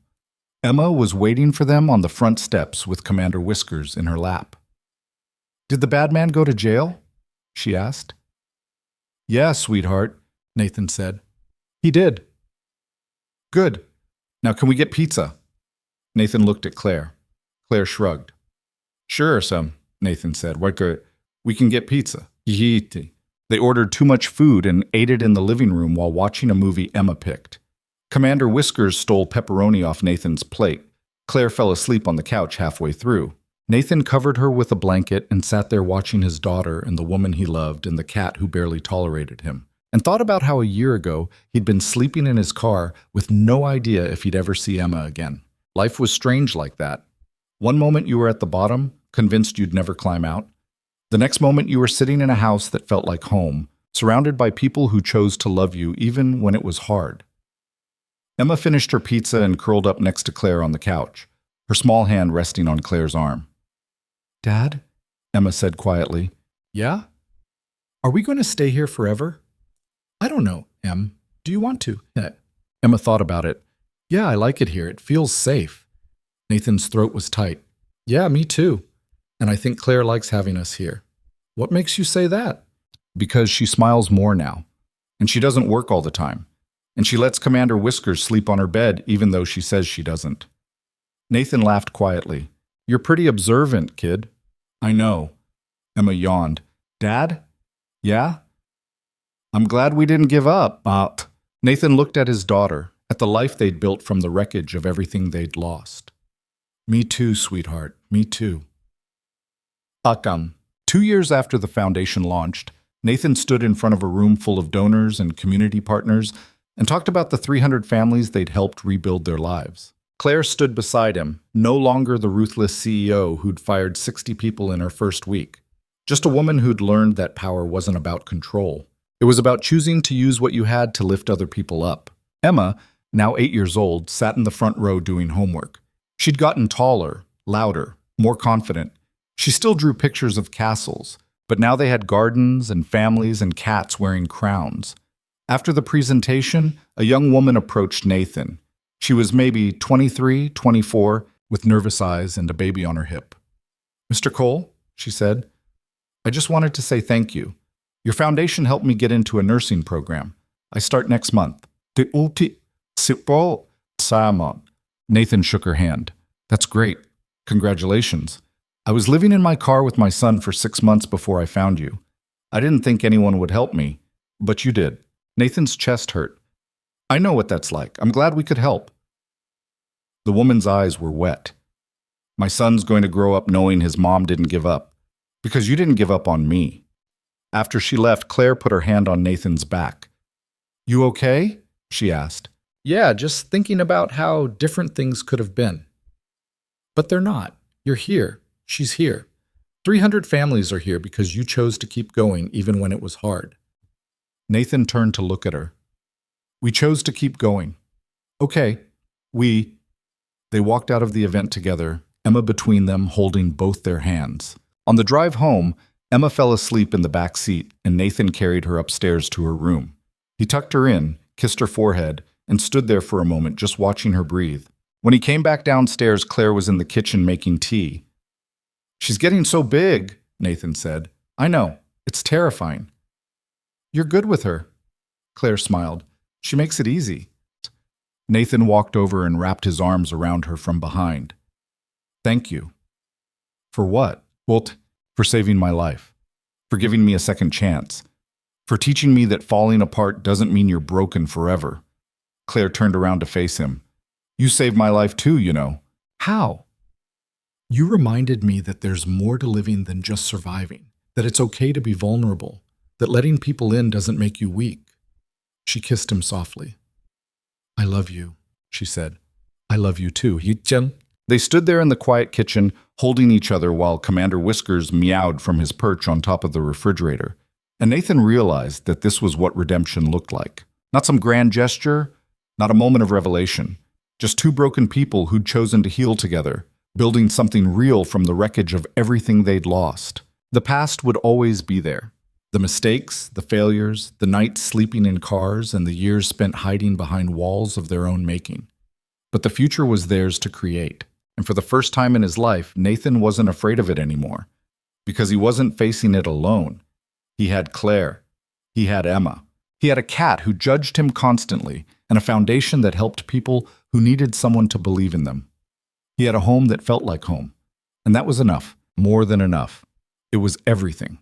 Emma was waiting for them on the front steps with Commander Whiskers in her lap. "Did the bad man go to jail?" she asked. "Yeah, sweetheart," Nathan said. "He did." "Good. Now can we get pizza?" Nathan looked at Claire. Claire shrugged. "Sure, Nathan said. We can get pizza." They ordered too much food and ate it in the living room while watching a movie Emma picked. Commander Whiskers stole pepperoni off Nathan's plate. Claire fell asleep on the couch halfway through. Nathan covered her with a blanket and sat there watching his daughter and the woman he loved and the cat who barely tolerated him, and thought about how a year ago he'd been sleeping in his car with no idea if he'd ever see Emma again. Life was strange like that. One moment you were at the bottom, convinced you'd never climb out. The next moment you were sitting in a house that felt like home, surrounded by people who chose to love you even when it was hard. Emma finished her pizza and curled up next to Claire on the couch, her small hand resting on Claire's arm. "Dad?" Emma said quietly. "Yeah? Are we going to stay here forever?" "I don't know, Em. Do you want to?" Emma thought about it. "Yeah, I like it here. It feels safe." Nathan's throat was tight. "Yeah, me too. And I think Claire likes having us here." "What makes you say that?" "Because she smiles more now. And she doesn't work all the time. And she lets Commander Whiskers sleep on her bed even though she says she doesn't." Nathan laughed quietly. "You're pretty observant, kid." "I know." Emma yawned. "Dad?" "Yeah?" "I'm glad we didn't give up." Nathan looked at his daughter, at the life they'd built from the wreckage of everything they'd lost. "Me too, sweetheart. Me too." 2 years after the foundation launched, Nathan stood in front of a room full of donors and community partners and talked about the 300 families they'd helped rebuild their lives. Claire stood beside him, no longer the ruthless CEO who'd fired 60 people in her first week. Just a woman who'd learned that power wasn't about control. It was about choosing to use what you had to lift other people up. Emma, now 8 years old, sat in the front row doing homework. She'd gotten taller, louder, more confident. She still drew pictures of castles, but now they had gardens and families and cats wearing crowns. After the presentation, a young woman approached Nathan. She was maybe 23, 24, with nervous eyes and a baby on her hip. "Mr. Cole," she said, "I just wanted to say thank you. Your foundation helped me get into a nursing program. I start next month." Nathan shook her hand. "That's great. Congratulations. I was living in my car with my son for 6 months before I found you. I didn't think anyone would help me, but you did." Nathan's chest hurt. "I know what that's like. I'm glad we could help." The woman's eyes were wet. "My son's going to grow up knowing his mom didn't give up, because you didn't give up on me." After she left, Claire put her hand on Nathan's back. "You okay?" she asked. "Yeah, just thinking about how different things could have been." "But they're not. You're here. She's here. 300 families are here because you chose to keep going even when it was hard." Nathan turned to look at her. "We chose to keep going." "Okay, They walked out of the event together, Emma between them holding both their hands. On the drive home, Emma fell asleep in the back seat and Nathan carried her upstairs to her room. He tucked her in, kissed her forehead, and stood there for a moment just watching her breathe. When he came back downstairs, Claire was in the kitchen making tea. "She's getting so big," Nathan said. "I know. It's terrifying." "You're good with her." Claire smiled. "She makes it easy." Nathan walked over and wrapped his arms around her from behind. "Thank you." "For what?" "Well, for saving my life. For giving me a second chance. For teaching me that falling apart doesn't mean you're broken forever." Claire turned around to face him. "You saved my life too, you know." "How?" "You reminded me that there's more to living than just surviving, that it's okay to be vulnerable, that letting people in doesn't make you weak." She kissed him softly. "I love you," she said. I love you too. You chân. They stood there in the quiet kitchen, holding each other while Commander Whiskers meowed from his perch on top of the refrigerator. And Nathan realized that this was what redemption looked like. Not some grand gesture, not a moment of revelation. Just two broken people who'd chosen to heal together, building something real from the wreckage of everything they'd lost. The past would always be there. The mistakes, the failures, the nights sleeping in cars, and the years spent hiding behind walls of their own making. But the future was theirs to create. And for the first time in his life, Nathan wasn't afraid of it anymore. Because he wasn't facing it alone. He had Claire. He had Emma. He had a cat who judged him constantly, and a foundation that helped people who needed someone to believe in them. He had a home that felt like home. And that was enough, more than enough. It was everything.